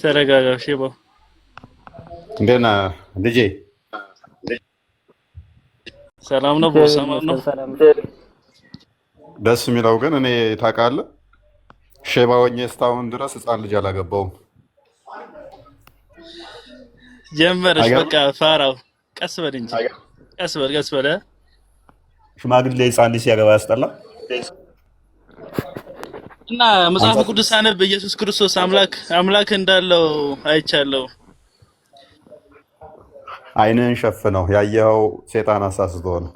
ተረጋጋ ሼባው። እንዴት ነህ ልጄ? ሰላም ነው ቦስ? ሰላም ነው። ደስ የሚለው ግን እኔ ታውቃለህ፣ ሼባ ሆኜ እስካሁን ድረስ ህፃን ልጅ አላገባውም። ጀመረሽ በቃ ፋራው። ቀስ በል እንጂ ቀስ በል። ሽማግሌ ህፃን ልጅ ሲያገባ ያስጠላል። እና መጽሐፍ ቅዱስ አነብ ኢየሱስ ክርስቶስ አምላክ እንዳለው አይቻለሁ። አይንህን ሸፍነው ያየኸው ሴጣን አሳስቶ ነው።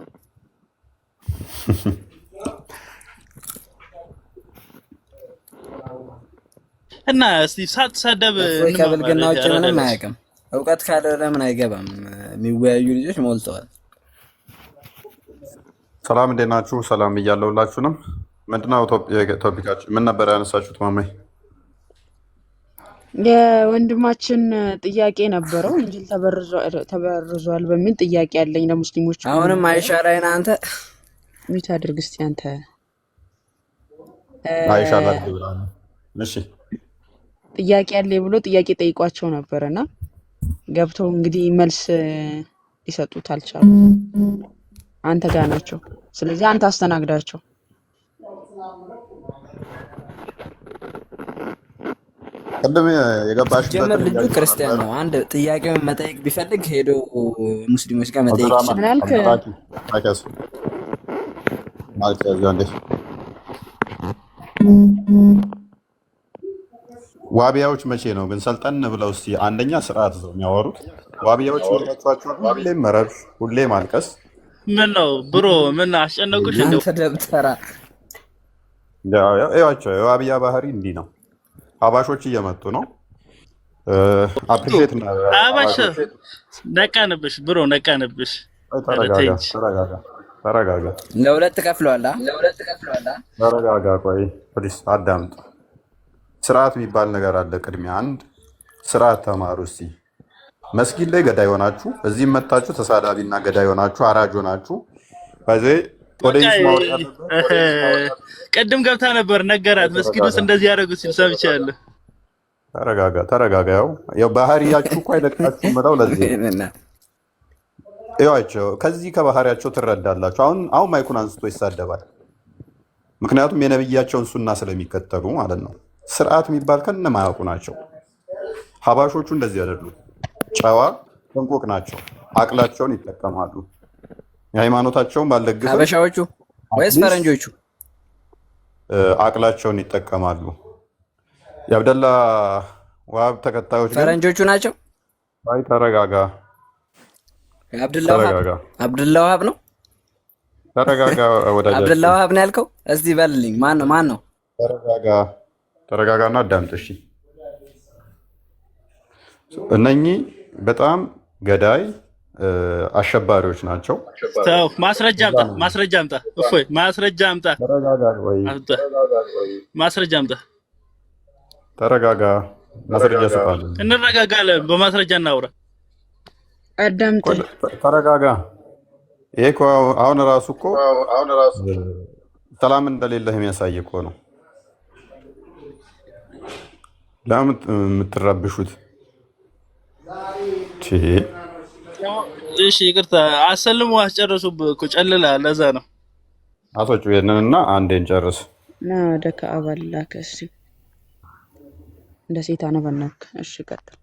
እና እስቲ ሳትሳደብ ከብልግና ውጭ ምንም አያውቅም። እውቀት ካለ ለምን አይገባም? የሚወያዩ ልጆች ሞልተዋል። ሰላም እንዴት ናችሁ? ሰላም እያለሁላችሁንም። ምንድነው ቶፒካችን? ምን ነበር ያነሳችሁት ማማይ? የወንድማችን ጥያቄ ነበረው እንጂል ተበርዟል በሚል ጥያቄ ያለኝ ለሙስሊሞች። አሁንም አይሻ ላይ ነህ አንተ። ሚት አድርግ እስቲ አንተ። አይሻ ላይ ብራና እሺ፣ ጥያቄ ያለ ብሎ ጥያቄ ጠይቋቸው ነበርና ገብተው እንግዲህ መልስ ሊሰጡት አልቻሉም። አንተ ጋር ናቸው። ስለዚህ አንተ አስተናግዳቸው። ቅድም የገባሽበት ጀመር ልጁ ክርስቲያን ነው። አንድ ጥያቄውን መጠየቅ ቢፈልግ ሄዶ ሙስሊሞች ጋር መጠየቅ ይችላል። ዋቢያዎች መቼ ነው ግን ሰልጠን ብለው እስቲ አንደኛ ስርዓት ነው የሚያወሩት። ዋቢያዎች ወጣቷቸው ሁሌም መረብሽ፣ ሁሌ ማልቀስ። ምን ነው ብሮ? ምን አስጨነቁሽ? አንተ ደብተራ ያቸው የዋቢያ ባህሪ እንዲህ ነው። አባሾች እየመጡ ነው። አፕሪሼት እና አባሽ ነቃንብሽ ብሮ፣ ነቃንብሽ። ተረጋጋ። ለሁለት ከፍሏል። ተረጋጋ። ቆይ ፕሊስ አዳምጥ። ስርዓት የሚባል ነገር አለ። ቅድሚያ አንድ ስርዓት ተማሩ እስቲ። መስጊድ ላይ ገዳይ ሆናችሁ እዚህም መጣችሁ ተሳዳቢና ገዳይ ሆናችሁ አራጅ ሆናችሁ በዚህ ቅድም ገብታ ነበር ነገራት። መስጊድ ውስጥ እንደዚህ ያደረጉት ሲል ሰምቻለሁ። ተረጋጋ። ያው ባህሪያችሁ እኮ አይለቃችሁ ምለው ለዚህ ያቸው ከዚህ ከባህሪያቸው ትረዳላችሁ። አሁን ማይኩን አንስቶ ይሳደባል። ምክንያቱም የነብያቸውን ሱና ስለሚከተሉ ማለት ነው። ስርዓት የሚባል ከነማያውቁ ናቸው። ሀባሾቹ እንደዚህ አይደሉም። ጨዋ ጥንቁቅ ናቸው። አቅላቸውን ይጠቀማሉ። የሃይማኖታቸውን ባልደግፍ ሀበሻዎቹ ወይስ ፈረንጆቹ አቅላቸውን ይጠቀማሉ። የአብደላ ዋሃብ ተከታዮች ፈረንጆቹ ናቸው። አይ ተረጋጋ። አብደላ ዋሃብ ነው። ተረጋጋ። ወዳጅ አብደላ ዋሃብ ነው ያልከው? እስቲ በልልኝ። ማን ነው? ተረጋጋና አዳምጥ እሺ። እነኚህ በጣም ገዳይ አሸባሪዎች ናቸው። ተው፣ ማስረጃ አምጣ። እፎይ፣ ማስረጃ አምጣ። ተረጋጋ። ማስረጃ ሰጣለሁ። እንረጋጋለን። በማስረጃ እናውራ። አዳምጥ። ተረጋጋ። ይሄ እኮ አሁን ራሱ ሰላም እንደሌለህ የሚያሳይ እኮ ነው። ለምን የምትረብሹት? እሺ ይቅርታ፣ አሰልሙ አስጨረሱብህ እኮ ጨልላ። ለዛ ነው አሶቹ ይሄንንና አንዴን ጨርስ ና ወደ ከአባ ላከ። እሺ እንደ ሴት አነበናክ። እሺ ቀጥል።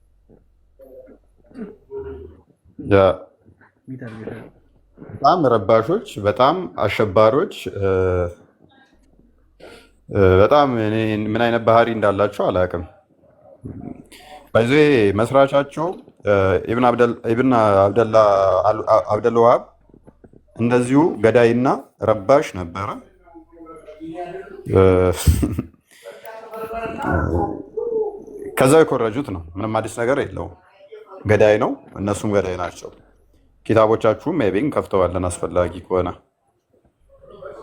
በጣም ረባሾች፣ በጣም አሸባሪዎች፣ በጣም ምን አይነት ባህሪ እንዳላቸው አላውቅም። በዚህ መስራቻቸው ኢብን አብደል ወሃብ እንደዚሁ ገዳይና ረባሽ ነበረ። ከዛው የኮረጁት ነው። ምንም አዲስ ነገር የለውም። ገዳይ ነው፣ እነሱም ገዳይ ናቸው። ኪታቦቻችሁም ሜቢን ከፍተዋለን አስፈላጊ ከሆነ።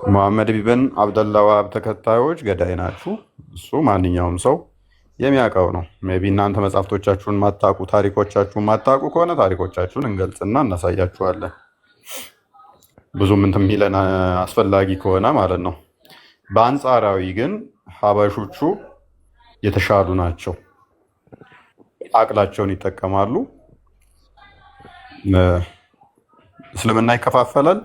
ሙሐመድ ኢብን አብደላ ወሃብ ተከታዮች ገዳይ ናችሁ። እሱ ማንኛውም ሰው የሚያውቀው ነው። ሜቢ እናንተ መጽሐፍቶቻችሁን ማታቁ፣ ታሪኮቻችሁን ማታቁ ከሆነ ታሪኮቻችሁን እንገልጽና እናሳያችኋለን። ብዙም እንትን የሚለን አስፈላጊ ከሆነ ማለት ነው። በአንጻራዊ ግን ሀበሾቹ የተሻሉ ናቸው። አቅላቸውን ይጠቀማሉ። እስልምና ይከፋፈላል፣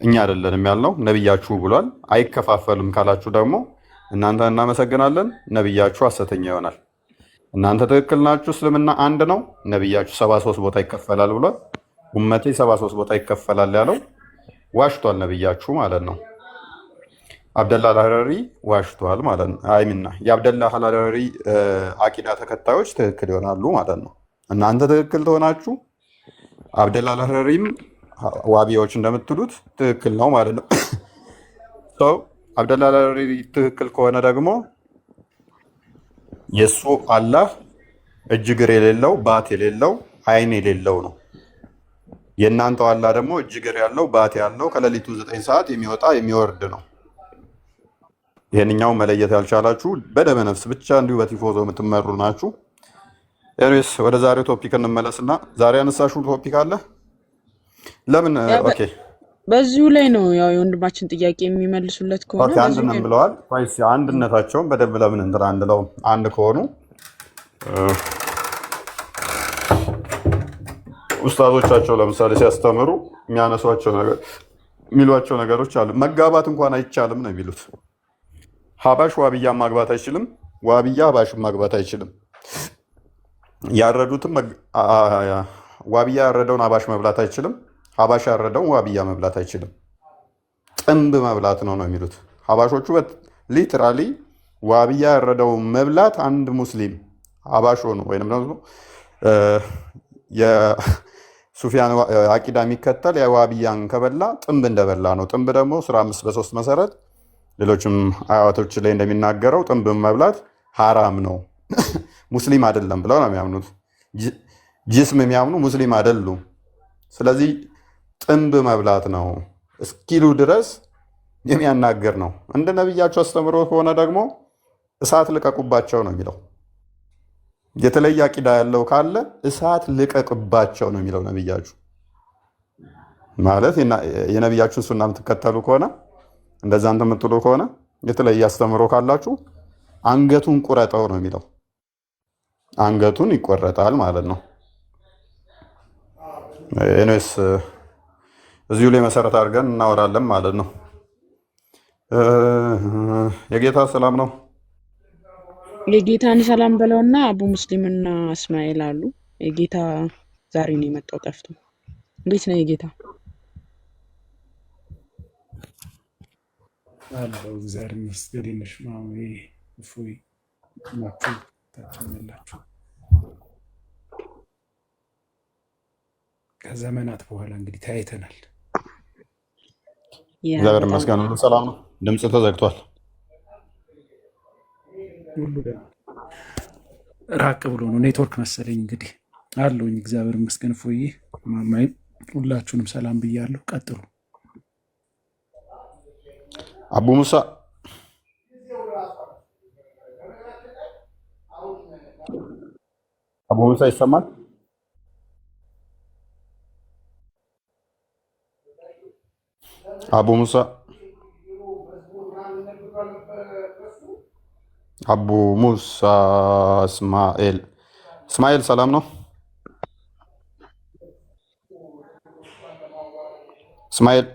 እኛ አይደለንም ያልነው ነብያችሁ ብሏል። አይከፋፈልም ካላችሁ ደግሞ እናንተ እናመሰግናለን፣ ነብያችሁ ሐሰተኛ ይሆናል። እናንተ ትክክል ናችሁ፣ እስልምና አንድ ነው፣ ነብያችሁ 73 ቦታ ይከፈላል ብሏል። ኡመቴ 73 ቦታ ይከፈላል ያለው ዋሽቷል፣ ነብያችሁ ማለት ነው። አብደላ አልሀረሪ ዋሽቷል ማለት ነው። አይሚና የአብደላ አልሀረሪ አቂዳ ተከታዮች ትክክል ይሆናሉ ማለት ነው። እናንተ ትክክል ትሆናችሁ፣ አብደላ አልሀረሪም ዋቢያዎች እንደምትሉት ትክክል ነው ማለት ነው። ሰው አብደላ አልሀረሪ ትክክል ከሆነ ደግሞ የእሱ አላህ እጅ እግር የሌለው ባት የሌለው አይን የሌለው ነው። የእናንተው አላህ ደግሞ እጅ እግር ያለው ባት ያለው ከሌሊቱ 9 ሰዓት የሚወጣ የሚወርድ ነው። ይሄንኛው መለየት ያልቻላችሁ በደመ ነፍስ ብቻ እንዲሁ በቲፎዞ የምትመሩ ናችሁ። ኤኒዌይስ ወደ ዛሬው ቶፒክ እንመለስና ዛሬ ያነሳሽው ቶፒክ አለ። ለምን ኦኬ፣ በዚሁ ላይ ነው ያው የወንድማችን ጥያቄ የሚመልሱለት ከሆነ ኦኬ፣ አንድ ነን ብለዋል። ወይስ አንድነታቸውን በደንብ ለምን እንትን አንድለው? አንድ ከሆኑ ኡስታዞቻቸው ለምሳሌ ሲያስተምሩ የሚያነሷቸው ነገር የሚሏቸው ነገሮች አሉ። መጋባት እንኳን አይቻልም ነው የሚሉት። ሀባሽ ዋብያ ማግባት አይችልም፣ ዋብያ ሀባሽን ማግባት አይችልም። ያረዱትም ዋብያ ያረደውን ሀባሽ መብላት አይችልም፣ ሀባሽ ያረደውን ዋብያ መብላት አይችልም። ጥንብ መብላት ነው ነው የሚሉት ሀባሾቹ። ሊትራሊ ዋብያ ያረደውን መብላት አንድ ሙስሊም ሀባሽ ሆኖ ወይም ደግሞ የሱፊያን አቂዳ የሚከተል የዋብያን ከበላ ጥንብ እንደበላ ነው። ጥንብ ደግሞ ሱራ 5 መሰረት ሌሎችም አያቶች ላይ እንደሚናገረው ጥንብ መብላት ሐራም ነው፣ ሙስሊም አይደለም ብለው ነው የሚያምኑት። ጅስም የሚያምኑ ሙስሊም አይደሉም። ስለዚህ ጥንብ መብላት ነው እስኪሉ ድረስ የሚያናገር ነው። እንደ ነቢያቸው አስተምሮ ከሆነ ደግሞ እሳት ልቀቁባቸው ነው የሚለው። የተለየ አቂዳ ያለው ካለ እሳት ልቀቅባቸው ነው የሚለው ነቢያችሁ። ማለት የነቢያችሁን ሱና የምትከተሉ ከሆነ እንደዛ እንትን የምትሉ ከሆነ የተለየ አስተምሮ ካላችሁ አንገቱን ቁረጠው ነው የሚለው። አንገቱን ይቆረጣል ማለት ነው። ኤኒዌይስ እዚሁ ላይ መሰረት አድርገን እናወራለን ማለት ነው። የጌታ ሰላም ነው። የጌታን ሰላም በለውና አቡ ሙስሊምና እስማኤል አሉ። የጌታ ዛሬ ነው የመጣው ጠፍቶ። እንዴት ነው የጌታ? አለው እግዚአብሔር ይመስገን። ነሽ ማሜ እፎይ ናችሁ ታችኛላችሁ። ከዘመናት በኋላ እንግዲህ ተያይተናል። እግዚአብሔር ይመስገን ሁሉ ሰላም ነው። ድምፅ ተዘግቷል። ሁሉ ራቅ ብሎ ነው ኔትወርክ መሰለኝ እንግዲህ አለውኝ። እግዚአብሔር ይመስገን እፎይ ማማይ ሁላችሁንም ሰላም ብያለሁ። ቀጥሉ። አቡ ሙሳ አቡ ሙሳ ይሰማል? አቡ ሙሳ አቡ ሙሳ እስማኤል ሰላም ነው? እስማኤል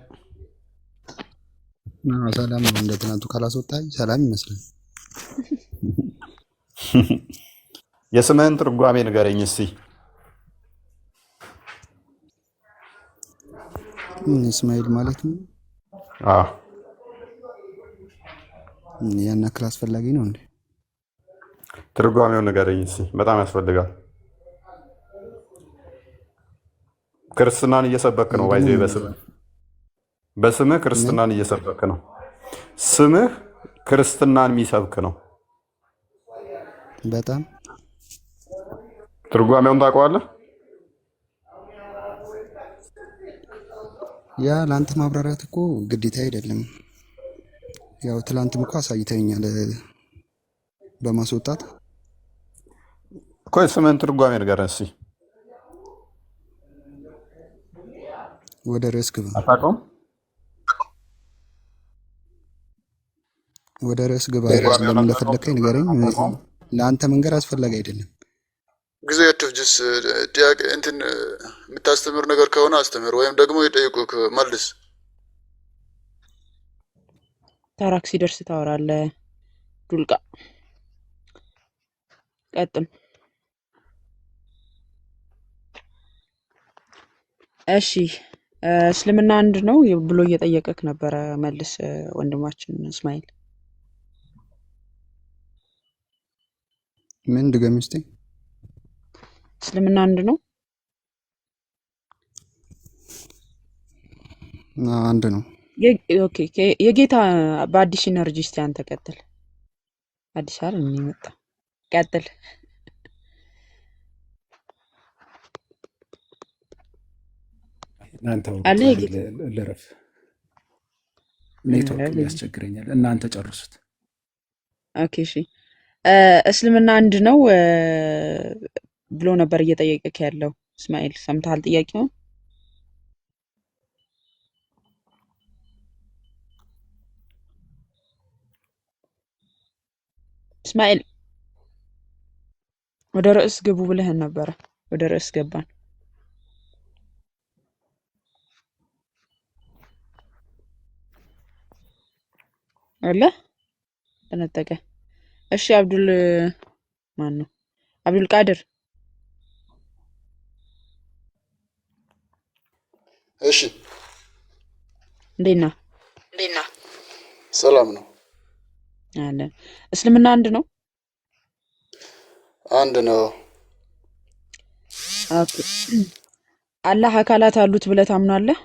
ሰላም ነው። እንደ ትናንቱ ካላስወጣኝ ሰላም ይመስላል። የስምህን ትርጓሜ ንገረኝ እስቲ። እስማኤል ማለት ነው። ያን ያክል አስፈላጊ ነው እንዴ? ትርጓሜውን ንገረኝ እስቲ፣ በጣም ያስፈልጋል። ክርስትናን እየሰበክ ነው። ባይዘ በስምህ ክርስትናን እየሰበክ ነው። ስምህ ክርስትናን የሚሰብክ ነው። በጣም ትርጓሜውን ታውቀዋለህ? ያ ለአንተ ማብራሪያት እኮ ግዴታ አይደለም። ያው ትላንትም እኮ አሳይተኛል በማስወጣት እኮ። ስምህን ትርጓሜ ንገረን እስኪ። ወደ ርዕስ ግባ። አታውቀውም? ወደ ርዕስ ግባ። ለምን እንደፈለከኝ ንገረኝ። ለአንተ መንገር አስፈላጊ አይደለም። ጊዜ አትፍጅስ። ጥያቄ እንትን የምታስተምር ነገር ከሆነ አስተምር፣ ወይም ደግሞ የጠይቁህ መልስ። ታራክ ሲደርስ ታወራለህ። ዱልቃ ቀጥል። እሺ እስልምና አንድ ነው ብሎ እየጠየቀክ ነበረ። መልስ ወንድማችን እስማኤል። ምን ድገም እስቲ። እስልምና አንድ ነው? አንድ ነው። ኦኬ የጌታ በአዲስ ኢነርጂ እስቲ አንተ ቀጥል። አዲስ አይደል ምን ይመጣ? ቀጥል። እናንተ አለ ዛሬ የጌታ ልረፍ፣ ኔትወርክ ያስቸግረኛል። እናንተ ጨርሱት። ኦኬ እሺ እስልምና አንድ ነው ብሎ ነበር እየጠየቀክ ያለው እስማኤል። ሰምተሃል ጥያቄውን? እስማኤል ወደ ርዕስ ግቡ ብለህን ነበረ። ወደ ርዕስ ገባን አለ ተነጠቀ። እሺ አብዱል ማን ነው? አብዱል ቃድር እሺ እንዴት ነህ? ሰላም ነው። አለ እስልምና አንድ ነው? አንድ ነው። ኦኬ አላህ አካላት አሉት ብለህ ታምናለህ?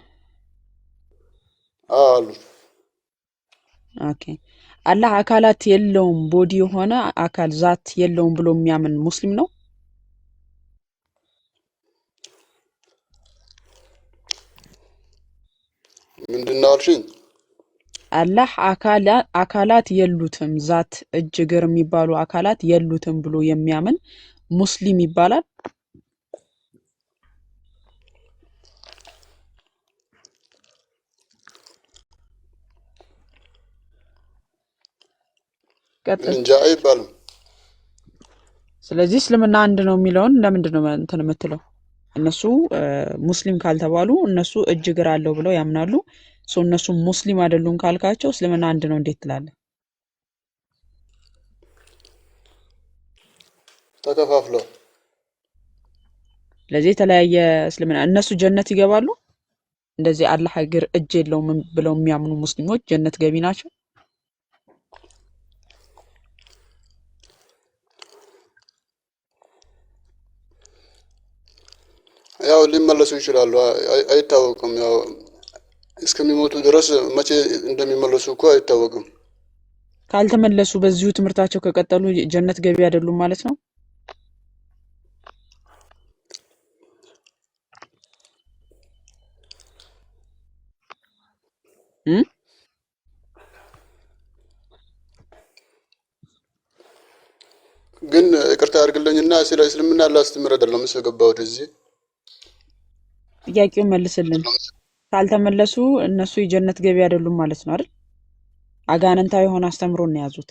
አሉ። ኦኬ አላህ አካላት የለውም ቦዲ የሆነ አካል ዛት የለውም ብሎ የሚያምን ሙስሊም ነው? ምንድን ነው አልሽኝ? አላህ አካላት የሉትም ዛት እጅ እግር የሚባሉ አካላት የሉትም ብሎ የሚያምን ሙስሊም ይባላል? ቀጥል። እንጃ አይባልም። ስለዚህ እስልምና አንድ ነው የሚለውን ለምንድን ነው እንትን የምትለው? እነሱ ሙስሊም ካልተባሉ እነሱ እጅ እግር አለው ብለው ያምናሉ። እነሱ ሙስሊም አይደሉም ካልካቸው እስልምና አንድ ነው እንዴት ትላለህ? ተከፋፍለው። ስለዚህ የተለያየ እስልምና እነሱ ጀነት ይገባሉ? እንደዚህ አላህ እግር እጅ የለውም ብለው የሚያምኑ ሙስሊሞች ጀነት ገቢ ናቸው? ያው ሊመለሱ ይችላሉ፣ አይታወቅም። ያው እስከሚሞቱ ድረስ መቼ እንደሚመለሱ እኮ አይታወቅም። ካልተመለሱ በዚሁ ትምህርታቸው ከቀጠሉ ጀነት ገቢ አይደሉም ማለት ነው? ግን ይቅርታ አድርግልኝና ስለ እስልምና ላስተምር አይደለም የገባሁት እዚህ። ጥያቄውን መልስልን። ካልተመለሱ እነሱ የጀነት ገቢ አይደሉም ማለት ነው አይደል? አጋንንታዊ የሆነ አስተምሮ ነው የያዙት።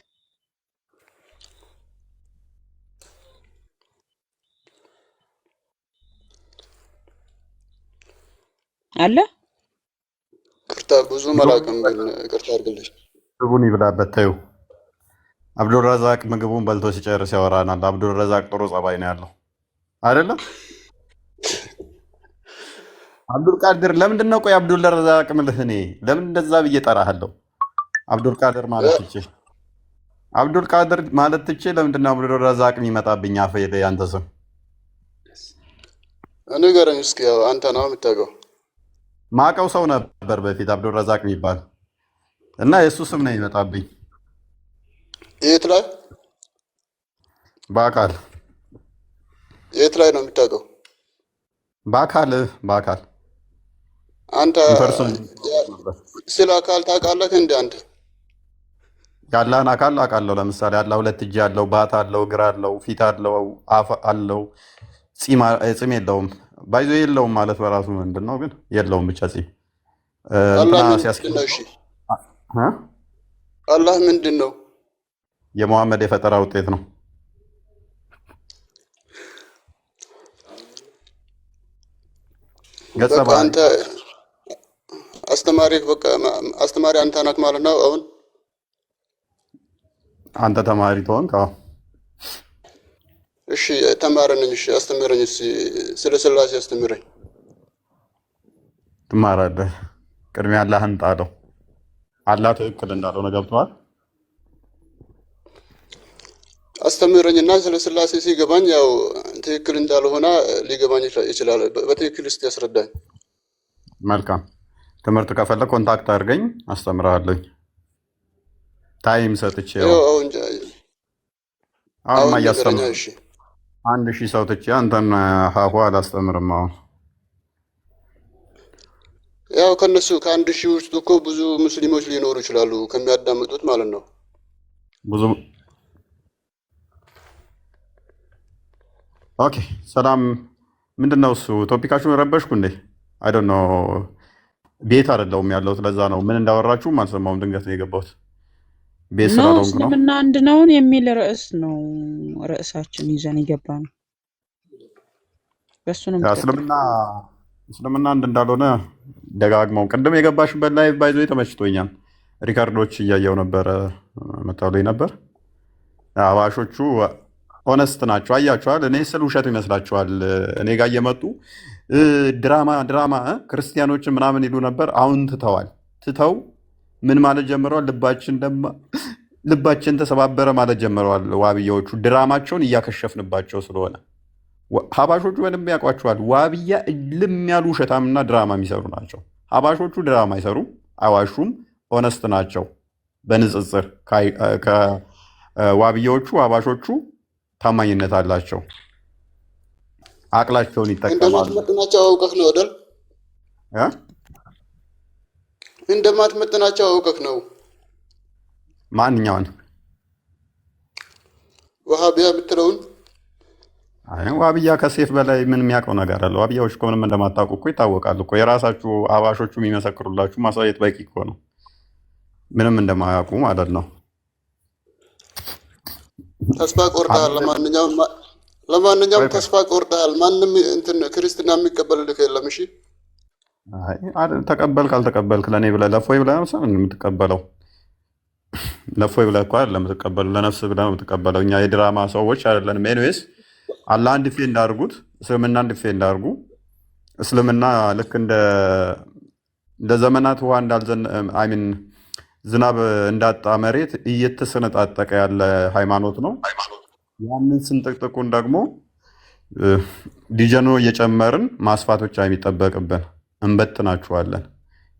አለ ይቅርታ ብዙ መላቅም፣ ግን ይቅርታ አድርግልኝ። ምግቡን ይብላበት ተይው። አብዱልረዛቅ ምግቡን በልቶ ሲጨርስ ያወራናል። አብዱልረዛቅ ጥሩ ጸባይ ነው ያለው አይደለም? አብዱልቃድር ለምንድን ነው ቆይ አብዱልረዛቅ ምልህ? እኔ ለምን እንደዛ ብዬ ጠራሃለሁ? አብዱልቃድር ማለት ትቼ አብዱልቃድር ማለት ትቼ ለምንድን ነው አብዱልረዛቅ የሚመጣብኝ? አፈ ያንተ ስም ንገረኝ እስኪ። ያው አንተ ነው የምታውቀው። ማቀው ሰው ነበር በፊት አብዱልረዛቅ የሚባል እና የእሱ ስም ነው ይመጣብኝ። የት ላይ? በአካል የት ላይ ነው የምታውቀው? በአካል አንተ ስለ አካል ታውቃለህ እንደ አንተ? ያለህን አካል አውቃለሁ። ለምሳሌ አላህ ሁለት እጅ ያለው፣ ባት አለው፣ እግር አለው፣ ፊት አለው፣ አፍ አለው፣ ፂም የለውም። ባይዞ የለውም ማለት በራሱ ምንድን ነው ግን የለውም ብቻ ፂም። አላህ ምንድን ነው? የመሐመድ የፈጠራ ውጤት ነው። ገጸ በቃ ባህሪ አንተ አስተማሪ በቃ አስተማሪ አንተ ናት ማለት ነው። አሁን አንተ ተማሪ ትሆንክ። አዎ እሺ ተማሪ ነኝ። እሺ አስተምረኝ፣ ስለ ሥላሴ አስተምረኝ። ትማራለህ። ቅድሚያ አላህን ጣለው። አላህ ትክክል እንዳልሆነ ገብቶሃል? አስተምረኝና ስለ ሥላሴ ሲገባኝ ያው ትክክል እንዳልሆነ ሊገባኝ ይችላል። በትክክል እስቲ ያስረዳኝ። መልካም። ትምህርት ከፈለግ ኮንታክት አድርገኝ፣ አስተምርሃለኝ። ታይም ሰጥቼ አሁንማ እያስተምር 1000 ሰው ትቼ አንተን ሀሁ አላስተምርም። አሁን ያው ከነሱ ከ1000 ውስጥ እኮ ብዙ ሙስሊሞች ሊኖሩ ይችላሉ ከሚያዳምጡት ማለት ነው። ብዙ ኦኬ። ሰላም ምንድን ነው እሱ? ቶፒካችሁን ረበሽኩ እንዴ? አይ ዶንት ኖ። ቤት አይደለሁም ያለሁት፣ ለዛ ነው። ምን እንዳወራችሁም አልሰማሁም። ድንገት ነው የገባሁት። ቤት ስላልሆንኩ ነው። እስልምና አንድ ነውን የሚል ርዕስ ነው ርዕሳችን ይዘን የገባ ነው። በሱ ነው እስልምና አንድ እንዳልሆነ ደጋግመው ቅድም የገባሽበት ላይ ባይዞ ተመችቶኛል። ሪካርዶች እያየው ነበረ፣ መታወለኝ ነበር። አባሾቹ ኦነስት ናቸው። አያችኋል። እኔ ስል ውሸት ይመስላችኋል። እኔ ጋር እየመጡ ድራማ ክርስቲያኖችን ምናምን ይሉ ነበር። አሁን ትተው ምን ማለት ጀምረዋል? ልባችን ተሰባበረ ማለት ጀምረዋል። ዋብያዎቹ ድራማቸውን እያከሸፍንባቸው ስለሆነ ሀባሾቹ በደንብ ያውቋቸዋል። ዋብያ እልም ያሉ ውሸታምና ድራማ የሚሰሩ ናቸው። ሀባሾቹ ድራማ አይሰሩም፣ አይዋሹም፣ ኦነስት ናቸው። በንጽጽር ከዋብያዎቹ ሀባሾቹ ታማኝነት አላቸው። አቅላቸውን ይጠቀማሉ። እንደማትመጥናቸው አውቀህ ነው አይደል? እንደማትመጥናቸው አውቀህ ነው። ማንኛውን ወሃቢያ የምትለውን? ዋብያ ከሴፍ በላይ ምን የሚያውቀው ነገር አለ? ዋብያዎች እኮ ምንም እንደማታውቁ እኮ ይታወቃል እኮ። የራሳችሁ አባሾቹ የሚመሰክሩላችሁ ማሳየት በቂ እኮ ነው። ምንም እንደማያውቁ ማለት ነው። ተስፋ ቆርጠሃል። ለማንኛውም ተስፋ ቆርጠሃል። ማንም እንትን ክርስትና የሚቀበልልህ የለም። እሺ ተቀበልክ አልተቀበልክ ለእኔ ብለህ ለፎይ ብለህ ነው የምትቀበለው። ለፎይ ብለህ እኮ አይደለም የምትቀበለው፣ ለነፍስ ብለህ ነው የምትቀበለው። እኛ የድራማ ሰዎች አይደለንም። ኤኒዌይስ አላህን ዲፌንድ አድርጉት፣ እስልምናን ዲፌንድ አድርጉ። እስልምና ልክ እንደ ዘመናት ውሃ አይሚን ዝናብ እንዳጣ መሬት እየተሰነጣጠቀ ያለ ሃይማኖት ነው። ያንን ስንጥቅጥቁን ደግሞ ዲጀኖ እየጨመርን ማስፋት ብቻ የሚጠበቅብን እንበትናችኋለን።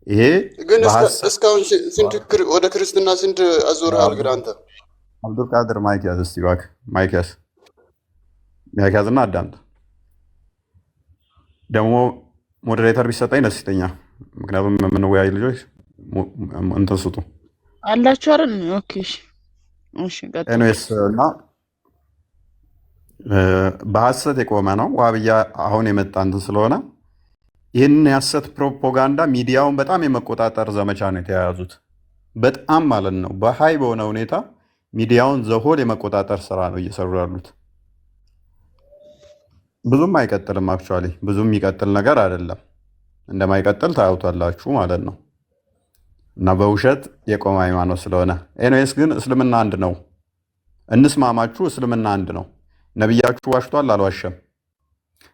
ይሄ ግን እስካሁን ስንት ወደ ክርስትና ስንት አዞርሃል? ግን አንተ አብዱልቃድር ማይክ ያዝ እስቲ እባክህ፣ ማይክ ያዝና አዳምጥ። ደግሞ ሞዴሬተር ቢሰጠኝ ደስ ይለኛል። ምክንያቱም የምንወያይ ልጆች እንትን ስጡ አላችሁ አይደል? ኦኬ እሺ። ኤኒዌይስ እና በሐሰት የቆመ ነው ዋብያ አሁን የመጣ እንትን ስለሆነ ይህንን የሐሰት ፕሮፓጋንዳ ሚዲያውን በጣም የመቆጣጠር ዘመቻ ነው የተያያዙት። በጣም ማለት ነው በሀይ በሆነ ሁኔታ ሚዲያውን ዘሆል የመቆጣጠር ስራ ነው እየሰሩ ያሉት። ብዙም አይቀጥልም። አክቹዋሊ ብዙም የሚቀጥል ነገር አይደለም። እንደማይቀጥል ታያውታላችሁ ማለት ነው። እና በውሸት የቆመ ሃይማኖት ስለሆነ ኤኒዌይስ ግን እስልምና አንድ ነው። እንስማማችሁ፣ እስልምና አንድ ነው። ነቢያችሁ ዋሽቷል አልዋሸም?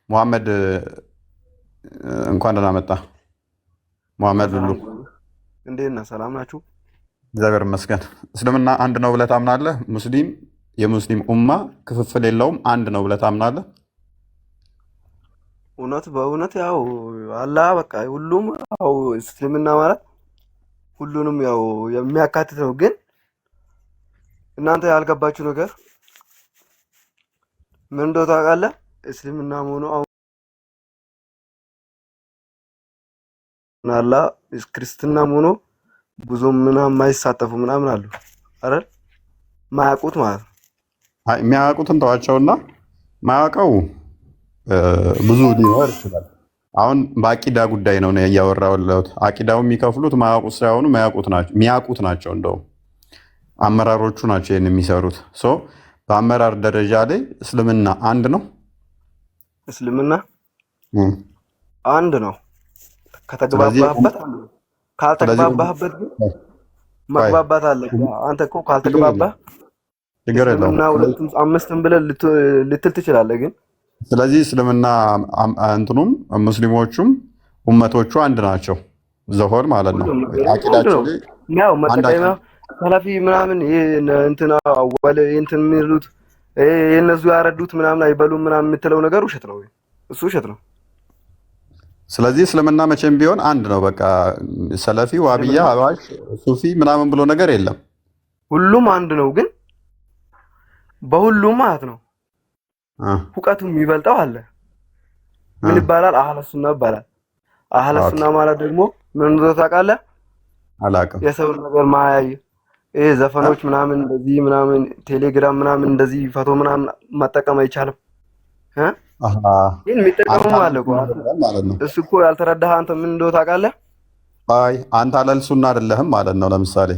ሙሐመድ እንኳን ደህና መጣ። ሙሐመድ ሉሉ እንዴት ነህ? ሰላም ናችሁ? እግዚአብሔር ይመስገን። እስልምና አንድ ነው ብለህ ታምናለህ? የሙስሊም ኡማ ክፍፍል የለውም አንድ ነው ብለህ ታምናለህ? በእውነት ያው አላህ በቃ ሁሉም ያው እስልምና ማለት ሁሉንም ያው የሚያካትት ነው። ግን እናንተ ያልገባችሁ ነገር ምን እንደው ታውቃለህ? እስልምና ሆኖ አሁን አላህ ክርስትና ሆኖ ብዙም ምናምን የማይሳተፉ ምናምን አሉ አይደል? ማያውቁት ማለት ነው። የሚያውቁትን ተዋቸውና ማያውቀው ብዙ ሊኖር ይችላል። አሁን በአቂዳ ጉዳይ ነው እያወራሁ ያለሁት። አቂዳው የሚከፍሉት ማያውቁት ሳይሆኑ የሚያውቁት ናቸው። እንደውም አመራሮቹ ናቸው ይህን የሚሰሩት። በአመራር ደረጃ ላይ እስልምና አንድ ነው። እስልምና አንድ ነው። ከተግባባህበት አንድ ነው። ካልተግባባህበት ግን መግባባት አለ። አንተ እኮ ካልተግባባህ ችግር የለውም እስልምና ሁለቱም አምስትም ብለህ ልትል ትችላለህ። ግን ስለዚህ እስልምና እንትኑም ሙስሊሞቹም ኡመቶቹ አንድ ናቸው። ዘሆን ማለት ነው። አቂዳቸው ላይ ያው መጠቀሚያ ሰላፊ ምናምን እንትና ወለ እንትን የሚሉት የነሱ ያረዱት ምናምን አይበሉም ምናምን የምትለው ነገር ውሸት ነው። እሱ ውሸት ነው። ስለዚህ እስልምና መቼም ቢሆን አንድ ነው። በቃ ሰለፊ፣ ዋብያ፣ አባሽ፣ ሱፊ ምናምን ብሎ ነገር የለም። ሁሉም አንድ ነው። ግን በሁሉም ማለት ነው ሁቀቱ የሚበልጠው አለ። ምን ይባላል? አህለ ሱና ይባላል። አህለ ሱና ማለት ደግሞ ምን እንደሆነ ታውቃለህ? አላውቅም። የሰው ነገር ማያይ ዘፈኖች ምናምን እንደዚህ ምናምን ቴሌግራም ምናምን እንደዚህ ፎቶ ምናምን መጠቀም አይቻልም። ግን የሚጠቀሙ አለ እኮ ማለት ነው። እሱ እኮ ያልተረዳህ አንተ ምን እንደሆነ ታውቃለህ? አይ አንተ አህለል ሱና አይደለህም ማለት ነው። ለምሳሌ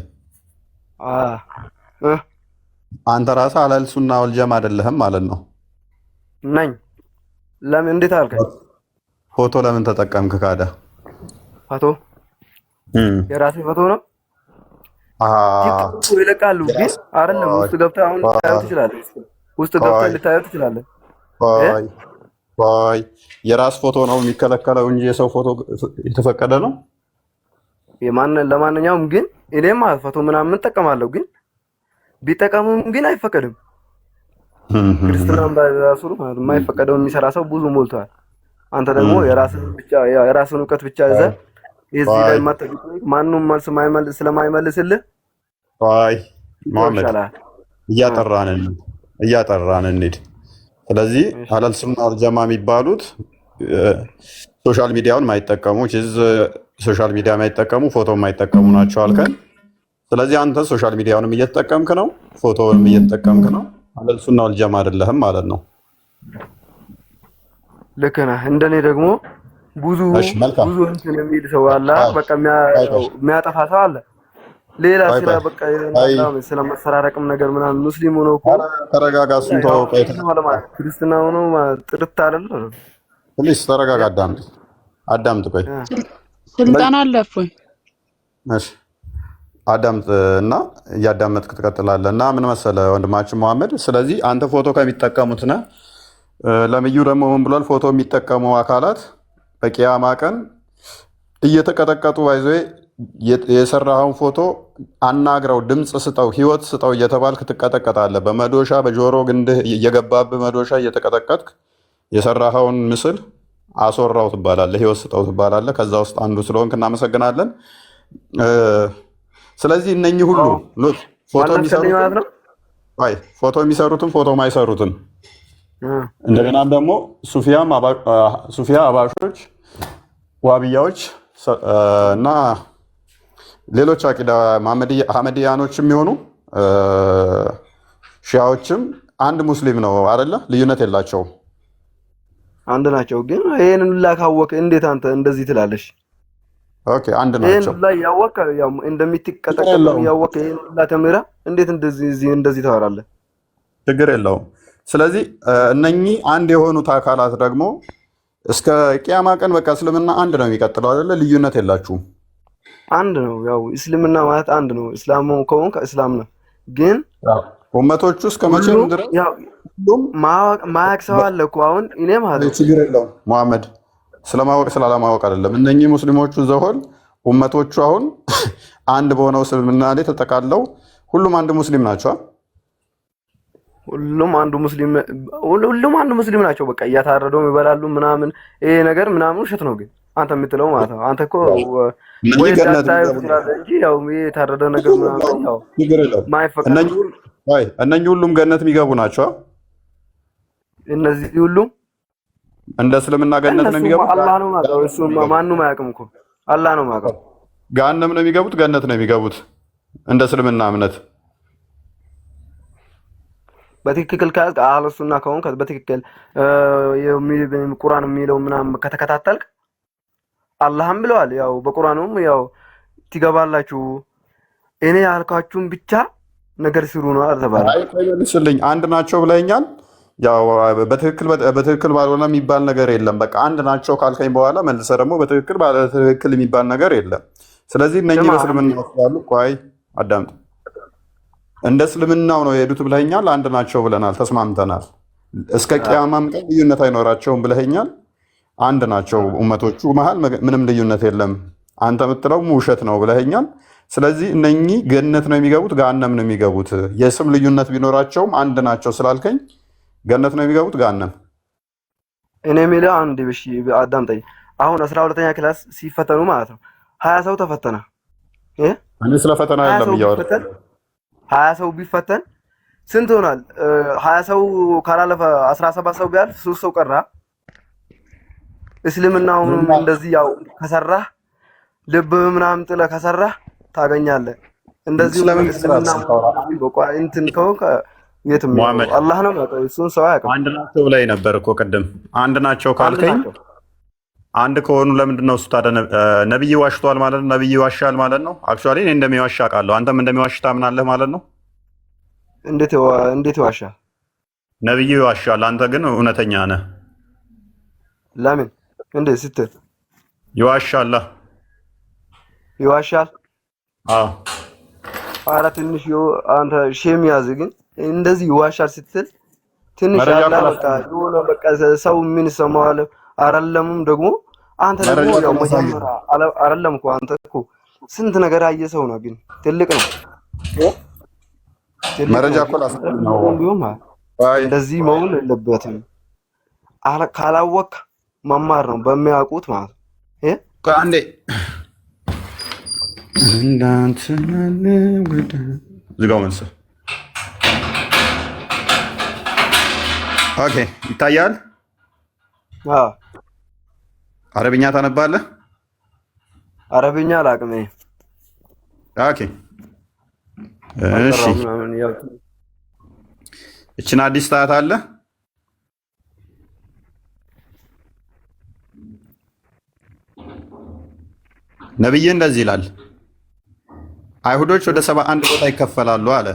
አንተ ራስህ አህለል ሱና ወልጀማ አይደለህም ማለት ነው። ነኝ። ለምን? እንዴት አልከኝ? ፎቶ ለምን ተጠቀምክ ካደ? ፎቶ የራሴ ፎቶ ነው። ይለቃሉ ግን አይደለም። ውስጥ ገብተህ አሁን ልታየው ትችላለህ። ውስጥ ገብተህ ልታየው ትችላለህ። ቆይ የራስ ፎቶ ነው የሚከለከለው እንጂ የሰው ፎቶ የተፈቀደ ነው። ለማንኛውም ግን እኔም ፎቶ ምናምን እጠቀማለሁ። ግን ቢጠቀሙም ግን አይፈቀድም። ክርስትናም በራሱ የማይፈቀደው የሚሰራ ሰው ብዙ ሞልቷል። አንተ ደግሞ የራስን እውቀት ብቻ ይዘህ እዚህ ላይ ማንም መልስ ስለማይመልስልህ አይ መሐመድ እያጠራን እንሂድ። ስለዚህ አህለል ሱና ወል ጀማ የሚባሉት ሶሻል ሚዲያውን ማይጠቀሙ ሶሻል ሚዲያ ማይጠቀሙ ፎቶ ማይጠቀሙ ናቸው አልከን። ስለዚህ አንተ ሶሻል ሚዲያውንም እየተጠቀምክ ነው፣ ፎቶውንም እየተጠቀምክ ነው። አህለል ሱና ወል ጀማ አይደለህም ማለት ነው። ልክ ነህ። እንደኔ ደግሞ ብዙ እንትን የሚል ሰው አለ። በቃ የሚያጠፋ ሰው አለ። ሌላ ስራ በቃ ስለ መሰራረቅም ነገር ምናምን ሙስሊም ሆኖ እኮ ተረጋጋ። ስንቶ ክርስትና ሆኖ ጥርት አይደለ? ፕሊስ ተረጋጋ። አዳምጥ። ቆይ ስልጣን አለ እፎይ። እሺ አዳምጥ እና እያዳመጥክ ትቀጥላለህ። እና ምን መሰለህ ወንድማችን መሐመድ፣ ስለዚህ አንተ ፎቶ ከሚጠቀሙት ነህ። ለምዩ ደግሞ ምን ብሏል? ፎቶ የሚጠቀሙ አካላት በቂያማ ቀን እየተቀጠቀጡ ባይዞ የሰራኸውን ፎቶ አናግረው፣ ድምፅ ስጠው፣ ህይወት ስጠው እየተባልክ ትቀጠቀጣለህ። በመዶሻ በጆሮ ግንድህ እየገባብህ መዶሻ እየተቀጠቀጥክ የሰራኸውን ምስል አስወራው ትባላለህ፣ ህይወት ስጠው ትባላለህ። ከዛ ውስጥ አንዱ ስለሆንክ እናመሰግናለን። ስለዚህ እነኚህ ሁሉ ፎቶ የሚሰሩትም ፎቶ ማይሰሩትም እንደገናም ደግሞ ሱፊያ አባሾች፣ ዋብያዎች እና ሌሎች አቂዳ አህመዲያኖችም የሚሆኑ ሺያዎችም አንድ ሙስሊም ነው አይደለ? ልዩነት የላቸውም፣ አንድ ናቸው። ግን ይሄንን ሁላ ካወቀ እንዴት አንተ እንደዚህ ትላለሽ? ኦኬ አንድ ናቸው። ይሄን ሁላ ያወቀ ያው እንደሚትቀጠቀጥ ያወቀ ይሄን ሁላ ተምራ እንዴት እንደዚህ ታወራለህ? ችግር የለውም። ስለዚህ እነኚህ አንድ የሆኑት አካላት ደግሞ እስከ ቂያማ ቀን በቃ እስልምና አንድ ነው የሚቀጥለው አይደለ? ልዩነት የላችሁም። አንድ ነው። ያው እስልምና ማለት አንድ ነው። እስላም ከሆንክ እስላም ነው። ግን ኡመቶቹ እስከ መቼም ድረስ ማያቅ ሰው አለ እኮ አሁን እኔ ማለት ችግር የለውም መሐመድ፣ ስለማወቅ ስላለማወቅ አይደለም። እነኚህ ሙስሊሞቹ ዘሆል ኡመቶቹ አሁን አንድ በሆነው እስልምና ላይ ተጠቃለው ሁሉም አንድ ሙስሊም ናቸው። ሁሉም አንዱ ሙስሊም ናቸው። በቃ እያታረደው ይበላሉ ምናምን። ይሄ ነገር ምናምን ውሸት ነው። ግን አንተ የምትለው ማለት ነው። አንተ እኮ ወይ ዳታዩ ትላለህ እንጂ ያው ይሄ የታረደ ነገር ምናምን ያው ማይፈቀድ እነኚህ ሁሉም ገነት የሚገቡ ናቸው። እነዚህ ሁሉም እንደ እስልምና ገነት ነው የሚገቡት። አላህ ነው ማለት እሱ ማንንም አያውቅም እኮ አላህ ነው ማለት። ገሃነም ነው የሚገቡት፣ ገነት ነው የሚገቡት እንደ እስልምና እምነት። በትክክል ከያዝክ አህለ ሱና ከሆንክ በትክክል ቁርአን የሚለው ምናምን ከተከታተልክ አላህም ብለዋል። ያው በቁርአኑም ያው ትገባላችሁ እኔ ያልኳችሁን ብቻ ነገር ስሩ ነው አልተባለ። አይ ቆይ መልስልኝ። አንድ ናቸው ብለኛል። ያው በትክክል ባልሆነ የሚባል ነገር የለም። በቃ አንድ ናቸው ካልከኝ በኋላ መልሰ ደግሞ በትክክል የሚባል ነገር የለም። ስለዚህ እነኚህ በእስልምና ያሉ ቆይ አዳምጥ፣ እንደ እስልምናው ነው የሄዱት ብለኸኛል። አንድ ናቸው ብለናል፣ ተስማምተናል። እስከ ቂያማም ቀን ልዩነት አይኖራቸውም ብለኸኛል። አንድ ናቸው ኡመቶቹ መሀል ምንም ልዩነት የለም። አንተ የምትለው ውሸት ነው ብለኸኛል። ስለዚህ እነኚህ ገነት ነው የሚገቡት ገሃነም ነው የሚገቡት? የስም ልዩነት ቢኖራቸውም አንድ ናቸው ስላልከኝ ገነት ነው የሚገቡት ገሃነም? እኔ የሚለው አንድ ብሽ አዳምጠኝ። አሁን 12ኛ ክላስ ሲፈተኑ ማለት ነው 20 ሰው ተፈተነ። እኔ ስለ ፈተና አይደለም እያወራሁ 20 ሰው ቢፈተን ስንት ሆናል? 20 ሰው ካላለፈ 17 ሰው ቢያልፍ 3 ሰው ቀራ። እስልምናውን እንደዚህ ያው ከሰራህ ልብ ምናምን ጥለህ ከሰራህ ታገኛለህ። እንደዚህ እስልምና በቃ እንትን ከሆነ የትም አላህ ነው ማለት እሱን ሰው አያውቅም። አንድ ናቸው ብለህ ነበር እኮ ቅድም። አንድ ናቸው ካልከኝ አንድ ከሆኑ ለምንድን ነው እሱ ታዲያ ነብይ ዋሽቷል ማለት ነው? ነብይ ዋሻል ማለት ነው? አክቹአሊ እኔ እንደሚዋሻ አውቃለሁ። አንተም እንደሚዋሽ ታምናለህ ማለት ነው? እንዴት ይዋሻል? ነብይ ይዋሻል፣ አንተ ግን እውነተኛ ነህ። ለምን እንዴት ስትል ይዋሻል? ይዋሻል? አዎ። ኧረ ትንሽ አንተ ሼም ያዝ። ግን እንደዚህ ይዋሻል ስትል ትንሽ አላ በቃ የሆነ በቃ ሰው ምን ይሰማዋል? አይደለምም ደግሞ አንተ ደግሞ ያው መጀመሪያ አይደለም እኮ አንተ እኮ ስንት ነገር አየ ሰው ነው። ግን ትልቅ ነው መረጃ እኮ ነው። እንደዚህ መሆን የለበትም። ካላወቅ መማር ነው በሚያውቁት ማለት ነው። አንዴ ዝጋው መልስ። ኦኬ ይታያል። አረብኛ ታነባለህ? አረብኛ አላውቅም። ኦኬ እሺ፣ እችን አዲስ ሰዓት አለ። ነብይ እንደዚህ ይላል፣ አይሁዶች ወደ 71 ቦታ ይከፈላሉ አለ።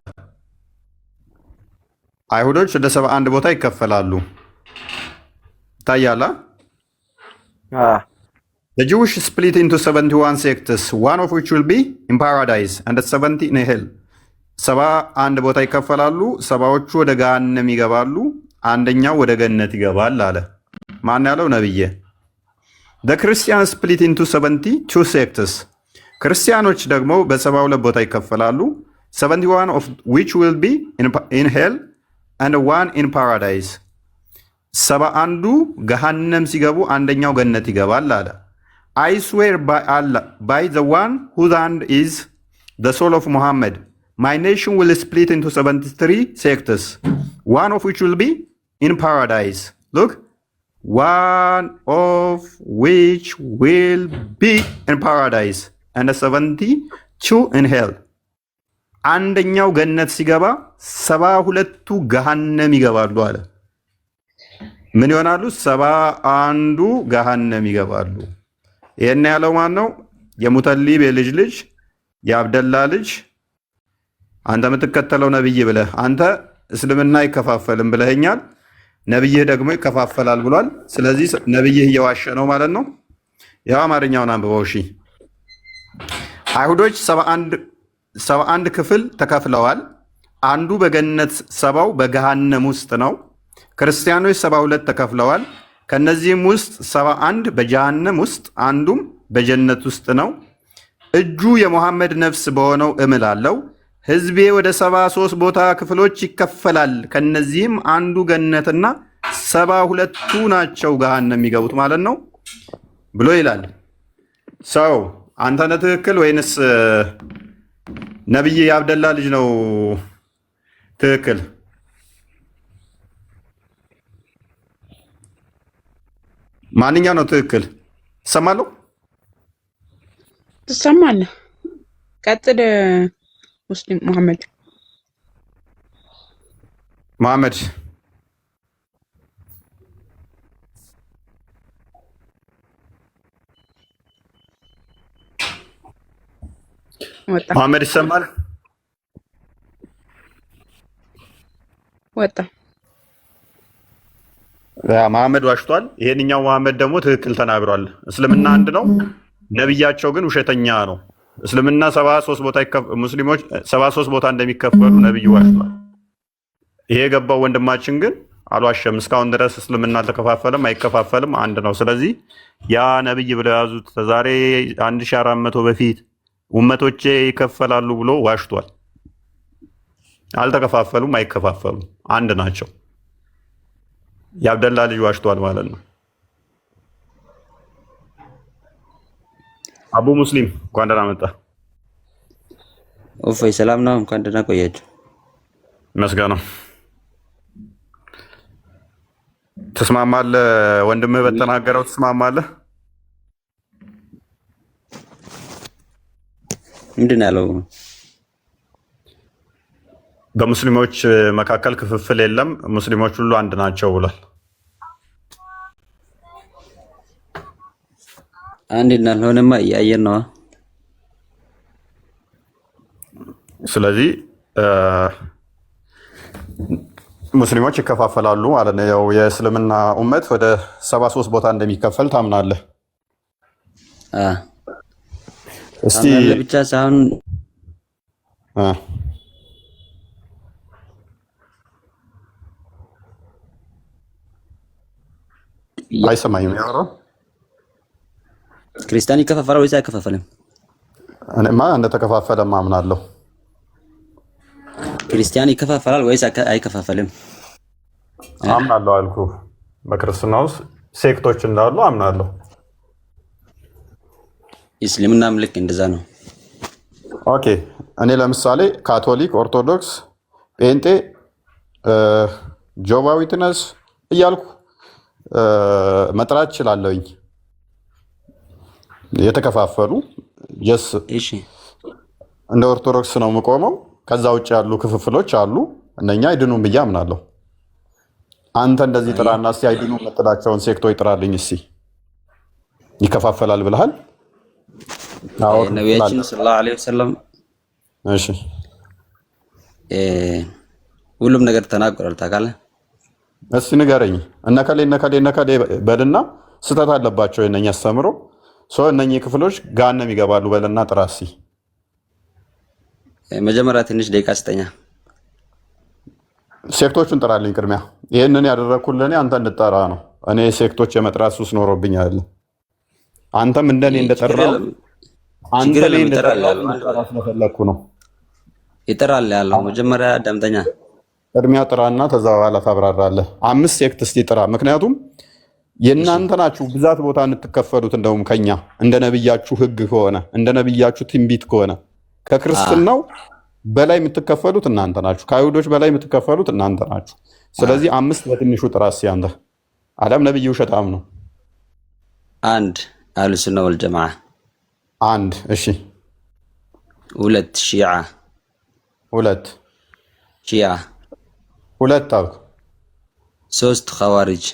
አይሁዶች ወደ 71 ቦታ ይከፈላሉ። ታያላ? The Jewish split into 71 sects, one of which will be in paradise and 70 in hell. 71 ቦታ ይከፈላሉ፣ ሰባዎቹ ወደ ገሃነም ይገባሉ፣ አንደኛው ወደ ገነት ይገባል አለ። ማን ያለው? ነብዬ። The Christians split into 72 sects. ክርስቲያኖች ደግሞ በ72 ቦታ ይከፈላሉ፣ 71 of which will be in hell and one in paradise. 71ዱ ገሃነም ሲገቡ አንደኛው ገነት ይገባል አለ። I swear by Allah, by the one whose hand is the soul of Muhammad, my nation will split into 73 sects, one of which will be in paradise. Look, one of which will be in paradise and 72 in hell. አንደኛው ገነት ሲገባ 72ቱ ገሃነም ይገባሉ አለ። ምን ይሆናሉ? 71ዱ ገሃነም ይገባሉ። ይሄን ያለው ማን ነው? የሙተሊብ የልጅ ልጅ የአብደላ ልጅ አንተ የምትከተለው ነብይ ብለህ አንተ እስልምና አይከፋፈልም ብለኸኛል። ነብይህ ደግሞ ይከፋፈላል ብሏል። ስለዚህ ነብይህ እየዋሸ ነው ማለት ነው። ያው አማርኛውን አንብበው እሺ። አይሁዶች 71 ክፍል ተከፍለዋል። አንዱ በገነት 70ው በገሃነም ውስጥ ነው። ክርስቲያኖች 72 ተከፍለዋል። ከነዚህም ውስጥ 71 በጀሃነም ውስጥ አንዱም በጀነት ውስጥ ነው። እጁ የሙሐመድ ነፍስ በሆነው እምላለሁ ሕዝቤ ወደ 73 ቦታ ክፍሎች ይከፈላል። ከነዚህም አንዱ ገነትና 72ቱ ናቸው ገሃነም የሚገቡት ማለት ነው ብሎ ይላል። ሰው አንተ ነህ ትክክል ወይንስ ነብይ የአብደላ ልጅ ነው ትክክል? ማንኛው ነው ትክክል? ትሰማለሁ? ትሰማለህ? ቀጥል። ሙስሊም መሐመድ መሐመድ ይሰማል? ወጣ። መሐመድ ዋሽቷል። ይሄንኛው መሐመድ ደግሞ ትክክል ተናግሯል። እስልምና አንድ ነው፣ ነብያቸው ግን ውሸተኛ ነው። እስልምና 73 ቦታ ሙስሊሞች 73 ቦታ እንደሚከፈሉ ነብዩ ዋሽቷል። ይሄ የገባው ወንድማችን ግን አልዋሸም። እስካሁን ድረስ እስልምና አልተከፋፈልም፣ አይከፋፈልም፣ አንድ ነው። ስለዚህ ያ ነብይ ብለው ያዙት ዛሬ 1400 በፊት ኡመቶቼ ይከፈላሉ ብሎ ዋሽቷል። አልተከፋፈሉም፣ አይከፋፈሉም፣ አንድ ናቸው። የአብደላ ልጅ ዋሽቷል ማለት ነው። አቡ ሙስሊም እንኳን ደህና መጣ። እፎይ ሰላም ነው። እንኳን ደህና ቆያችሁ። መስጋናው ትስማማለህ? ወንድምህ በተናገረው ትስማማለህ? ምንድን ያለው? በሙስሊሞች መካከል ክፍፍል የለም፣ ሙስሊሞች ሁሉ አንድ ናቸው ብሏል። አንድ እንዳልሆነማ እያየን ነው። ስለዚህ ሙስሊሞች ይከፋፈላሉ ማለት ነው። ያው የእስልምና ኡመት ወደ 73 ቦታ እንደሚከፈል ታምናለህ? እስቲ ብቻ ሳይሆን አይሰማኝም ያወራው። ክርስቲያን ይከፋፈላል ወይስ አይከፋፈልም? እኔማ እንደተከፋፈለ ማምናለሁ። ክርስቲያን ይከፋፈላል ወይስ አይከፋፈልም? አምናለሁ አልኩ። በክርስትና ውስጥ ሴክቶች እንዳሉ አምናለሁ። እስልምናም ልክ እንደዛ ነው። ኦኬ፣ እኔ ለምሳሌ ካቶሊክ፣ ኦርቶዶክስ፣ ጴንጤ፣ ጆባ ዊትነስ እያልኩ መጥራት እችላለሁኝ። የተከፋፈሉ እሺ፣ እንደ ኦርቶዶክስ ነው የምቆመው። ከዛ ውጭ ያሉ ክፍፍሎች አሉ፣ እነኛ አይድኑም ብዬ አምናለሁ። አንተ እንደዚህ ጥራና እስኪ አይድኑ የምትላቸውን ሴክቶች ጥራልኝ እስኪ። ይከፋፈላል ብለሃል? ነቢያችን ሰለላሁ ዐለይሂ ወሰለም እሺ፣ ሁሉም ነገር ተናግሯል። ታውቃለህ? እስኪ ንገረኝ። እነከሌ በልና ስህተት አለባቸው የእነኛ አስተምሮ እነኚህ ክፍሎች ገሃነም ይገባሉ በልና ጥራ እስኪ። መጀመሪያ ትንሽ ደቂቃ ስጠኛ። ሴክቶቹን ጥራልኝ ቅድሚያ። ይህንን ያደረግኩልህ እኔ አንተ እንድጠራ ነው። እኔ ሴክቶች የመጥራት ሱስ ኖሮብኝ አይደለም። አንተም እንደኔ እንደጠራው ስለፈለግኩ ነው። ይጠራል ያለው መጀመሪያ ዳምጠኛ ቅድሚያ ጥራና ከዛ በኋላ ታብራራለህ። 5 ሴክት እስቲ ጥራ። ምክንያቱም የእናንተ ናችሁ ብዛት ቦታ እንድትከፈሉት። እንደውም ከኛ እንደ ነብያችሁ ህግ ከሆነ እንደ ነብያችሁ ትንቢት ከሆነ ከክርስትናው በላይ የምትከፈሉት እናንተ ናችሁ። ከአይሁዶች በላይ የምትከፈሉት እናንተ ናችሁ። ስለዚህ 5 በትንሹ ጥራ እስኪ አንተ። አለም ነብዩ ውሸታም ነው። 1 አህሉ ሱና ወል ጀማዓ 1 እሺ። 2 ሺዓ 2 ሺዓ 2 አልኩ። 3 ኸዋሪጅ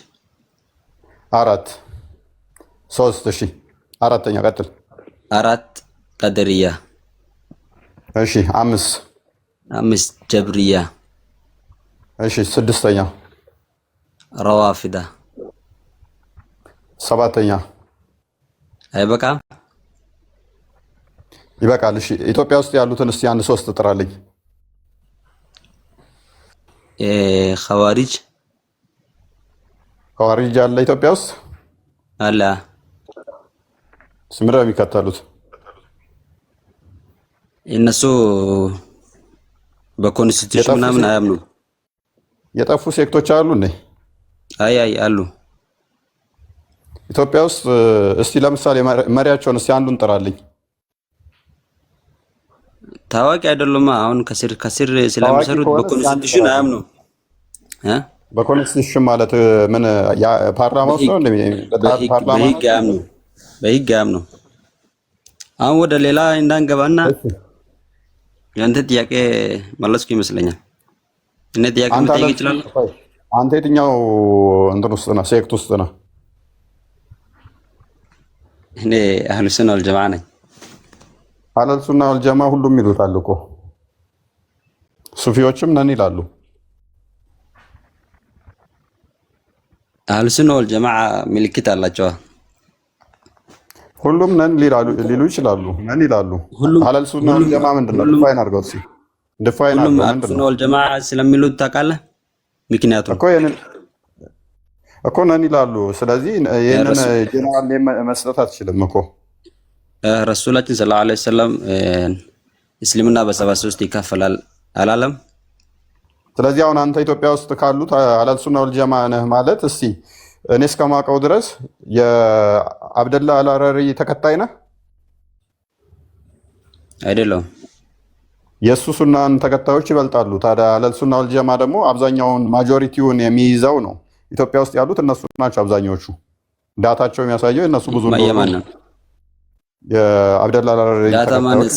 4 3 እሺ። አራተኛ ቀጥል። 4 ቀደርያ እሺ። 5 ጀብርያ እሺ። 6ኛ ረዋፊዳ 7ኛ አይበቃም? ይበቃል። እሺ። ኢትዮጵያ ውስጥ ያሉትን እስቲ 1 3 ጥራልኝ። ኸዋሪጅ አለ ኢትዮጵያ ውስጥ አለ። ምንድን ነው የሚከተሉት? እነሱ በኮንስቲቱሽን ምናምን አያምኑ። የጠፉ ሴክቶች አሉ እንዴ? አይ አሉ ኢትዮጵያ ውስጥ። እስቲ ለምሳሌ መሪያቸውን እስቲ አንዱን ጥራልኝ። ታዋቂ አይደሉማ። አሁን ከስር ስለሚሰሩት በኮንስቲቱሽን አያምኑ። በኮንስቲቱሽን ማለት ምን? ፓርላማ ውስጥ ነው በህግ አያምኑ። አሁን ወደ ሌላ እንዳንገባና ያንተ ጥያቄ መለስኩ ይመስለኛል። እኔ ጥያቄ መጠየቅ ይችላል? አንተ የትኛው እንትን ውስጥ ነው? ሴክት ውስጥ ነው? እኔ አህሉ ሱና ወል ጀማዓ ነኝ። አህሉ ሱና ወል ጀማዓ ሁሉም ይሉታል እኮ። ሱፊዎችም ነን ይላሉ። አህሉ ሱና ወል ጀማዓ ምልክት አላቸው። ሁሉም ነን ሊሉ ይችላሉ። ነን ይላሉ። አህለል ሱና ወል ጀማዓ ምንድን ነው? ዲፋይን አድርገው እስኪ ዲፋይን ሁሉም አድርገው አህሉ ምንድን ሱና ነው ወል ጀማዓ ስለሚሉት ታውቃለህ? ምክንያቱም እኮ ነን ይላሉ። ስለዚህ ይህንን ጀነራል መስጠት አትችልም እኮ ረሱላችን ሰለላሁ ዐለይሂ ወሰለም እስልምና በ73 ይከፈላል አላለም? ስለዚህ አሁን አንተ ኢትዮጵያ ውስጥ ካሉት አህለል ሱና ወል ጀማዓ ነህ ማለት እስቲ እኔ እስከማውቀው ድረስ የአብደላ አልሐረሪ ተከታይ ነህ? አይደለም። የእሱ ሱናን ተከታዮች ይበልጣሉ። ታዲያ አህለል ሱና ወል ጀማዓ ደግሞ አብዛኛውን ማጆሪቲውን የሚይዘው ነው። ኢትዮጵያ ውስጥ ያሉት እነሱ ናቸው አብዛኞቹ። ዳታቸው የሚያሳየው እነሱ ብዙ ነው። የአብደላ አልሐረሪ ተከታዮች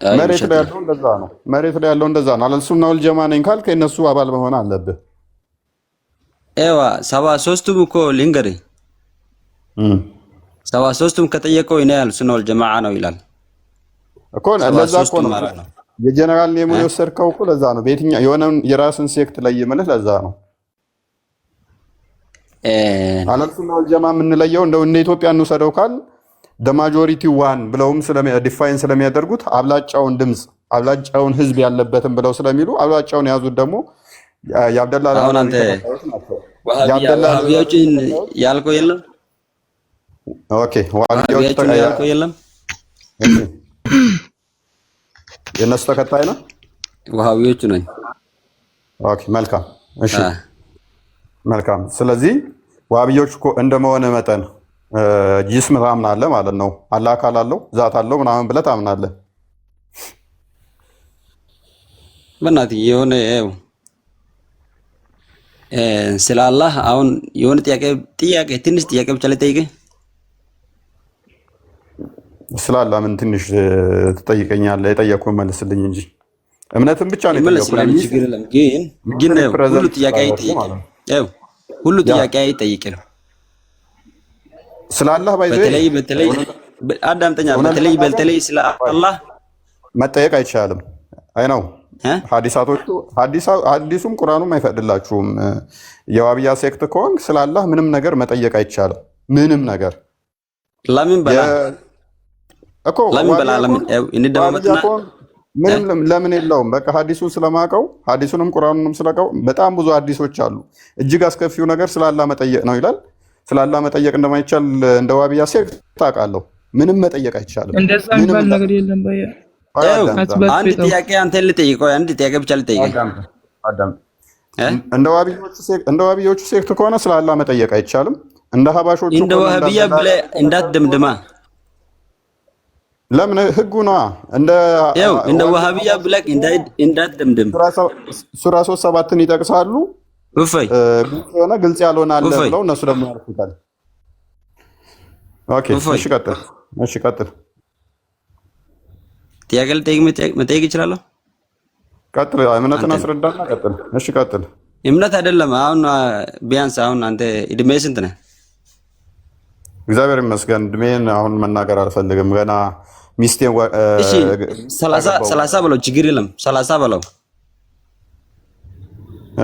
መሬት ላይ ያለው እንደዛ ነው። መሬት ላይ ያለው እንደዛ ነው። አህለል ሱና ወል ጀማዓ ነኝ ካልክ የእነሱ አባል መሆን አለብህ። ኤዋ 73ቱም እኮ ልንገርህ 73ቱም ከጠየቀው እኔ አህሉ ሱና ወል ጀማዓ ነው ይላል እኮ። ለዛ እኮ ነው የጀነራል ኔሙን የወሰድከው እኮ ለዛ ነው። በየትኛው የሆነን የራስን ሴክት ላይ የምልህ ለዛ ነው። አህለል ሱና ወል ጀማዓ የምንለየው እንደው እንደ ኢትዮጵያ እንውሰደው ካል ማጆሪቲ ዋን ብለውም ዲፋይን ስለሚያደርጉት አብላጫውን ድምፅ አብላጫውን ህዝብ ያለበትን ብለው ስለሚሉ አብላጫውን የያዙት ደግሞ የአብደላ አሁን ዋሃቢያዎችን ያልከው የለም? ኦኬ ዋሃቢያዎችን ያልከው የለም? የነሱ ተከታይ ነው። ዋሃቢያዎቹ ነኝ። ኦኬ መልካም። እሺ መልካም። ስለዚህ ዋሃቢያዎች እኮ እንደመሆነ መጠን ጂስም ታምናለህ ማለት ነው። አላህ አካል አለው ዛት አለው ምናምን ብለህ ታምናለህ። በእናትህ የሆነ ስለ አላህ አሁን የሆነ ጥያቄ ትንሽ ጥያቄ ብቻ ልጠይቅህ። ስለ አላህ ምን ትንሽ ትጠይቀኛለህ? የጠየኩህን መልስልኝ እንጂ እምነትን ብቻ ነው የጠየኩህ። ችግር የለም ግን ሁሉ ጥያቄ አይጠይቅም። ሁሉ ጥያቄ አይጠይቅም። ስለ አላህ በተለይ አዳምጠኛ። በተለይ ስለ አላህ መጠየቅ አይቻልም። አይ ነው ሐዲሱም ቁርአኑም አይፈቅድላችሁም። የዋብያ ሴክት ከሆንክ ስለ አላህ ምንም ነገር መጠየቅ አይቻልም። ምንም ነገር ለምን በላ እኮ ምንም ለምን የለውም። በቃ ሐዲሱን ስለማውቀው ሐዲሱንም ቁርአኑንም ስለቀው በጣም ብዙ ሐዲሶች አሉ። እጅግ አስከፊው ነገር ስለ አላህ መጠየቅ ነው ይላል። ስለ አላህ መጠየቅ እንደማይቻል እንደ ዋብያ ሴክት ታውቃለሁ። ምንም መጠየቅ አይቻልም። እንደዛ የሚባል ነገር የለም። አንድ ጥያቄ አንተን ልጠይቀው፣ አንድ ጥያቄ ብቻ ልጠይቀህ። እንደ ዋብዮቹ ሴክት ከሆነ ስለ አላህ መጠየቅ አይቻልም። እንደ ሀባሾቹ እንደ ዋህብያ ብለህ እንዳትደምድማ። ለምን ህጉ ነዋ። እንደ ዋህብያ ብለህ እንዳትደምድም። ሱራ 3:7 ይጠቅሳሉ። ግልጽ የሆነ ግልጽ ያልሆነ አለ ብለው እነሱ ደግሞ ያልፉታል። ኦኬ እሺ ቀጥል። ጥያቄ መጠየቅ ይችላለሁ? ቀጥል። እምነትን አስረዳና ቀጥል። እሺ ቀጥል። እምነት አይደለም። አሁን ቢያንስ አሁን አንተ እድሜ ስንት ነህ? እግዚአብሔር ይመስገን እድሜን አሁን መናገር አልፈልግም። ገና ሚስቴን እሺ 30 በለው፣ ችግር የለም 30 በለው።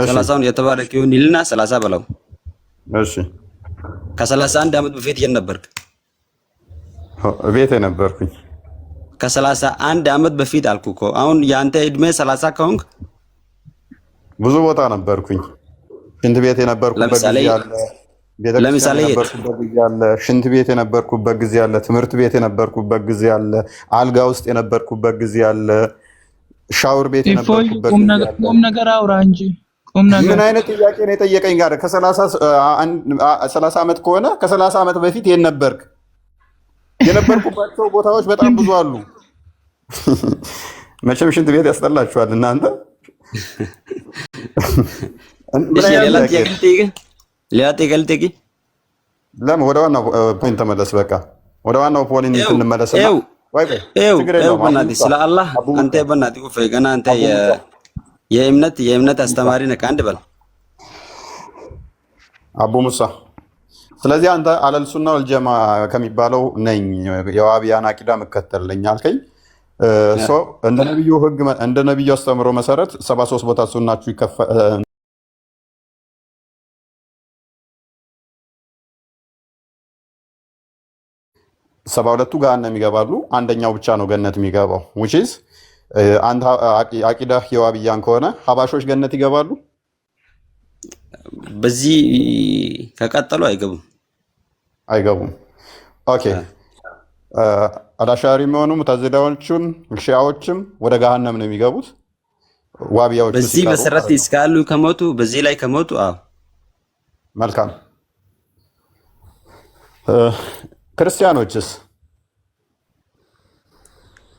30ውን የተባረክ ይሁን ይልና 30 በለው። እሺ ከ31 ዓመት በፊት የት ነበርክ? ቤቴ ነበርኩኝ። ከ31 ዓመት በፊት አልኩ እኮ። አሁን የአንተ እድሜ 30 ከሆንክ ብዙ ቦታ ነበርኩኝ። ሽንት ቤት የነበርኩበት ጊዜ አለ። ለምሳሌ ሽንት ቤት የነበርኩበት ጊዜ አለ። ትምህርት ቤት የነበርኩበት ጊዜ አለ። አልጋ ውስጥ የነበርኩበት ጊዜ አለ። ሻወር ቤት የነበርኩበት ጊዜ አለ። ቁም ነገር አውራ እንጂ ምን አይነት ጥያቄ ነው የጠየቀኝ? ጋር ከ30 ዓመት ከሆነ ከ30 ዓመት በፊት የት ነበርክ? የነበርኩባቸው ቦታዎች በጣም ብዙ አሉ። መቼም ሽንት ቤት ያስጠላችኋል እናንተ። ሌላ ጥያቄ ልጠይቅህ። ለምን ወደ ዋናው ፖይንት ተመለስ። በቃ ወደ ዋናው ፖይንት እንመለስና በእናትህ ስለ አላህ አንተ በእናትህ ገና አንተ የእምነት አስተማሪ ነህ። አንድ በል አቡ ሙሳ። ስለዚህ አንተ አህለል ሱና ወል ጀማዓ ከሚባለው ነኝ የዋህብያን አቂዳ መከተልኝ አልከኝ። እንደ ነብዩ ህግ እንደ ነብዩ አስተምሮ መሰረት 73 ቦታ ሱናችሁ 72ቱ ገሃነም ይገባሉ። አንደኛው ብቻ ነው ገነት የሚገባው። which is አንድ አቂዳህ የዋብያን ከሆነ ሀባሾች ገነት ይገባሉ? በዚህ ከቀጠሉ አይገቡም። ኦኬ አላሻሪ የሚሆኑ ሙተዚላዎችም ሺዓዎችም ወደ ገሃነም ነው የሚገቡት። ዋብያዎች በዚህ መሰረት እስካሉ ከሞቱ በዚህ ላይ ከሞቱ መልካም። ክርስቲያኖችስ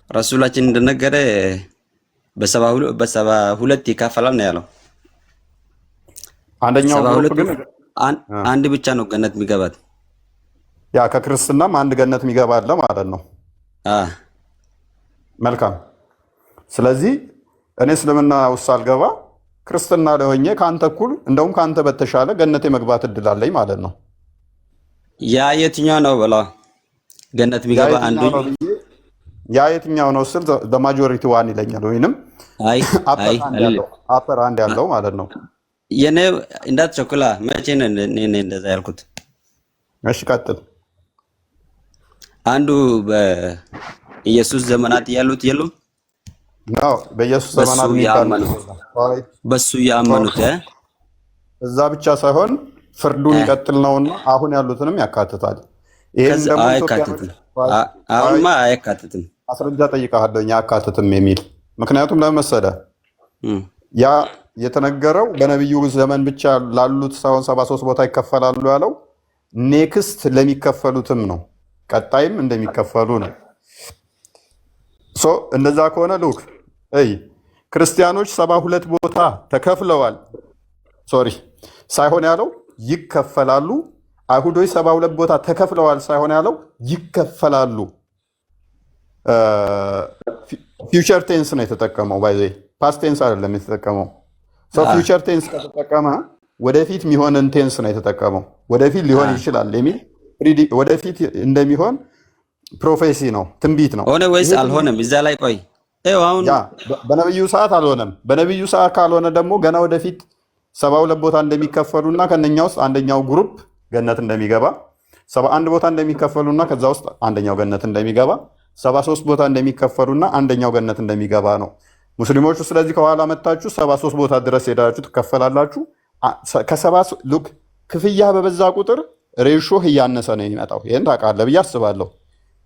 ረሱላችን እንደነገረ በ72 ይካፈላል ነው ያለው። አንደኛው ግን አንድ ብቻ ነው ገነት የሚገባት። ያ ከክርስትናም አንድ ገነት የሚገባ አለ ማለት ነው። መልካም። ስለዚህ እኔ እስልምና ውስጥ አልገባ ክርስትና ላይ ሆኜ ከአንተ እኩል እንደውም ከአንተ በተሻለ ገነት የመግባት እድል አለኝ ማለት ነው። ያ የትኛው ነው ብላ ገነት የሚገባ አንዱ ያ የትኛው ነው ስል በማጆሪቲ ዋን ይለኛል፣ ወይንም አፐር አንድ ያለው ማለት ነው። የኔ እንዳትቸኩላ መቼ ነው እንደዛ ያልኩት? እሺ ቀጥል። አንዱ በኢየሱስ ዘመናት ያሉት የሉም ነው። በኢየሱስ ዘመናት በሱ ያመኑት እዛ ብቻ ሳይሆን ፍርዱን ይቀጥል ነውና አሁን ያሉትንም ያካትታል። ይሄን ደግሞ አሁንማ አያካትትም። አስረጃ ጠይቃለሁ አያካትትም የሚል ምክንያቱም ለምን መሰለህ? ያ የተነገረው በነብዩ ዘመን ብቻ ላሉት ሳይሆን 73 ቦታ ይከፈላሉ ያለው ኔክስት ለሚከፈሉትም ነው። ቀጣይም እንደሚከፈሉ ነው። እንደዛ ከሆነ ሉክ ክርስቲያኖች 72 ቦታ ተከፍለዋል ሳይሆን ያለው ይከፈላሉ። አይሁዶች 72 ቦታ ተከፍለዋል ሳይሆን ያለው ይከፈላሉ። ፊውቸር ቴንስ ነው የተጠቀመው። ባይዘ ፓስት ቴንስ አይደለም የተጠቀመው። ፊውቸር ቴንስ ከተጠቀመ ወደፊት የሚሆንን ቴንስ ነው የተጠቀመው። ወደፊት ሊሆን ይችላል የሚል ወደፊት እንደሚሆን ፕሮፌሲ ነው፣ ትንቢት ነው። ሆነ ወይስ አልሆነም? እዛ ላይ ቆይ አሁን በነብዩ ሰዓት አልሆነም። በነብዩ ሰዓት ካልሆነ ደግሞ ገና ወደፊት 72 ቦታ እንደሚከፈሉና ከነኛ ውስጥ አንደኛው ግሩፕ ገነት እንደሚገባ፣ 71 ቦታ እንደሚከፈሉና ከዛ ውስጥ አንደኛው ገነት እንደሚገባ፣ 73 ቦታ እንደሚከፈሉና አንደኛው ገነት እንደሚገባ ነው ሙስሊሞቹ። ስለዚህ ከኋላ መጣችሁ 73 ቦታ ድረስ ሄዳችሁ ትከፈላላችሁ። ሉክ ክፍያ በበዛ ቁጥር ሬሾህ እያነሰ ነው የሚመጣው። ይሄን ታውቃለህ ብዬ አስባለሁ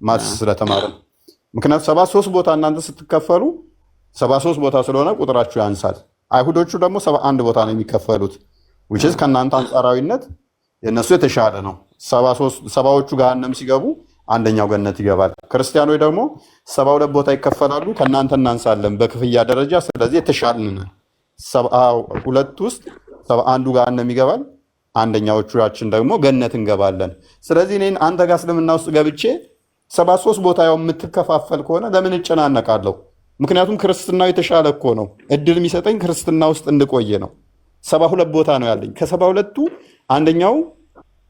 ማትስ ስለተማረ። ምክንያቱም 73 ቦታ እናንተ ስትከፈሉ 73 ቦታ ስለሆነ ቁጥራችሁ ያንሳል። አይሁዶቹ ደግሞ 71 ቦታ ነው የሚከፈሉት which is ከእናንተ አንጻራዊነት የነሱ የተሻለ ነው። 70ዎቹ ገሃነም ሲገቡ አንደኛው ገነት ይገባል። ክርስቲያኖች ደግሞ 72 ቦታ ይከፈላሉ፣ ከእናንተ እናንሳለን በክፍያ ደረጃ። ስለዚህ የተሻልን ሁለት ውስጥ 71ዱ ገሃነም ይገባል፣ አንደኛዎቹያችን ደግሞ ገነት እንገባለን። ስለዚህ እኔን አንተ ጋር እስልምና ውስጥ ገብቼ 73 ቦታ ያው የምትከፋፈል ከሆነ ለምን እጨናነቃለሁ? ምክንያቱም ክርስትናው የተሻለ እኮ ነው። እድል የሚሰጠኝ ክርስትና ውስጥ እንድቆየ ነው። 72 ቦታ ነው ያለኝ። ከ72ቱ አንደኛው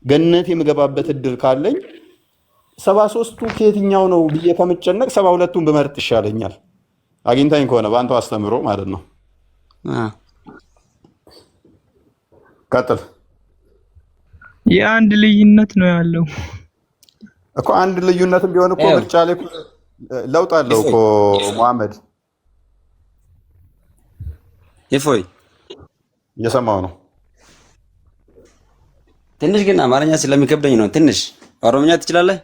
ገነት የምገባበት እድል ካለኝ 73ቱ ከየትኛው ነው ብዬ ከምጨነቅ 72ቱን ብመርጥ ይሻለኛል። አግኝታኝ ከሆነ በአንተው አስተምሮ ማለት ነው። ቀጥል። የአንድ ልዩነት ነው ያለው እኮ። አንድ ልዩነትም ቢሆን እኮ ምርጫ ላይ ለውጥ አለው እኮ መሐመድ። እፎይ እየሰማው ነው። ትንሽ ግን አማርኛ ስለሚከብደኝ ነው። ትንሽ ኦሮምኛ ትችላለህ?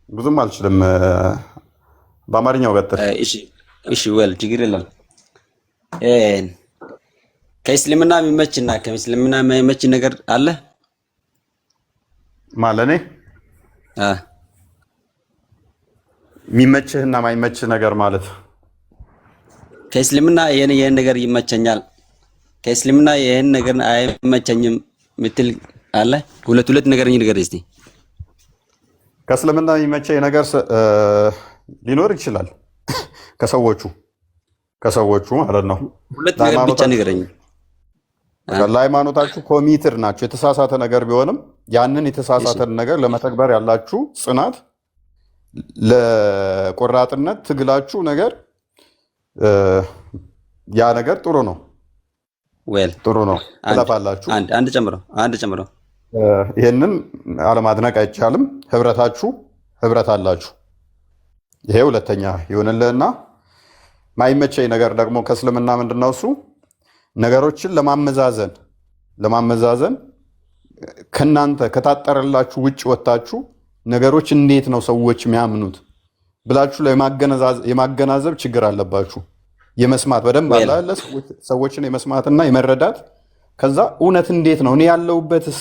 ብዙም አልችልም። በአማርኛው ቀጥል። እሺ ወል ችግር የለም። ከእስልምና የሚመችና ከእስልምና የማይመች ነገር አለ ማለት ነው? የሚመችህና የማይመችህ ነገር ማለት ከእስልምና ይሄን ነገር ይመቸኛል፣ ከእስልምና ይሄን ነገር አይመቸኝም ምትል አለ? ሁለት ነገር ንገር እስቲ። ከእስልምና የሚመቸኝ ነገር ሊኖር ይችላል። ከሰዎቹ ማለት ነው። ሁለት ነገር ብቻ ንገረኝ። ለሃይማኖታችሁ ኮሚትድ ናችሁ። የተሳሳተ ነገር ቢሆንም ያንን የተሳሳተ ነገር ለመተግበር ያላችሁ ጽናት፣ ለቆራጥነት ትግላችሁ ነገር ያ ነገር ጥሩ ነው። ጥሩ ነው ትለፋላችሁ። አንድ ጨምረው ይህንን አለማድነቅ አይቻልም። ህብረታችሁ ህብረት አላችሁ። ይሄ ሁለተኛ ይሁንልህና ማይመቸኝ ነገር ደግሞ ከእስልምና ምንድነው እሱ ነገሮችን ለማመዛዘን ከናንተ ከታጠረላችሁ ውጭ ወጣችሁ ነገሮች እንዴት ነው ሰዎች የሚያምኑት ብላችሁ የማገናዘብ ችግር አለባችሁ። የመስማት በደንብ አለ ሰዎችን የመስማትና የመረዳት ከዛ እውነት እንዴት ነው እኔ ያለሁበትስ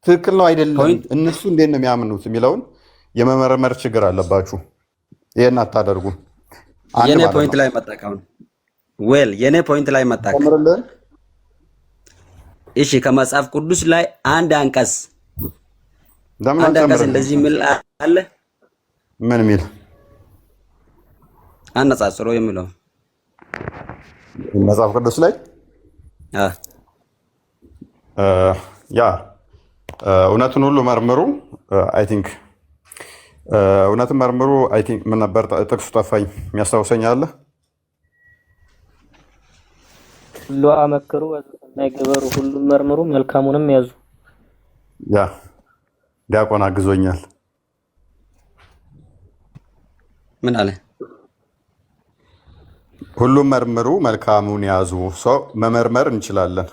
ትክክል ነው አይደለም እነሱ እንዴት ነው የሚያምኑት የሚለውን የመመርመር ችግር አለባችሁ። ይሄን አታደርጉ። የኔ ፖይንት ላይ መጣካው የኔ ፖይንት ላይ መጣካ እሺ ከመጽሐፍ ቅዱስ ላይ አንድ አንቀጽ እንደዚህ ሚል አለ ምን ሚል አነጻጽሮ የሚለው መጽሐፍ ቅዱስ ላይ ያ እውነቱን ሁሉ መርምሩ አይ ቲንክ እውነትን መርምሩ አይ ቲንክ ምን ነበር ጥቅሱ ጠፋኝ የሚያስታውሰኝ አለ ሁሉ አመክሩ ነገበሩ ሁሉ መርምሩ መልካሙንም ያዙ ያ ዲያቆን አግዞኛል ምን አለ ሁሉም መርምሩ መልካሙን ያዙ ሰው መመርመር እንችላለን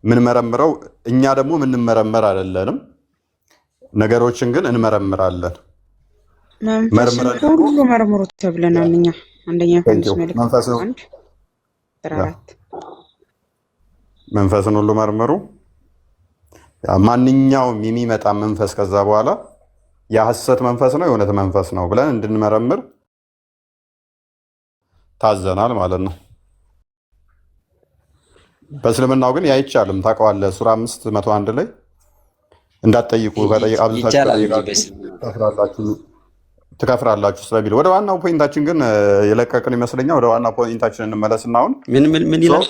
ምን መረምረው እኛ ደግሞ ምን መረመር አይደለንም ነገሮችን ግን እንመረምራለን ሁሉ መርምሩ ተብለናል እኛ አንደኛ ዮሐንስ መልእክት 1:4 መንፈስን ሁሉ መርምሩ ማንኛውም የሚመጣ መንፈስ ከዛ በኋላ የሐሰት መንፈስ ነው የእውነት መንፈስ ነው ብለን እንድንመረምር ታዘናል ማለት ነው። በእስልምናው ግን አይቻልም ታውቀዋለህ ሱራ 5:101 ላይ እንዳትጠይቁ ትከፍራላችሁ ስለሚል ወደ ዋናው ፖይንታችን ግን የለቀቅን ይመስለኛል ወደ ዋናው ፖይንታችን እንመለስና አሁን ምን ይላል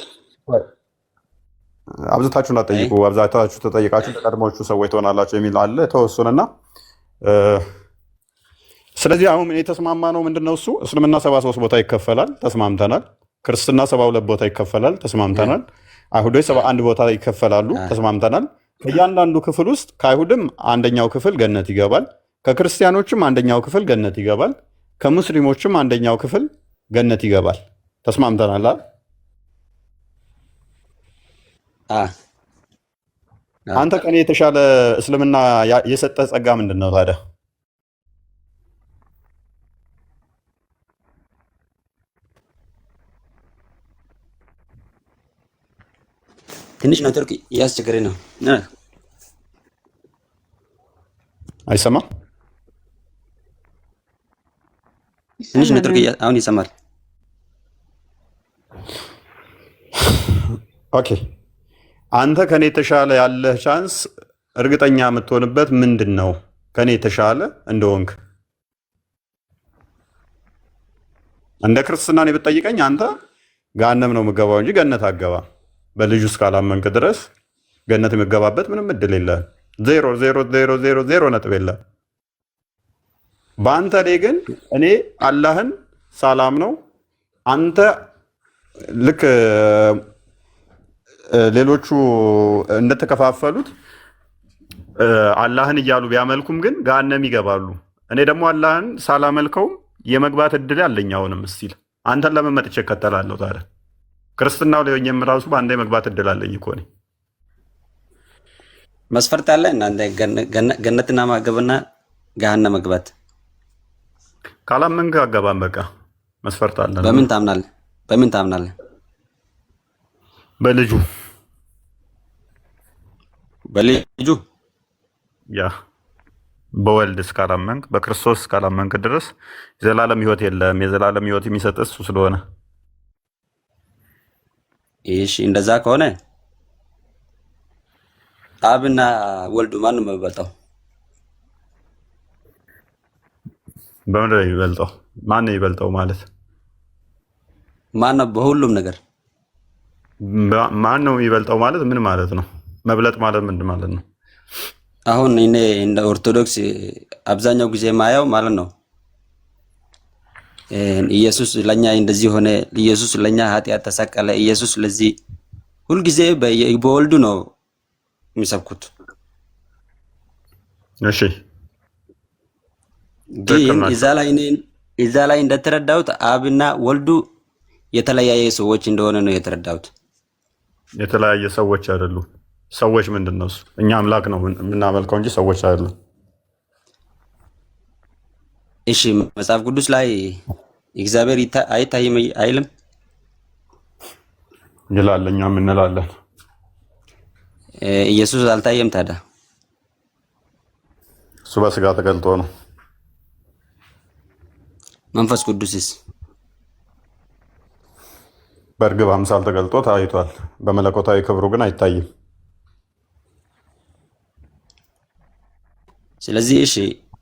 አብዛታችሁ እንዳትጠይቁ አብዛታችሁ ተጠይቃችሁ ተቀድሞቹ ሰዎች ትሆናላችሁ የሚል አለ ተወሱንና ስለዚህ አሁን የተስማማ ነው ምንድነው እሱ እስልምና 73 ቦታ ይከፈላል ተስማምተናል ክርስትና 72 ቦታ ይከፈላል ተስማምተናል አይሁዶች 71 ቦታ ይከፈላሉ ተስማምተናል ከእያንዳንዱ ክፍል ውስጥ ከአይሁድም አንደኛው ክፍል ገነት ይገባል ከክርስቲያኖችም አንደኛው ክፍል ገነት ይገባል ከሙስሊሞችም አንደኛው ክፍል ገነት ይገባል ተስማምተናል አንተ ከኔ የተሻለ እስልምና የሰጠ ጸጋ ምንድነው ታዲያ ትንሽ ኔትወርክ ያስቸገረኝ ነው አይሰማም ትንሽ ኔትወርክ አሁን ይሰማል ኦኬ አንተ ከኔ የተሻለ ያለህ ቻንስ እርግጠኛ የምትሆንበት ምንድነው ከኔ የተሻለ እንደሆንክ እንደ ክርስትና ነው ብትጠይቀኝ አንተ ገሃነም ነው የምገባው እንጂ ገነት አገባ በልጁ እስካላመንክ ድረስ ገነት የምገባበት ምንም እድል የለም 0 ነጥብ የለም በአንተ ላይ ግን እኔ አላህን ሰላም ነው አንተ ልክ ሌሎቹ እንደተከፋፈሉት አላህን እያሉ ቢያመልኩም ግን ገሃነም ይገባሉ እኔ ደግሞ አላህን ሳላመልከው የመግባት እድል ያለኝ አሁንም እስቲል አንተን ለምን መጥቼ እከተላለሁ ታዲያ ክርስትናው ላይ ሆኜም ራሱ በአንዴ መግባት እድል አለኝ እኮ ነኝ መስፈርት አለ እናንተ ገነትና ማገበና ገሃነም መግባት ካላመንክ አገባም በቃ መስፈርት አለ በምን ታምናለህ በልጁ ያ በወልድ እስካላመንክ በክርስቶስ እስካላመንክ ድረስ የዘላለም ህይወት የለም የዘላለም ህይወት የሚሰጥ እሱ ስለሆነ እሺ እንደዛ ከሆነ አብና ወልዱ ማን ነው የሚበልጠው በምን ላይ ይበልጠው ማን ነው ይበልጠው ማለት ማን ነው በሁሉም ነገር ማን ነው የሚበልጠው ማለት ምን ማለት ነው መብለጥ ማለት ምን ማለት ነው አሁን እኔ እንደ ኦርቶዶክስ አብዛኛው ጊዜ ማየው ማለት ነው ኢየሱስ ለኛ እንደዚህ ሆነ ኢየሱስ ለኛ ኃጢአት ተሰቀለ ኢየሱስ ለዚህ ሁሉ ጊዜ በወልዱ ነው የሚሰብኩት እሺ ግን እዛ ላይ እንደተረዳሁት አብና ወልዱ የተለያየ ሰዎች እንደሆነ ነው የተረዳሁት። የተለያየ ሰዎች አይደሉም። ሰዎች ምንድን ነው እሱ? እኛ አምላክ ነው የምናመልከው እንጂ ሰዎች አይደሉም። እሺ መጽሐፍ ቅዱስ ላይ እግዚአብሔር አይታይም አይልም ይላል፣ እኛም እንላለን። ኢየሱስ አልታየም ታዲያ? እሱ በስጋ ተገልጦ ነው። መንፈስ ቅዱስስ በእርግብ አምሳል ተገልጦ ታይቷል። በመለኮታዊ ክብሩ ግን አይታይም። ስለዚህ እሺ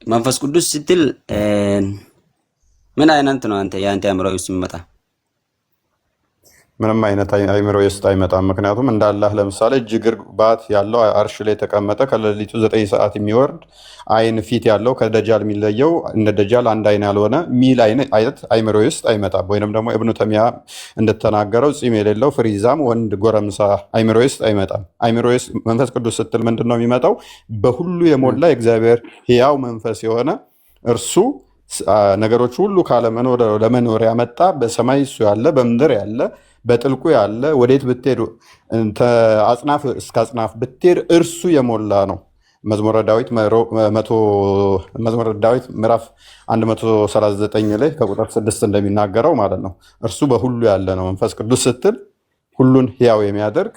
መንፈስ ቅዱስ ስትል ምን አይነት ነው? የአንተ አእምሮ ውስጥ የሚመጣ ምንም አይነት አእምሮ ውስጥ አይመጣም። ምክንያቱም እንዳላህ ለምሳሌ እጅ እግር ባት ያለው አርሽ ላይ የተቀመጠ ከሌሊቱ 9 ሰዓት የሚወርድ አይን ፊት ያለው ከደጃል የሚለየው እንደ ደጃል አንድ አይን ያልሆነ ሚል አይነት አእምሮ ውስጥ አይመጣም። ወይንም ደግሞ ኢብኑ ተሚያ እንደተናገረው ፂም የሌለው ፍሪዛም ወንድ ጎረምሳ አእምሮ ውስጥ አይመጣም። አእምሮ ውስጥ መንፈስ ቅዱስ ስትል ምንድን ነው የሚመጣው? በሁሉ የሞላ የእግዚአብሔር ሕያው መንፈስ የሆነ እርሱ ነገሮች ሁሉ ካለመኖር ለመኖር ያመጣ በሰማይ እሱ ያለ በምድር ያለ በጥልቁ ያለ ወዴት ብትሄድ አጽናፍ እስከ አጽናፍ ብትሄድ እርሱ የሞላ ነው። መዝሙረ ዳዊት ምዕራፍ 139 ላይ ከቁጥር 6 እንደሚናገረው ማለት ነው። እርሱ በሁሉ ያለ ነው። መንፈስ ቅዱስ ስትል ሁሉን ሕያው የሚያደርግ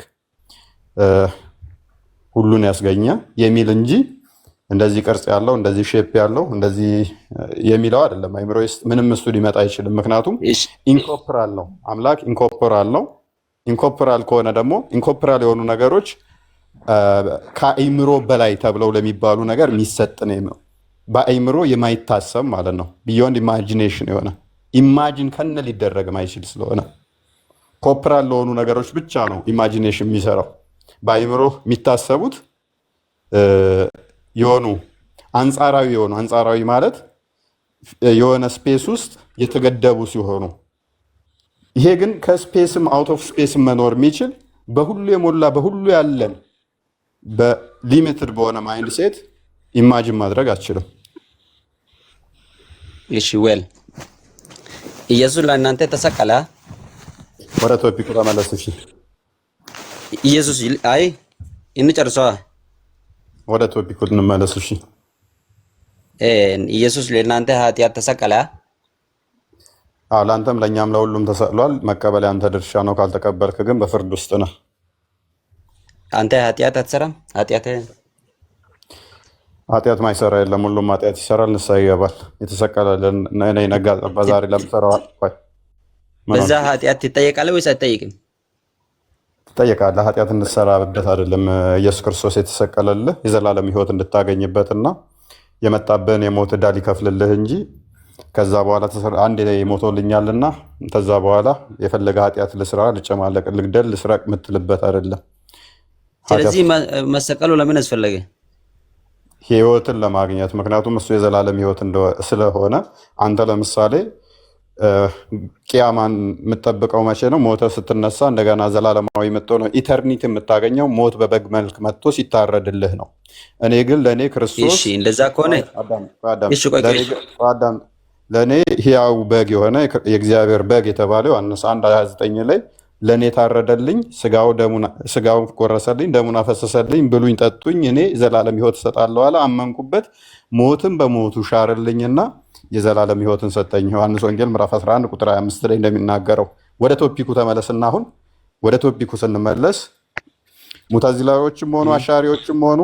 ሁሉን ያስገኘ የሚል እንጂ እንደዚህ ቅርጽ ያለው እንደዚህ ሼፕ ያለው እንደዚህ የሚለው አይደለም። አእምሮ ውስጥ ምንም እሱ ሊመጣ አይችልም። ምክንያቱም ኢንኮርፖራል ነው። አምላክ ኢንኮርፖራል ነው። ኢንኮርፖራል ከሆነ ደግሞ ኢንኮርፖራል የሆኑ ነገሮች ከአእምሮ በላይ ተብለው ለሚባሉ ነገር የሚሰጥ ነው። በአእምሮ የማይታሰብ ማለት ነው። ቢዮንድ ኢማጂኔሽን የሆነ ኢማጂን ከነ ሊደረግ ማይችል ስለሆነ ኮርፖራል ለሆኑ ነገሮች ብቻ ነው ኢማጂኔሽን የሚሰራው። በአእምሮ የሚታሰቡት የሆኑ አንጻራዊ ማለት የሆነ ስፔስ ውስጥ የተገደቡ ሲሆኑ፣ ይሄ ግን ከስፔስም አውት ኦፍ ስፔስም መኖር የሚችል በሁሉ የሞላ በሁሉ ያለን በሊሚትድ በሆነ ማይንድ ሴት ኢማጂን ማድረግ አትችልም። እሺ ዌል ኢየሱስ ለእናንተ ተሰቀለ። ወደ ቶፒኩ ተመለስ። እሺ ኢየሱስ አይ እንጨርሰዋ። ወደ ቶፒኩ እንመለስ። እሺ ኢየሱስ ለእናንተ ኃጢአት ተሰቀለ። ለአንተም ለእኛም ለሁሉም ተሰቅሏል። መቀበል ያንተ ድርሻ ነው። ካልተቀበልክ ግን በፍርድ ውስጥ ነህ። አንተ ኃጢአት አትሰራም። ኃጢአት ማይሰራ የለም። ሁሉም ኃጢአት ይሰራል፣ ንስሐ ይገባል። የተሰቀለልን ነጋ ጠባ ዛሬ ለምሰራዋል በዛ ኃጢአት ትጠየቃለህ ወይስ አትጠይቅም? ትጠየቃለህ። ኃጢአት እንድትሰራበት አይደለም ኢየሱስ ክርስቶስ የተሰቀለልህ የዘላለም ሕይወት እንድታገኝበትና የመጣብህን የሞት ዕዳ ሊከፍልልህ እንጂ ከዛ በኋላ አንድ ሞቶልኛልና ከዛ በኋላ የፈለገ ኃጢአት ልስራ፣ ልጨማለቅ፣ ልግደል፣ ልስረቅ የምትልበት አይደለም። ስለዚህ መሰቀሉ ለምን አስፈለገ? ሕይወትን ለማግኘት። ምክንያቱም እሱ የዘላለም ሕይወት ስለሆነ አንተ ለምሳሌ ቅያማን የምጠብቀው መቼ ነው? ሞተ ስትነሳ እንደገና ዘላለማዊ የምትሆነው ኢተርኒቲ የምታገኘው ሞት በበግ መልክ መጥቶ ሲታረድልህ ነው። እኔ ግን ለእኔ ክርስቶስ እንደዛ ከሆነ ለእኔ ሕያው በግ የሆነ የእግዚአብሔር በግ የተባለው ዮሐንስ 1:29 ላይ ለእኔ ታረደልኝ፣ ስጋው ቆረሰልኝ፣ ደሙን አፈሰሰልኝ፣ ብሉኝ ጠጡኝ፣ እኔ ዘላለም ሕይወት እሰጣለሁ አለ። አመንኩበት፣ ሞትም በሞቱ ሻርልኝና የዘላለም ሕይወትን ሰጠኝ። ዮሐንስ ወንጌል ምዕራፍ 11 ቁጥር 25 ላይ እንደሚናገረው። ወደ ቶፒኩ ተመለስና አሁን ወደ ቶፒኩ ስንመለስ ሙታዚላዎችም ሆኑ አሻሪዎችም ሆኑ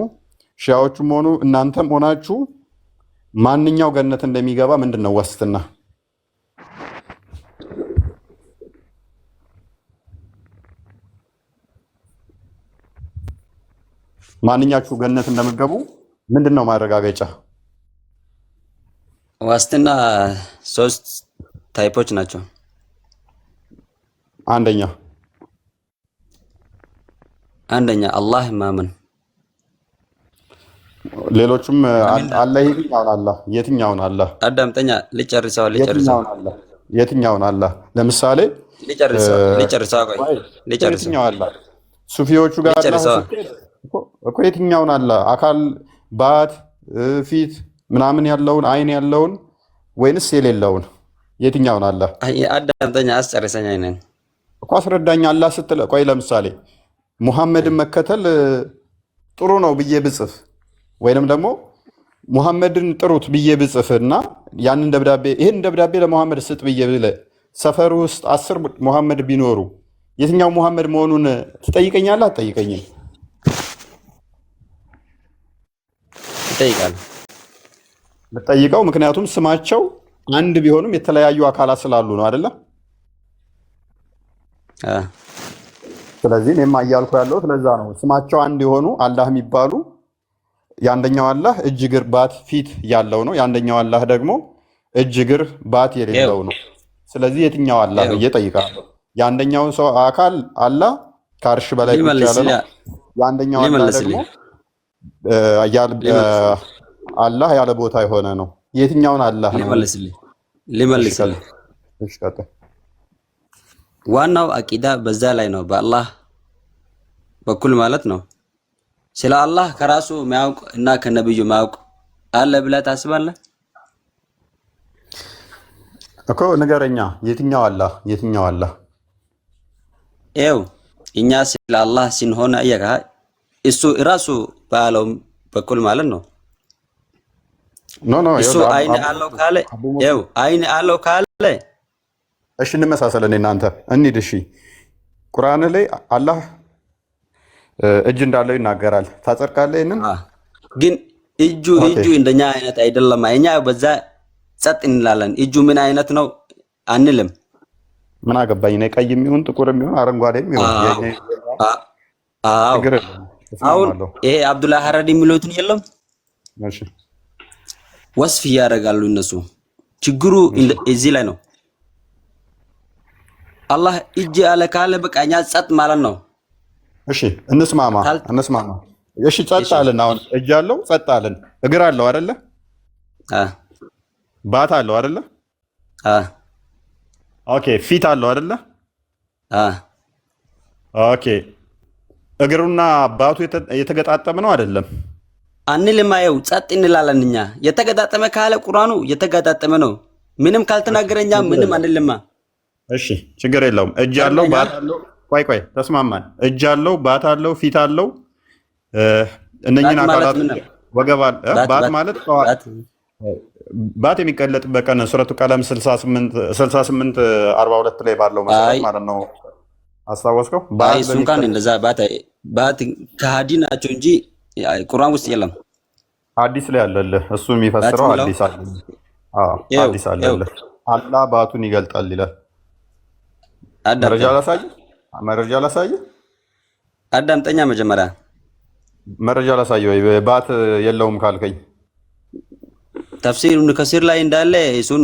ሺያዎችም ሆኑ እናንተም ሆናችሁ ማንኛው ገነት እንደሚገባ ምንድን ነው ዋስትና? ማንኛችሁ ገነት እንደምትገቡ ምንድን ነው ማረጋገጫ? ዋስትና 3 ታይፖች ናቸው። አንደኛ አላህ ማመን፣ ሌሎችም አላህ የትኛውን አላህ አዳምጠኛ ልጨርሰው። የትኛውን አላህ? ለምሳሌ የትኛው አላህ? ሱፊዎቹ ጋር እኮ የትኛውን አላህ? አካል ባት ፊት ምናምን ያለውን አይን ያለውን ወይንስ የሌለውን? የትኛውን አላህ? አዳምጠኛ አስጨርሰኝ። አይነን እኮ አስረዳኝ። አላህ ስትል ቆይ ለምሳሌ ሙሐመድን መከተል ጥሩ ነው ብዬ ብጽፍ ወይንም ደግሞ ሙሐመድን ጥሩት ብዬ ብጽፍና ያንን ደብዳቤ ይሄን ደብዳቤ ለሙሐመድ ስጥ ብዬ ብለ ሰፈር ውስጥ 10 ሙሐመድ ቢኖሩ የትኛው ሙሐመድ መሆኑን ትጠይቀኛለህ? አትጠይቀኝም? ይጠይቃል። ልጠይቀው። ምክንያቱም ስማቸው አንድ ቢሆንም የተለያዩ አካላት ስላሉ ነው አይደለ? ስለዚህ እኔማ እያልኩ ያለው ስለዛ ነው። ስማቸው አንድ የሆኑ አላህ የሚባሉ የአንደኛው አላህ እጅ እግር ባት ፊት ያለው ነው። የአንደኛው አላህ ደግሞ እጅ እግር ባት የሌለው ነው። ስለዚህ የትኛው አላህ ብዬ እጠይቃለሁ። የአንደኛው ሰው አካል አላህ ከአርሽ በላይ ቁጭ ያለ ነው። የአንደኛው አላህ ደግሞ አላህ ያለ ቦታ የሆነ ነው። የትኛውን አላህ ነው? ሊመልስልህ ዋናው አቂዳ በዛ ላይ ነው፣ በአላህ በኩል ማለት ነው። ስለ አላህ ከራሱ ማያውቅ እና ከነብዩ ማያውቅ አለ ብለህ ታስባለህ እኮ? ንገረኛ። የትኛው አላህ? የትኛው አላህ? ይኸው እኛ ስለ አላህ ስንሆን አየካ እሱ ራሱ ባለው በኩል ማለት ነው። እሱ አይን አለው ካለ ይኸው አይን አለው ካለ እሺ እንመሳሰለን እናንተ እንሂድ። እሺ ቁርአን ላይ አላህ እጅ እንዳለው ይናገራል። ታጸድቃለህ? ይሄንን ግን እጁ እንደኛ አይነት አይደለም። እኛ በዛ ጸጥ እንላለን። እጁ ምን አይነት ነው አንልም። ምን አገባኝ ነው? ቀይ የሚሆን ጥቁር የሚሆን አረንጓዴ የሚሆን አሁን ይሄ አብዱላህ ሐረዲ የሚሉትን የለም። እሺ ወስፍ ያደርጋሉ እነሱ። ችግሩ እዚህ ላይ ነው። አላህ እጅ አለ ካለ በቃ እኛ ጸጥ ማለት ነው። እሺ እንስማማ። እሺ ጸጥ አለን። አሁን እጅ አለው ጸጥ አለን። እግር አለው አይደለ? ባት አለው አይደለ? ኦኬ ፊት አለው አይደለ? ኦኬ እግሩና ባቱ የተገጣጠመ ነው አይደለም? አንልም። አየው ጸጥ እንላለን እኛ። የተገጣጠመ ካለ ቁርአኑ የተገጣጠመ ነው። ምንም ካልተናገረኛ ምንም አንልማ። እሺ ችግር የለውም። እጅ አለው ባት አለው። ቆይ ተስማማን። እጅ አለው ባት አለው ፊት አለው። እነኚህን አካላት ወገባ ባት ማለት ባት የሚቀለጥበት ቀን ሱረቱ ቀለም 68 42 ላይ ባለው መሰረት ማለት ነው። አስታወስከው? እሱን ካን እንደዛ ባት ከሃዲ ናቸው እንጂ ቁርአን ውስጥ የለም። ሐዲስ ላይ አለልህ። እሱ የሚፈስረው ሐዲስ አለ። ሐዲስ አለልህ። አላህ ባቱን ይገልጣል ይላል። መረጃ ላሳየህ። አዳምጠኛ መጀመሪያ መረጃ ላሳየህ ወይ ባት የለውም ካልከኝ ተፍሲር ኢብኑ ከሲር ላይ እንዳለ እሱን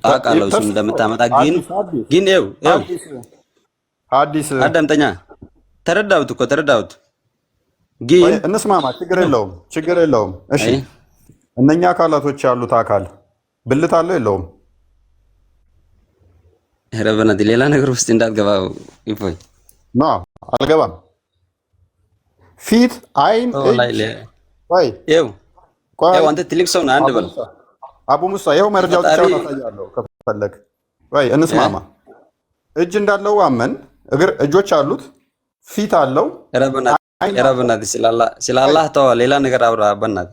አቃለው እሱን እንደምታመጣ ግን ይኸው ሐዲስ አዳምጠኛ ተረዳሁት ግን እንስማማ። ችግር የለውም። እሺ እነኛ አካላቶች ያሉት አካል ብልት አለው የለውም? ረበናት ሌላ ነገር ውስጥ እንዳትገባው ይፎይ ኖ አልገባም። ፊት አይን አንተ ትልቅ ሰው ነህ። አንድ በል አቡ ሙሳ ይኸው መረጃው ብቻውን አሳያለሁ ከፈለግ። እንስማማ። እጅ እንዳለው አመን፣ እጆች አሉት፣ ፊት አለው። ረበናት ስለ አላህ ተው፣ ሌላ ነገር አብራ በናት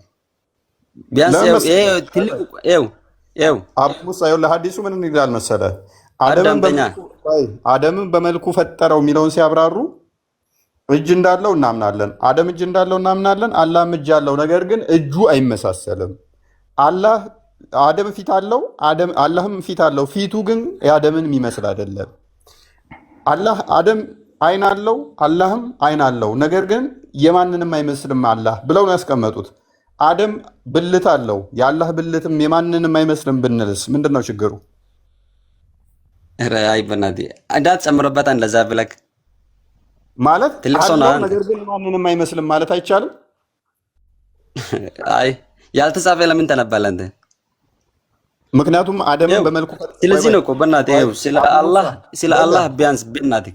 ቢያንስ አቡ ሙሳ ይኸው ለሐዲሱ ምን ይላል መሰለህ? አደምን በመልኩ ፈጠረው የሚለውን ሲያብራሩ እጅ እንዳለው እናምናለን። አደም እጅ እንዳለው እናምናለን። አላህም እጅ አለው። ነገር ግን እጁ አይመሳሰልም። አደም ፊት አለው፣ አላህም ፊት አለው። ፊቱ ግን የአደምን የሚመስል አይደለም። አደም አይን አለው፣ አላህም አይን አለው። ነገር ግን የማንንም አይመስልም አላህ ብለው ነው ያስቀመጡት። አደም ብልት አለው፣ የአላህ ብልትም የማንንም አይመስልም ብንልስ ምንድን ነው ችግሩ? አይ በናዲ እንዳትጨምርበት እንደዛ ብለክ ማለት ነገር ግን ማንንም አይመስልም ማለት አይቻልም። አይ ያልተጻፈ ለምን ተነባለህ አንተ? ምክንያቱም አደምን በመልኩ ስለዚህ ነው እኮ በእናትህ ይኸው ስለ አላህ ቢያንስ በእናትህ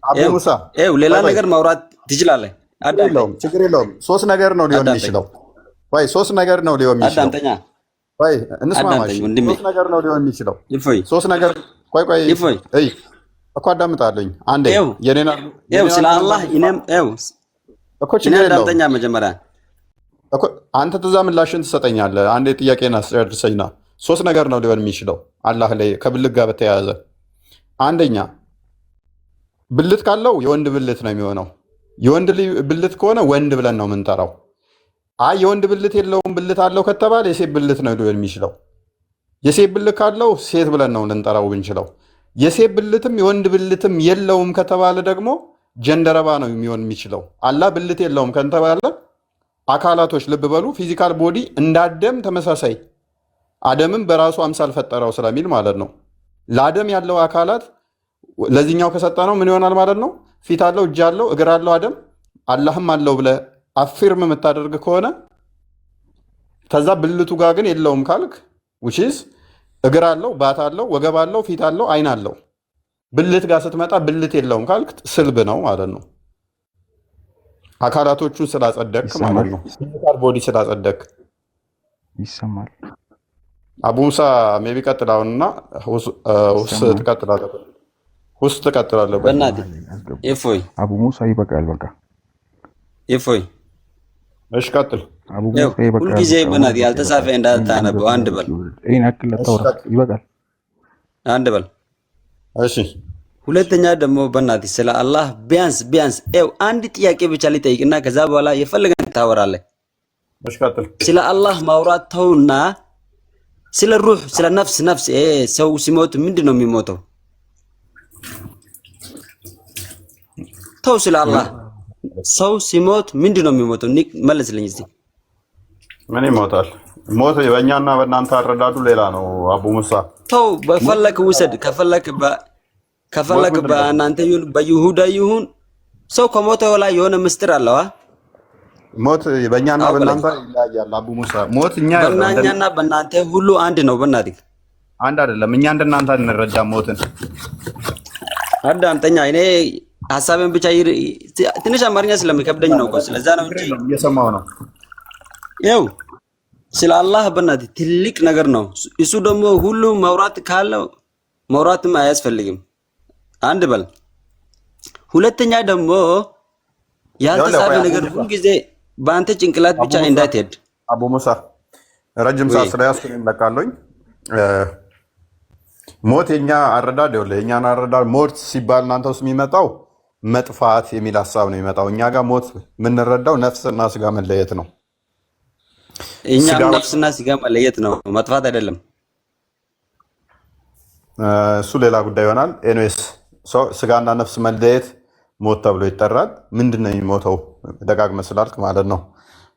አቡ ሙሳ ሌላ ነገር ማውራት ትችላለህ። ችግር የለውም። ሶስት ነገር ነው ሊሆን የሚችለው። ወይ ሶስት ነገር ነው ሊሆን የሚችለው። አዳምጠኛ ወይ እንስማማሽ። ወንድሜ ሶስት ነገር ነው ሊሆን የሚችለው። ይፎይ ሶስት ነገር ቆይ ይፎይ እኮ አዳምጣለኝ አንዴ። የኔና ስለ አላህ እኮ ችግር የለውም። አዳምጠኛ መጀመሪያ እኮ አንተ ትዛ ምላሽን ትሰጠኛለህ። አንዴ ጥያቄን አስጨርሰኝና ሶስት ነገር ነው ሊሆን የሚችለው አላህ ላይ ከብልት ጋር በተያያዘ። አንደኛ ብልት ካለው የወንድ ብልት ነው የሚሆነው። የወንድ ብልት ከሆነ ወንድ ብለን ነው የምንጠራው። አይ የወንድ ብልት የለውም ብልት አለው ከተባለ የሴት ብልት ነው ሊሆን የሚችለው። የሴት ብልት ካለው ሴት ብለን ነው ልንጠራው ብንችለው። የሴት ብልትም የወንድ ብልትም የለውም ከተባለ ደግሞ ጀንደረባ ነው የሚሆን የሚችለው። አላህ ብልት የለውም ከተባለ አካላቶች ልብ በሉ፣ ፊዚካል ቦዲ እንዳደም ተመሳሳይ አደምም በራሱ አምሳል ፈጠረው ስለሚል ማለት ነው። ለአደም ያለው አካላት ለዚህኛው ከሰጠ ነው ምን ይሆናል ማለት ነው? ፊት አለው፣ እጅ አለው፣ እግር አለው አደም አላህም አለው ብለህ አፊርም የምታደርግ ከሆነ ከዛ ብልቱ ጋር ግን የለውም ካልክ ውጪስ እግር አለው፣ ባት አለው፣ ወገብ አለው፣ ፊት አለው፣ አይን አለው። ብልት ጋር ስትመጣ ብልት የለውም ካልክ ስልብ ነው ማለት ነው። አካላቶቹን ስላጸደቅ ማለት ነው። ፊዚካል ቦዲ ስላጸደቅ ይሰማል። አቡ ሙሳ ሜቢ ቀጥላውና ውስጥ ትቀጥላለህ። ውስጥ ትቀጥላለህ። በእናትህ እፎይ አቡ ሙሳ ይበቃል። በቃ እፎይ እሺ ቀጥል። አቡ ሙሳ ይበቃል። ሁልጊዜ በእናትህ ያልተጻፈ እንዳታነበው አንድ በል። ይሄን አክል ተወራ ይበቃል። አንድ በል። እሺ ሁለተኛ ደግሞ በእናትህ ስለ አላህ ቢያንስ አንድ ጥያቄ ብቻ ሊጠይቅና ከዛ በኋላ የፈለገን ታወራለህ። እሺ ቀጥል። ስለ አላህ ማውራት ተውና ስለ ሩህ ስለ ነፍስ ሰው ሲሞት ምንድን ነው የሚሞተው? ተው ስለ አላህ ሰው ሲሞት ምንድን ነው የሚሞተው? መለስልኝ እስቲ። ምን ይሞታል? ሞት በእኛና በእናንተ አረዳዱ ሌላ ነው። አቡ ሙሳ ተው፣ በፈለክ ውሰድ። ከፈለክ በእናንተ ይሁን በይሁዳ ይሁን ሰው ከሞተ ላይ የሆነ ምስጢር አለዋ። ሞት በእኛና በእናንተ ይለያያል። አቡ ሙሳ ሞት በእኛና በእናንተ ሁሉ አንድ ነው። በእናትህ አንድ አይደለም። እኛ እንደናንተ አንረዳም ሞትን። አዳምጠኛ። እኔ ሐሳቤን ብቻ ትንሽ አማርኛ ስለሚከብደኝ ነው እኮ ስለዛ ነው እንጂ እየሰማሁ ነው። ይኸው ስለ አላህ በእናትህ ትልቅ ነገር ነው እሱ። ደግሞ ሁሉ መውራት ካለው መውራትም አያስፈልግም። አንድ በል። ሁለተኛ ደግሞ ያልተጻፈ ነገር ሁሉ ጊዜ በአንተ ጭንቅላት ብቻ እንዳትሄድ። አቡ ሙሳ ረጅም ሰዓት ስለያዝኩኝ እለቃለሁኝ። ሞት የኛ አረዳድ ይኸውልህ፣ የኛን አረዳድ ሞት ሲባል እናንተ ውስጥ የሚመጣው መጥፋት የሚል ሀሳብ ነው የሚመጣው። እኛ ጋር ሞት የምንረዳው ነፍስና ስጋ መለየት ነው። እኛም ነፍስና ስጋ መለየት ነው፣ መጥፋት አይደለም። እሱ ሌላ ጉዳይ ይሆናል። ኤኒዌይስ ስጋና ነፍስ መለየት ሞት ተብሎ ይጠራል። ምንድን ነው የሚሞተው? ደጋግመህ ስላልክ ማለት ነው።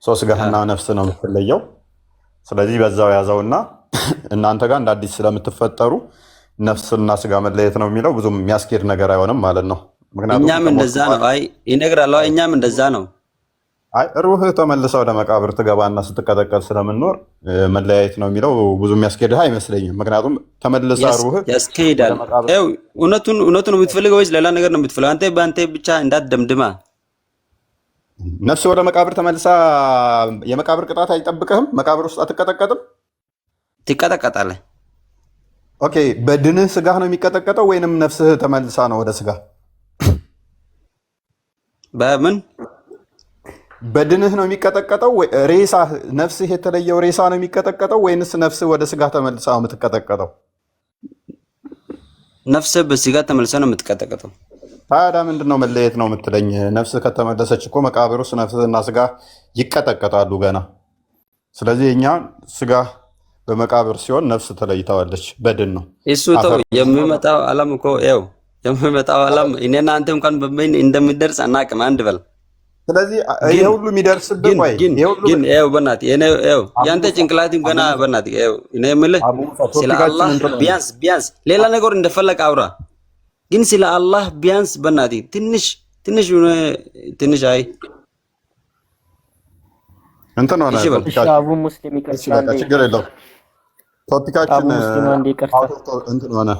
ስጋና ነፍስ ነው የምትለየው። ስለዚህ በዛው ያዘውና እናንተ ጋር እንደ አዲስ ስለምትፈጠሩ ነፍስና ስጋ መለየት ነው የሚለው ብዙም የሚያስኬድ ነገር አይሆንም ማለት ነው። እኛም እንደዛ ነው። አይ ይነግራል። እኛም እንደዛ ነው። አይ ሩህህ ተመልሰው ወደ መቃብር ትገባና ስትቀጠቀጥ ስለምንኖር መለያየት ነው የሚለው ብዙ የሚያስኬድህ አይመስለኝም። ምክንያቱም ተመልሳ ሩህህ ያስኬዳል። እውነቱን ነው የምትፈልገው ወይስ ሌላ ነገር ነው የምትፈልገው? አንተ በአንተ ብቻ እንዳትደምድማ። ነፍስ ወደ መቃብር ተመልሳ የመቃብር ቅጣት አይጠብቅህም? መቃብር ውስጥ አትቀጠቀጥም? ትቀጠቀጣለህ። ኦኬ፣ በድንህ ስጋህ ነው የሚቀጠቀጠው ወይንም ነፍስህ ተመልሳ ነው ወደ ስጋ? በምን በድንህ ነው የሚቀጠቀጠው? ሬሳ ነፍስህ የተለየው ሬሳ ነው የሚቀጠቀጠው ወይንስ ነፍስህ ወደ ስጋ ተመልሳ ነው የምትቀጠቀጠው? ነፍስህ በስጋ ተመልሳ ነው የምትቀጠቀጠው። ታዲያ ምንድን ነው መለየት ነው የምትለኝ? ነፍስህ ከተመለሰች እኮ መቃብር ውስጥ ነፍስህና ስጋ ይቀጠቀጣሉ ገና። ስለዚህ እኛ ስጋ በመቃብር ሲሆን ነፍስ ተለይተዋለች፣ በድን ነው እሱ። ተው፣ የሚመጣው ዓለም እኮ የሚመጣው ዓለም እኔና አንተ እንኳን በምን እንደሚደርስ አናውቅም። አንድ በል። ስለዚህ ይሄ ሁሉ የሚደርስብህ ወይ ግን በእናትህ ያንተ ጭንቅላትም ገና በእናትህ እኔ የምልህ ስለ አላህ ቢያንስ ሌላ ነገር እንደፈለግ አውራ፣ ግን ስለ አላህ ቢያንስ በእናትህ ትንሽ አይ እንትን ሆነ። አቡ ሙስሊም ይቀርጻል፣ ችግር የለውም። ቶፒካችን እንትን ሆነ።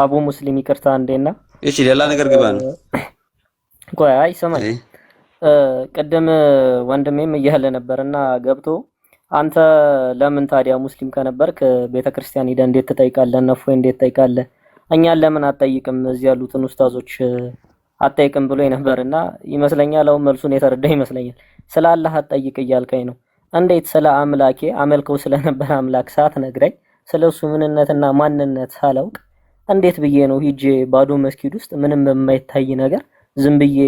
አቡ ሙስሊም ይቅርታ አንዴና፣ እሺ ሌላ ነገር ግባ ነው። ቆይ አይ ሰማኝ። ቅድም ወንድሜም እያለ ነበርና ገብቶ አንተ ለምን ታዲያ ሙስሊም ከነበርክ ቤተክርስቲያን ሄደህ እንዴት ትጠይቃለህ? ነፎ እንዴት ትጠይቃለህ? እኛን ለምን አትጠይቅም? እዚህ ያሉትን ኡስታዞች አትጠይቅም ብሎ ነበርና ይመስለኛል አሁን መልሱን የተረዳ ይመስለኛል። ስለ አላህ አትጠይቅ እያልከኝ ነው። እንዴት ስለ አምላኬ አመልከው ስለነበር አምላክ ሳትነግረኝ ስለሱ ምንነትና ማንነት ሳላውቅ እንዴት ብዬ ነው ሂጄ ባዶ መስጊድ ውስጥ ምንም በማይታይ ነገር ዝም ብዬ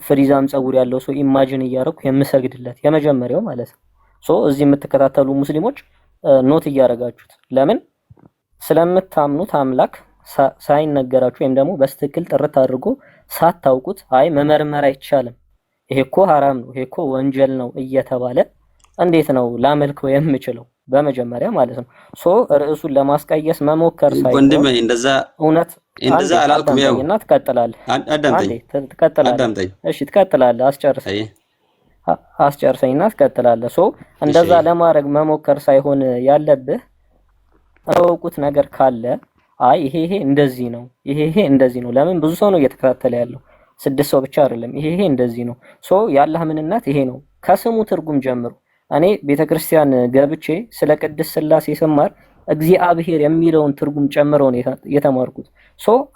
ፍሪዛም ጸጉር ያለው ሰው ኢማጂን እያደረኩ የምሰግድለት? የመጀመሪያው ማለት ነው። እዚህ የምትከታተሉ ሙስሊሞች ኖት እያደረጋችሁት ለምን ስለምታምኑት አምላክ ሳይነገራችሁ ወይም ደግሞ በስትክክል ጥርት አድርጎ ሳታውቁት አይ መመርመር አይቻልም፣ ይሄ እኮ ሐራም ነው፣ ይሄ እኮ ወንጀል ነው እየተባለ እንዴት ነው ላመልከው የምችለው? በመጀመሪያ ማለት ነው። ርዕሱን ለማስቀየስ መሞከር ሳይሆን ወንድሜ እንደዛ አላልኩም። ያው እና ትቀጥላለህ። አዳምጠኝ። እሺ ትቀጥላለህ። አስጨርሰኝና ትቀጥላለህ። እንደዛ ለማድረግ መሞከር ሳይሆን ያለብህ አውቁት ነገር ካለ አይ ይሄ እንደዚህ ነው፣ ይሄ እንደዚህ ነው። ለምን ብዙ ሰው ነው እየተከታተለ ያለው፣ 6 ሰው ብቻ አይደለም። ይሄ እንደዚህ ነው። የአላህ ምንነት ይሄ ነው ከስሙ ትርጉም ጀምሮ። እኔ ቤተክርስቲያን ገብቼ ስለ ቅድስት ሥላሴ ስማር እግዚአብሔር የሚለውን ትርጉም ጨምሮ ነው የተማርኩት።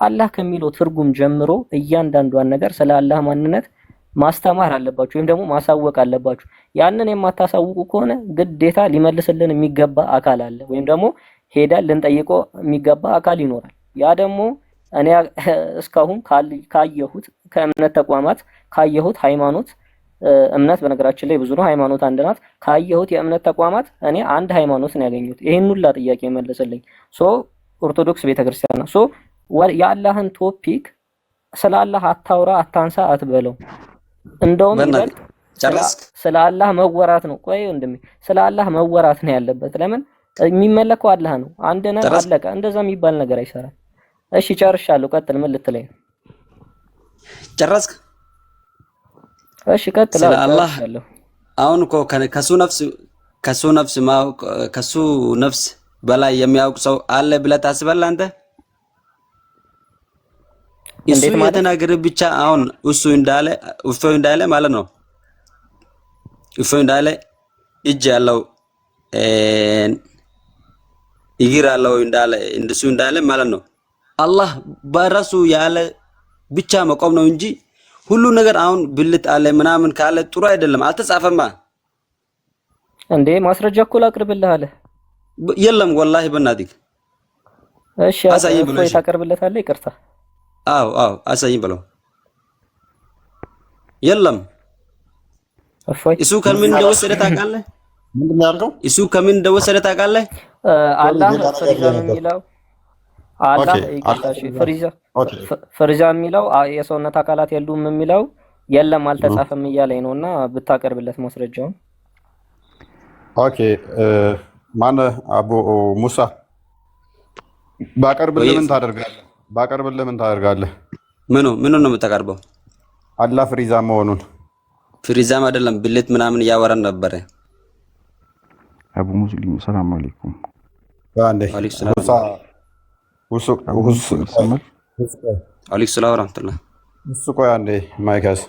አላህ ከሚለው ትርጉም ጀምሮ እያንዳንዷን ነገር ስለ አላህ ማንነት ማስተማር አለባችሁ ወይም ደግሞ ማሳወቅ አለባችሁ። ያንን የማታሳውቁ ከሆነ ግዴታ ሊመልስልን የሚገባ አካል አለ ወይም ደግሞ ሄደን ልንጠይቀው የሚገባ አካል ይኖራል። ያ ደግሞ እኔ እስካሁን ካየሁት ከእምነት ተቋማት ካየሁት ሃይማኖት እምነት በነገራችን ላይ ብዙ ነው፣ ሃይማኖት አንድ ናት። ካየሁት የእምነት ተቋማት እኔ አንድ ሃይማኖት ነው ያገኘሁት። ይሄን ሁላ ጥያቄ መለሰልኝ። ኦርቶዶክስ ቤተክርስቲያን ነው። የአላህን ቶፒክ ስለ አላህ አታውራ፣ አታንሳ፣ አትበለው። እንደውም ይበልጥ ስለ አላህ መወራት ነው። ቆይ ወንድሜ ስለ አላህ መወራት ነው ያለበት። ለምን የሚመለከው አላህ ነው። አንድ ነው አለቀ። እንደዛ የሚባል ነገር አይሰራም። እሺ ጨርሻለሁ። ቀጥል። ምን ልትለኝ? ጨረስክ? እሺ ቀጥል። ስለ አላህ አሁን እኮ ከሱ ነፍስ በላይ የሚያውቅ ሰው አለ ብለህ ታስባለህ አንተ? እሱ የተናገረ ብቻ አሁን እሱ እንዳለ ማለት ነው። እሱ እንዳለ እጅ ያለው እግር ያለው እንደሱ እንዳለ ማለት ነው። አላህ በራሱ ያለ ብቻ መቆም ነው እንጂ ሁሉ ነገር አሁን ብልት አለ ምናምን ካለ ጥሩ አይደለም። አልተጻፈማ እንዴ? ማስረጃ እኮ ላቅርብልህ አለ። የለም ወላሂ በእናትህ። እሺ አሳየኝ ብሎ ታቀርብለታለህ? ይቅርታ። አዎ አሳየኝ ብሎ የለም። እሱ ከምን እንደወሰደ ታውቃለህ? ምንድን ነው ያልከው? እሱ ከምን እንደወሰደ ታውቃለህ? አላህ ፍሪዛ የሚለው አላህ ይቅርታሽ ፍሪዛ የሚለው የሰውነት አካላት የሉም የሚለው የለም አልተጻፈም እያለኝ ነውና ብታቀርብለት ማስረጃውን። ኦኬ ማን አቡ ሙሳ ባቀርብልህ ምን ታደርጋለህ? ምኑ ነው የምታቀርበው? አላህ ፍሪዛ መሆኑን። ፍሪዛም አይደለም ብልት ምናምን እያወራን ነበረ። አቡ ሙስሊም ሰላም አለይኩም። አለይኩም ሰላም ወራህመቱላህ። እሱ ቆይ አንዴ ማይካስ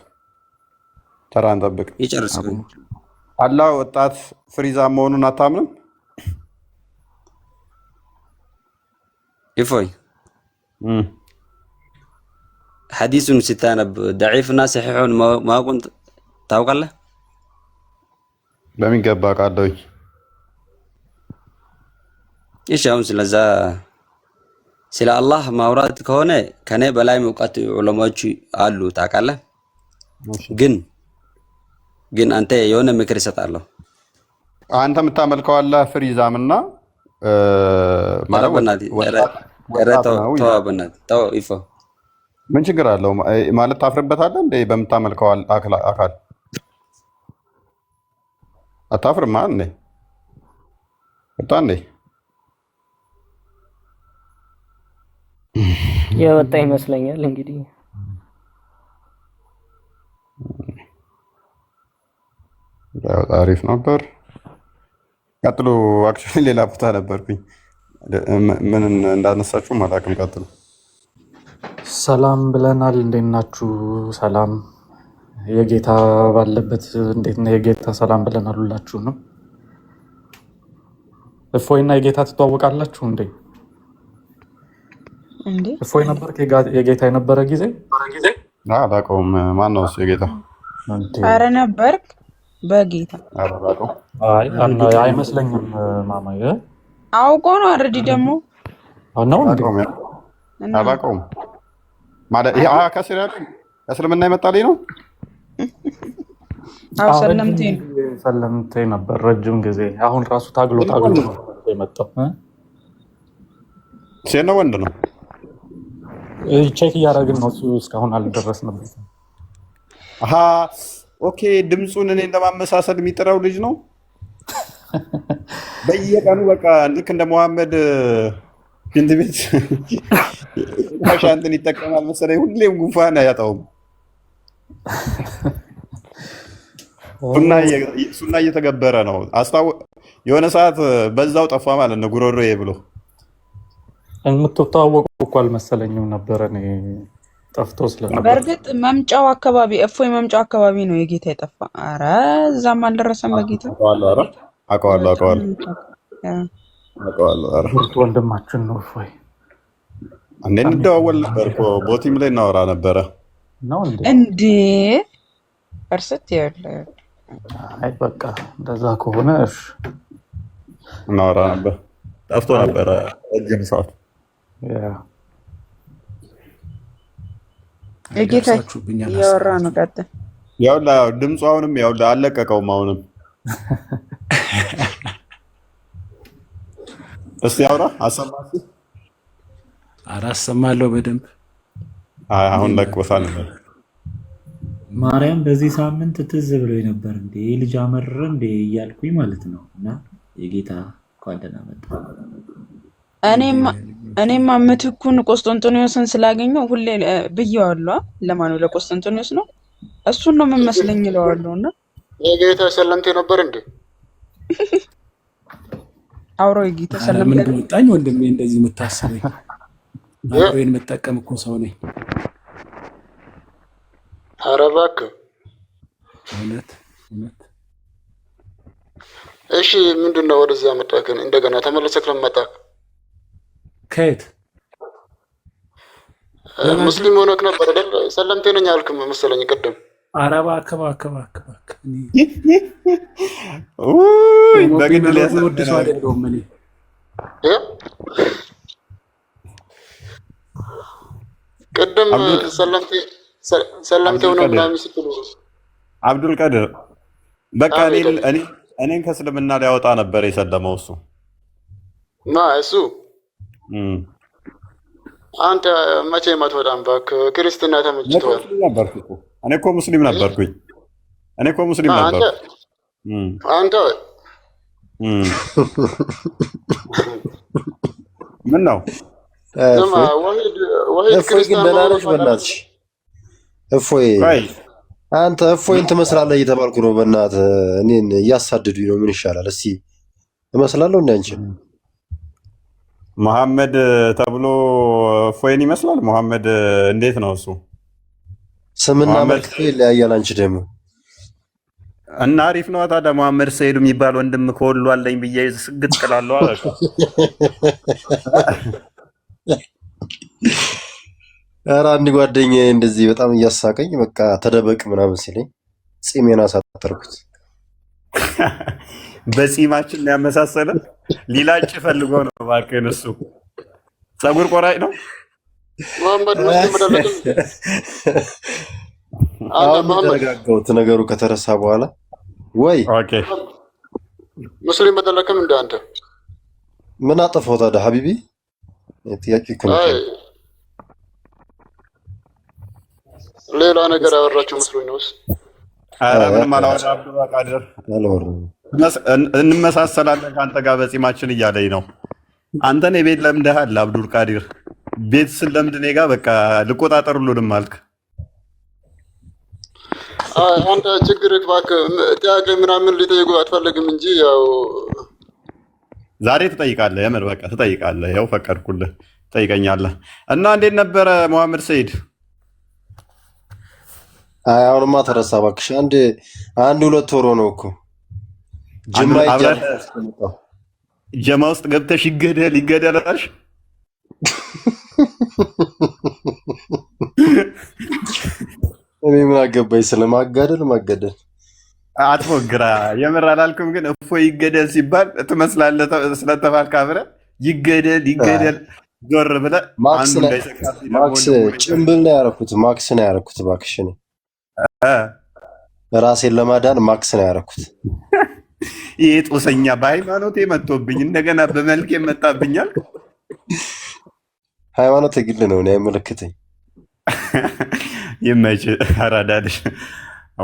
ተራን ጠብቅ። ይጨርስ። አላህ ወጣት ፍሪዛ መሆኑን አታምንም? ይፎይ ሐዲሱን ስታነብ ደዒፍና ሰሒሑን ማወቁን ታውቃለህ? በሚገባ ቃለሁኝ። እሺ አሁን ስለ አላህ ማውራት ከሆነ ከኔ በላይ እውቀት ዑለማዎች አሉ ታውቃለህ። ግን አንተ የሆነ ምክር ይሰጣለሁ። አንተ የምታመልከው አላህ ፍሪዛምና ምን ችግር አለው ማለት ታፍርበታለህ እንዴ? በምታመልከው አካል አታፍርማ እንዴ? ወጣ እንዴ? የወጣ ይመስለኛል እንግዲህ። አሪፍ ነበር። ቀጥሎ አክቹዋሊ ሌላ ቦታ ነበርኩኝ። ምን እንዳነሳችሁ አላውቅም። ቀጥሎ። ሰላም ብለናል። እንዴት ናችሁ? ሰላም የጌታ ባለበት እንዴት ነው የጌታ ሰላም ብለናል ሁላችሁንም። እፎይና የጌታ ትተዋወቃላችሁ እንዴ? እንዴ እፎይ ነበር የጌታ የነበረ ጊዜ? አላውቀውም። ማን ነው እሱ የጌታ? ኧረ ነበርክ በጌታ አይመስለኝም። ማማዬ አውቆ ነው አረዲ ደግሞ ነው አላውቀውም ማለት ይሄ ከእስልምና የመጣልኝ ነው። ሰለምቴ ነበር ረጅም ጊዜ። አሁን ራሱ ታግሎ የመጣው ሴት ነው ወንድ ነው? ቼክ እያደረግን ነው። እሱ እስካሁን አልደረስንበትም። ኦኬ ድምፁን እኔን ለማመሳሰል የሚጥረው ልጅ ነው። በየቀኑ በቃ ልክ እንደ መሐመድ ሽንት ቤት ሻንትን ይጠቀማል መሰለኝ። ሁሌም ጉንፋን አያጣውም። ሱና እየተገበረ ነው። የሆነ ሰዓት በዛው ጠፋ ማለት ነው ጉሮሮዬ ብሎ። የምትተዋወቁ እኮ አልመሰለኝም ነበረ እኔ ጠፍቶ ስለነበር። በእርግጥ መምጫው አካባቢ እፎይ መምጫው አካባቢ ነው የጌታ የጠፋ። ኧረ እዛም አልደረሰም በጌታ። አውቀዋለሁ። ወንድማችን ነው እፎይ። እንዴ እንደዋወል ነበር እኮ ቦቲም ላይ እናወራ ነበረ ነው እንዴ? እርስት ያለ አይ በቃ እንደዛ ከሆነ እሺ እናወራ ነበር። ጠፍቶ ነበረ ረጅም ሰዓት። የጌታ እያወራ ነው። ቀጥል። ያውላ ድምፁ አሁንም ያውላ አልለቀቀውም። አሁንም እስቲ አውራ አሰማሲ። ኧረ አሰማለሁ በደንብ። አሁን ለቆሳል ነበር። ማርያም በዚህ ሳምንት ትዝ ብሎኝ ነበር እንዴ ልጅ አመረረ እንዴ እያልኩኝ ማለት ነው። እና የጌታ እንኳን ደህና መጣ። እኔማ ምትኩን ቆስጠንጢኖስን ስላገኘው ሁሌ ብዬዋለሁ። ለማነው ለቆስጠንጢኖስ ነው። እሱን ነው የምመስለኝ እለዋለሁና የጌታ ሰለምቴ ነበር እንዴ? አውሮ የጌታ ሰለምቴ ምን ወጣኝ ወንድሜ እንደዚህ የምታስበኝ አብሬን መጠቀም እኮ ሰው ነኝ። ኧረ እባክህ እውነት። እሺ ምንድነው ወደዚህ ያመጣከን? እንደገና ተመለሰክ ለመጣክ ከየት ሙስሊም ሆነክ ነበር አይደል? ሰለምቴ ነኝ አልክ መሰለኝ ቅድም። ኧረ እባክህ በግድ ሊያስወድስ አይደለም እኔ ቅድም ሰለምቴ ሆነ ምናምን ስትሉ አብዱል ቀድር በቃ እኔን ከእስልምና ሊያወጣ ነበር የሰለመው እሱ። እሱ አንተ መቼ አትወጣም እባክህ። ክርስትና ተመችቶሃል። እኔ እኮ ሙስሊም ነበርኩኝ። አንተ ምን ነው እፎይ ግን ደህና ነሽ? በእናትሽ እፎይ አንተ እፎይን ትመስላለህ እየተባልኩ ነው። በእናትህ እኔን እያሳድዱኝ ነው። ምን ይሻላል? እስኪ እመስላለሁ እንደ አንቺ መሐመድ ተብሎ እፎይን ይመስላል። መሐመድ እንዴት ነው እሱ? ስምና መልክ ይለያያል። አንቺ ደግሞ እና አሪፍ ነው ታዲያ። መሐመድ ሰይድ የሚባል ወንድም ከወሎ አለኝ ብዬ ስግጥ እላለሁ አለ። ኧረ አንድ ጓደኛዬ እንደዚህ በጣም እያሳቀኝ በቃ ተደበቅ ምናምን ሲለኝ ጺሜን አሳጠርኩት። በጺማችን ያመሳሰለ ሊላጭ ፈልጎ ነው። እባክህን እሱ ፀጉር ቆራጭ ነው። መሐመድ ተረጋጋሁት ነገሩ ከተረሳ በኋላ። ወይ ሙስሊም በተለከም እንደ አንተ ምን አጠፋው ታዲያ ሀቢቢ? ጥያቄ እኮ ነው። ሌላ ነገር ያወራችሁ መስሎኝ ነው። ኧረ ምንም አላወራም። አብዱል ቃድር እንመሳሰላለን ከአንተ ጋር በጺማችን እያለኝ ነው። አንተን የቤት ለምደሃል አብዱል ቃድር። ቤት ስለምድ እኔ ጋር በቃ ልቆጣጠር ሁሉንም አልክ። አንተ ችግርህ እባክህ ጥያቄ ምናምን ሊጠይቁ አትፈልግም እንጂ ያው ዛሬ ትጠይቃለህ። የምር በቃ ትጠይቃለህ። ያው ፈቀድኩልህ፣ ትጠይቀኛለህ። እና እንዴት ነበረ መሐመድ ሰይድ? አይ አሁንማ ተረሳ እባክሽ። አንድ ሁለት ወሮ ነው እኮ ጅማ ይጃል ጀማ ውስጥ ገብተሽ ይገደል አልሽ። እኔ ምን አገባኝ ስለማጋደል ማገደል አትፎግራ። የምር አላልኩም፣ ግን እፎይ ይገደል ሲባል ትመስላለህ ስለተባልክ አብረህ ይገደል ዞር ብለህ ማክስ ጭምብል ነው ያደረኩት። ማክስ ነው ያደረኩት እባክሽ። እኔ ራሴን ለማዳን ማክስ ነው ያደረኩት። ይሄ ጦሰኛ በሃይማኖት የመጥቶብኝ እንደገና በመልክ የመጣብኛል። ሃይማኖት የግል ነው፣ እኔ አይመለከተኝ። ይመች አራዳልሽ።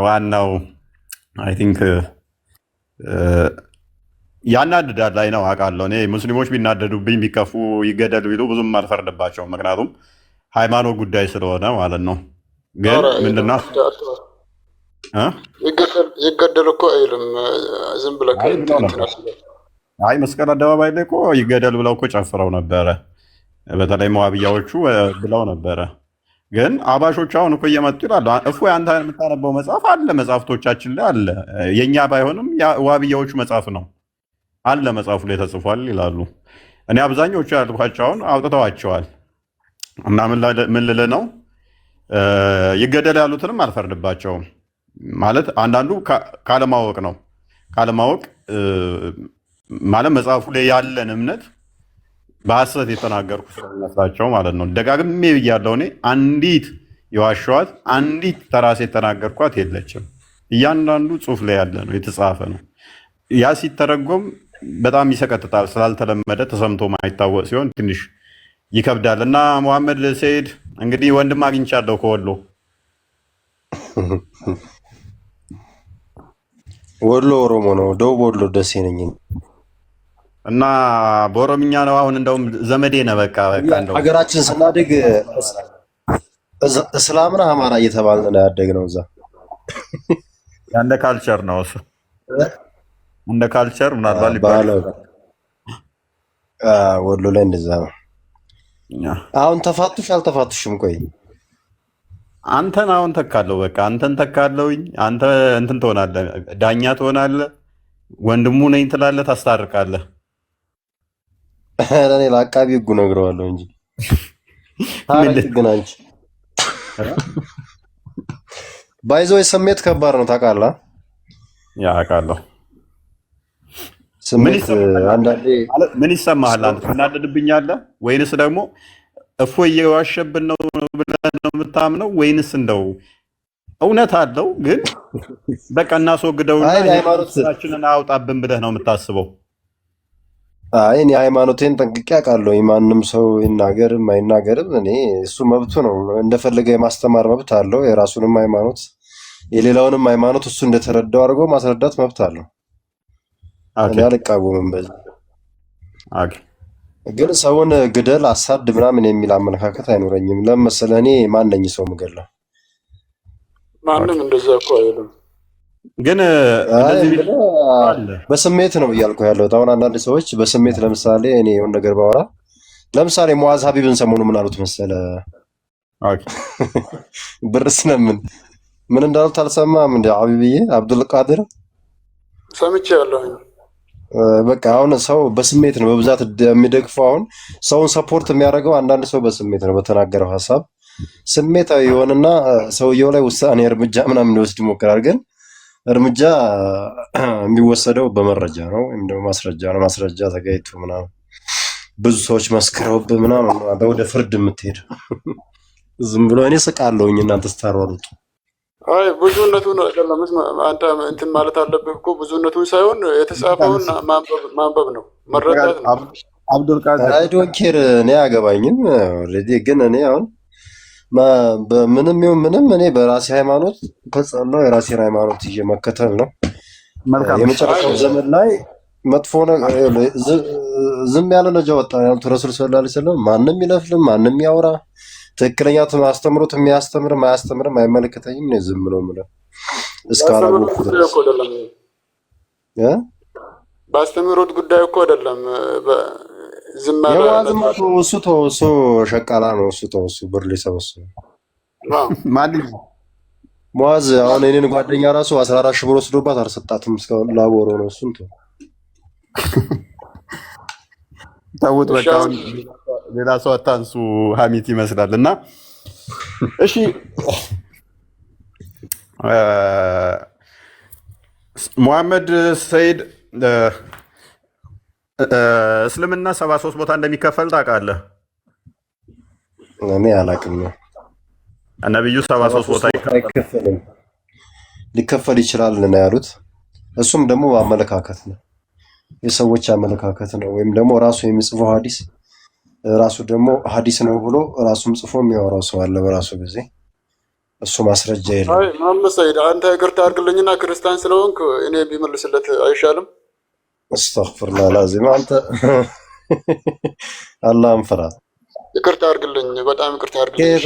ዋናው አይ ቲንክ ያናድዳል ላይ ነው አውቃለሁ። እኔ ሙስሊሞች ቢናደዱብኝ ቢከፉ ይገደሉ ቢሉ ብዙም አልፈርድባቸውም፣ ምክንያቱም ሃይማኖት ጉዳይ ስለሆነ ማለት ነው። ግን ምንድነው ይገደል እኮ አይልም። ዝም ብለህ አይ መስቀል አደባባይ ላይ እኮ ይገደል ብለው እኮ ጨፍረው ነበረ። በተለይ መዋብያዎቹ ብለው ነበረ። ግን አባሾቹ አሁን እኮ እየመጡ ይላሉ። እፎይ አንተ የምታነበው መጽሐፍ አለ፣ መጽሐፍቶቻችን ላይ አለ። የእኛ ባይሆንም ዋብያዎቹ መጽሐፍ ነው አለ፣ መጽሐፉ ላይ ተጽፏል ይላሉ። እኔ አብዛኞቹ ያልኳቸው አሁን አውጥተዋቸዋል። እና ምን ልልህ ነው ይገደል ያሉትንም አልፈርድባቸውም። ማለት አንዳንዱ ካለማወቅ ነው። ካለማወቅ ማለት መጽሐፉ ላይ ያለን እምነት በሐሰት የተናገርኩ ስለሚመስላቸው ማለት ነው። ደጋግሜ ብያለሁ። እኔ አንዲት የዋሸኋት አንዲት ተራሴ የተናገርኳት የለችም። እያንዳንዱ ጽሑፍ ላይ ያለ ነው፣ የተጻፈ ነው። ያ ሲተረጎም በጣም ይሰቀጥጣል። ስላልተለመደ ተሰምቶ ማይታወቅ ሲሆን ትንሽ ይከብዳል። እና መሐመድ ሰይድ እንግዲህ ወንድም አግኝቻለሁ ከወሎ። ወሎ ኦሮሞ ነው፣ ደቡብ ወሎ ደሴ ነኝ እና በኦሮምኛ ነው። አሁን እንደውም ዘመዴ ነህ። በቃ እንደው ሀገራችን ስናድግ እስላምና አማራ እየተባልን ነው ያደግነው። እዛ እንደ ካልቸር ነው እሱ፣ እንደ ካልቸር ምናልባት ሊባል ወሎ ላይ እንደዛ ነው። አሁን ተፋቱሽ አልተፋቱሽም? ቆይ አንተን አሁን ተካለው፣ በቃ አንተን ተካለውኝ። አንተ እንትን ትሆናለህ፣ ዳኛ ትሆናለህ፣ ወንድሙ ነኝ ትላለህ፣ ታስታርቃለህ። እኔ ለአቃቢ ሕጉ ነግረዋለሁ እንጂ ታረቅ ግን አንቺ ባይዞ ስሜት ከባድ ነው ታውቃለህ። ያ አውቃለሁ። ስሜት አንዳንዴ ምን ይሰማሃል አንተ? ትናደድብኛለህ ወይንስ ደግሞ እፎይ እየዋሸብን ነው ብለህ ነው የምታምነው? ወይንስ እንደው እውነት አለው ግን በቃ እናስወግደውና ሃይማኖታችንን አውጣብን ብለህ ነው የምታስበው? አይ እኔ ሃይማኖቴን ጠንቅቄ አውቃለሁ። ማንም ሰው ይናገርም አይናገርም እኔ እሱ መብቱ ነው። እንደፈለገ የማስተማር መብት አለው። የራሱንም ሃይማኖት የሌላውንም ሃይማኖት እሱ እንደተረዳው አድርጎ ማስረዳት መብት አለው። እኔ አልቃወምም በዚህ። ግን ሰውን ግደል አሳድ ምናምን የሚል አመለካከት አይኖረኝም። ለምን መሰለህ እኔ ማነኝ ሰው ምገለው? ማንም እንደዛ እኮ አይልም። ግን በስሜት ነው እያልኩ ያለሁት። አሁን አንዳንድ ሰዎች በስሜት ለምሳሌ እኔ የሆነ ነገር ባወራ ለምሳሌ ሙአዝ ሀቢብን ሰሞኑ ምን አሉት መሰለ? ብር ስለምን ምን እንዳሉት አልሰማህም እንደ ሀቢብዬ አብዱልቃድር ሰምቻለሁ። በቃ አሁን ሰው በስሜት ነው በብዛት የሚደግፈው። አሁን ሰውን ሰፖርት የሚያደርገው አንዳንድ ሰው በስሜት ነው፣ በተናገረው ሀሳብ ስሜታዊ የሆነና ሰውየው ላይ ውሳኔ እርምጃ ምናምን ሊወስድ ይሞክራል። ግን እርምጃ የሚወሰደው በመረጃ ነው ወይም ደግሞ ማስረጃ ነው። ማስረጃ ተገኝቶ ምናምን ብዙ ሰዎች መስክረውብህ ምናምን ወደ ፍርድ የምትሄድ ዝም ብሎ እኔ ስቃለሁኝ እናንተ ስታሯሩጡ። አይ ብዙነቱን አይደለም አንተ እንትን ማለት አለብህ እኮ ብዙነቱን ሳይሆን የተጻፈውን ማንበብ ነው፣ መረዳት ነው። አብዱልቃድር አይ ዶንት ኬር እኔ አያገባኝም ኦልሬዲ። ግን እኔ አሁን በምንም ይሁን ምንም እኔ በራሴ ሃይማኖት ከጸለው የራሴን ሃይማኖት ይዤ መከተል ነው። የመጨረሻው ዘመን ላይ መጥፎ ነገር ዝም ያለ ነጃ ወጣ ያሉት ረሱል ሰለላሁ ዐለይሂ ወሰለም። ማንም ይለፍልም ማንም ያወራ ትክክለኛ አስተምሮት የሚያስተምርም አያስተምርም አይመለከተኝም። እኔ ዝም ነው የምለው እስካላወቅሁ ድረስ። በአስተምሮት ጉዳይ እኮ አይደለም። ዝም የዋዝማ እሱ ሸቃላ ነው። እሱ ብር ሊሰበስብ ማን ሙአዝ አሁን እኔን ጓደኛ ራሱ 14 ሺህ ብር ወስዶባት አልሰጣትም እስካሁን ላቦሮ ነው እሱን ተው ተውት በቃ አሁን ሌላ ሰው አታንሱ ሀሚት ይመስላል እና እሺ ሙሐመድ ሰይድ እስልምና 73 ቦታ እንደሚከፈል ታውቃለህ? እኔ አላውቅም። ነብዩ 73 ቦታ አይከፈልም ሊከፈል ይችላል ነው ያሉት። እሱም ደግሞ አመለካከት ነው፣ የሰዎች አመለካከት ነው። ወይም ደግሞ ራሱ የሚጽፈው ሐዲስ ራሱ ደግሞ ሐዲስ ነው ብሎ ራሱም ጽፎ የሚያወራው ሰው አለ በራሱ ጊዜ። እሱ ማስረጃ የለም። አይ መሐመድ ሰይድ አንተ ይቅርታ አድርግልኝና ክርስቲያን ስለሆንክ እኔ ቢመልስለት አይሻልም? አስተግፍሩላህ ላዚም አንተ አላህን ፍራ። ይቅርታ አድርግልኝ፣ በጣም ይቅርታ አድርግልኝ።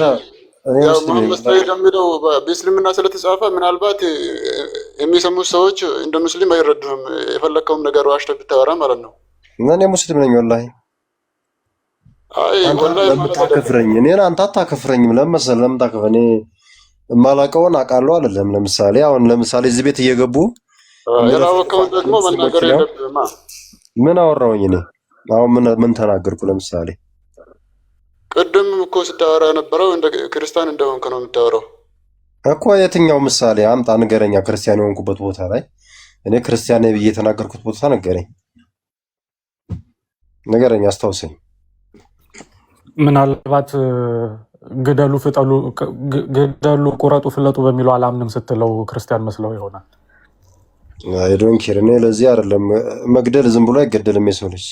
ያው መሐመድ ሰይድ የሚለው በእስልምና ስለተጻፈ ምናልባት የሚሰሙት ሰዎች እንደ ሙስሊም አይረዱህም። የፈለከውም ነገር ዋሽተህ ብታወራ ማለት ነው። እኔ ሙስሊም ነኝ ወላሂ። አይ ወላሂ ለምታከፍረኝ እኔን አንተ አታከፍረኝም። ለምሳሌ ለምታከፍረኝ እኔ የማላውቀውን አውቃለሁ አይደለም። ለምሳሌ አሁን ለምሳሌ እዚህ ቤት እየገቡ ያላወቀውን ደግሞ መናገር የለብህማ። ምን አወራሁኝ እኔ? አሁን ምን ተናገርኩ? ለምሳሌ ቅድም እኮ ስታወራ የነበረው እንደ ክርስቲያን እንደሆንክ ነው የምታወራው እኮ። የትኛው ምሳሌ አምጣ ንገረኛ። ክርስቲያን የሆንኩበት ቦታ ላይ እኔ ክርስቲያን ነኝ ብዬ የተናገርኩት ቦታ ንገረኝ፣ አስታውሰኝ። ምናልባት ግደሉ፣ ፍጠሉ፣ ግደሉ፣ ቁረጡ፣ ፍለጡ በሚለው አላምንም ስትለው ክርስቲያን መስለው ይሆናል። አይ ዶንት ኬር። እኔ ለዚህ አይደለም መግደል ዝም ብሎ አይገደልም። የሰው ልጅ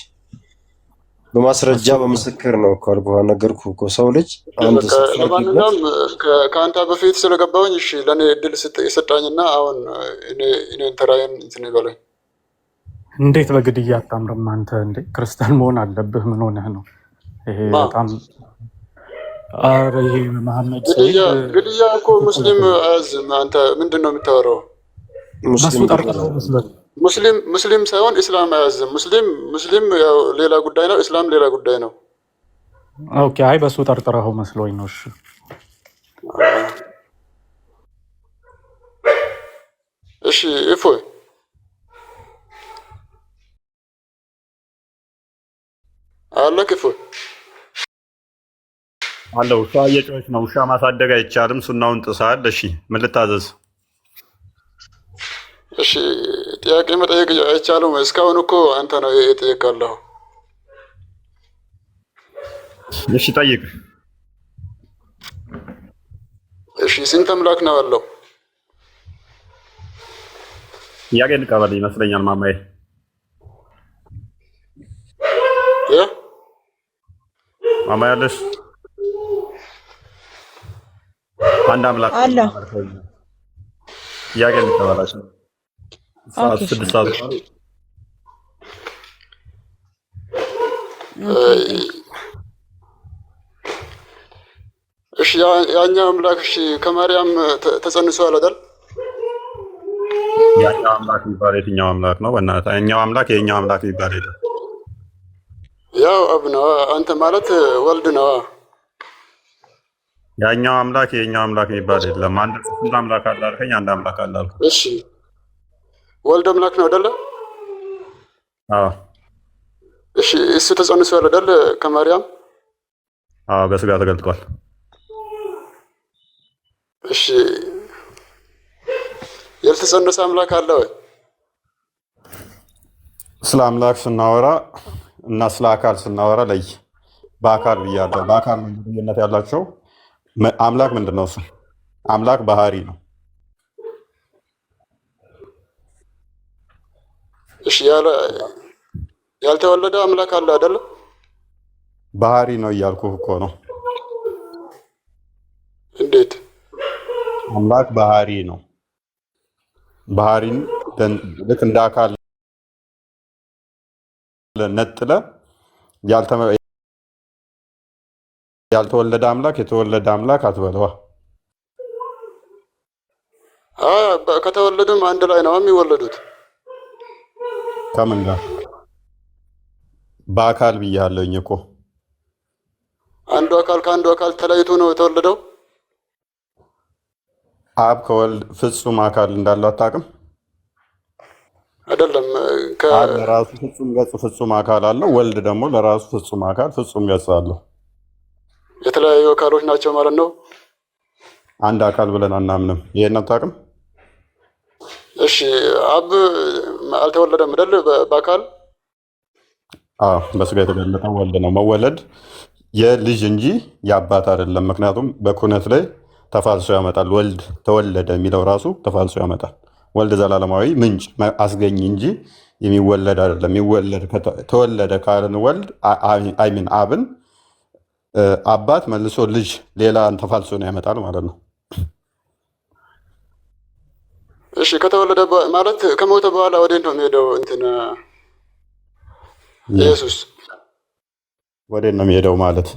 በማስረጃ በምስክር ነው እኮ አልኩህ፣ ነገርኩህ እኮ ሰው ልጅ አንድ ለማንኛውም ከአንተ በፊት ስለገባሁኝ እሺ፣ ለእኔ እድል የሰጣኝና አሁን እኔን ተራዬን እንትን ይበለኝ። እንዴት በግድያ አታምርም አንተ? እንዴ ክርስቲያን መሆን አለብህ። ምን ሆነህ ነው? ይሄ በጣም አረ ይሄ መሐመድ ሰይድ ግድያ እኮ ሙስሊም አያዝም። አንተ ምንድን ነው የምታወራው? ሙስሊም ሳይሆን እስላም አያዝም። ሙስሊም ያው ሌላ ጉዳይ ነው፣ እስላም ሌላ ጉዳይ ነው። ኦኬ። አይ በሱ ጠርጥረኸው መስሎኝ ነው። እሺ እፎይ አለክ እፎይ አለ። ውሻ እየጮኸች ነው። ውሻ ማሳደግ አይቻልም፣ ሱናውን ጥሳል። እሺ ምን ልታዘዝ? እሺ ጥያቄ መጠየቅ አይቻልም? እስካሁን እኮ አንተ ነው የጠየቃለሁ። እሺ ጠይቅ። እሺ ስንት አምላክ ነው ያለው? ጥያቄ ልቀበል ይመስለኛል ማማዬ። ማማ ያለሽ አንድ አምላክ አለ። ጥያቄ ልቀበላችሁ። ስድስት ሰዓት እሺ ያኛው አምላክ እሺ ከማርያም ተጸንሷል አይደል? ያኛው አምላክ የሚባል የትኛው አምላክ ነው? በእናትህ ያኛው አምላክ የኛው አምላክ የሚባል የለም። ያው አብ ነው። አንተ ማለት ወልድ ነው። ያኛው አምላክ የኛው አምላክ የሚባል የለም። አንድ አምላክ አለ አልከኝ፣ አንድ አምላክ አለ አልኩ። እሺ ወልድ አምላክ ነው አይደለ? አዎ። እሺ እሱ ተጸንሷል አይደል ከማርያም? አዎ በስጋ ተገልጧል። እሺ ያልተጸነሰ አምላክ አለ ወይ? ስለ አምላክ ስናወራ እና ስለ አካል ስናወራ ለይ። በአካል ብያለሁ። በአካል ልዩነት ያላቸው አምላክ ምንድን ነው? እሱ አምላክ ባህሪ ነው። እሺ ያልተወለደ አምላክ አለ አይደለ? ባህሪ ነው እያልኩህ እኮ ነው። እንዴት? አምላክ ባህሪ ነው። ባህሪን ልክ እንደ አካል ነጥለ ያልተወለደ አምላክ የተወለደ አምላክ አትበለዋ። ከተወለዱም አንድ ላይ ነው የሚወለዱት። ከምን ጋር? በአካል ብያለሁኝ እኮ። አንዱ አካል ከአንዱ አካል ተለይቶ ነው የተወለደው። አብ ከወልድ ፍጹም አካል እንዳለው አታውቅም? አይደለም አብ ለራሱ ፍጹም ገጽ ፍጹም አካል አለው። ወልድ ደግሞ ለራሱ ፍጹም አካል ፍጹም ገጽ አለው። የተለያዩ አካሎች ናቸው ማለት ነው። አንድ አካል ብለን አናምንም። ይሄን አታውቅም? እሺ አብ አልተወለደም አይደል? በአካል በስጋ የተገለጠ ወልድ ነው። መወለድ የልጅ እንጂ የአባት አይደለም። ምክንያቱም በኩነት ላይ ተፋልሶ ያመጣል። ወልድ ተወለደ የሚለው ራሱ ተፋልሶ ያመጣል። ወልድ ዘላለማዊ ምንጭ አስገኝ እንጂ የሚወለድ አይደለም። የሚወለድ ተወለደ ካልን ወልድ አይምን አብን አባት መልሶ ልጅ ሌላ ተፋልሶ ነው ያመጣል ማለት ነው። እሺ ከተወለደ ማለት ከሞተ በኋላ ወዴት ነው የሚሄደው? እንትን ኢየሱስ ወዴት ነው የሚሄደው ማለት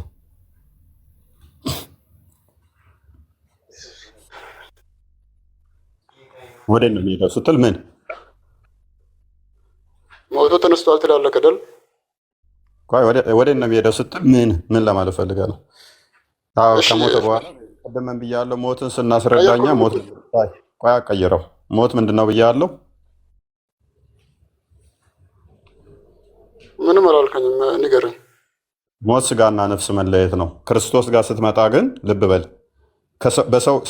ወዴት ነው የሚሄደው ስትል ምን ሞቶ ተነስቷል ትላለህ አይደል? ወዴት ነው የሚሄደው ስትል ምን ለማለት ፈልገህ ነው? ከሞተ በኋላ ቀደም ብያለሁ። ሞትን ስናስረዳኛ ሞት ቆይ አቀይረው። ሞት ምንድን ነው ብያለሁ? ምንም አላልከኝም፣ ንገረኝ። ሞት ስጋና ነፍስ መለየት ነው። ክርስቶስ ጋር ስትመጣ ግን ልብ በል፣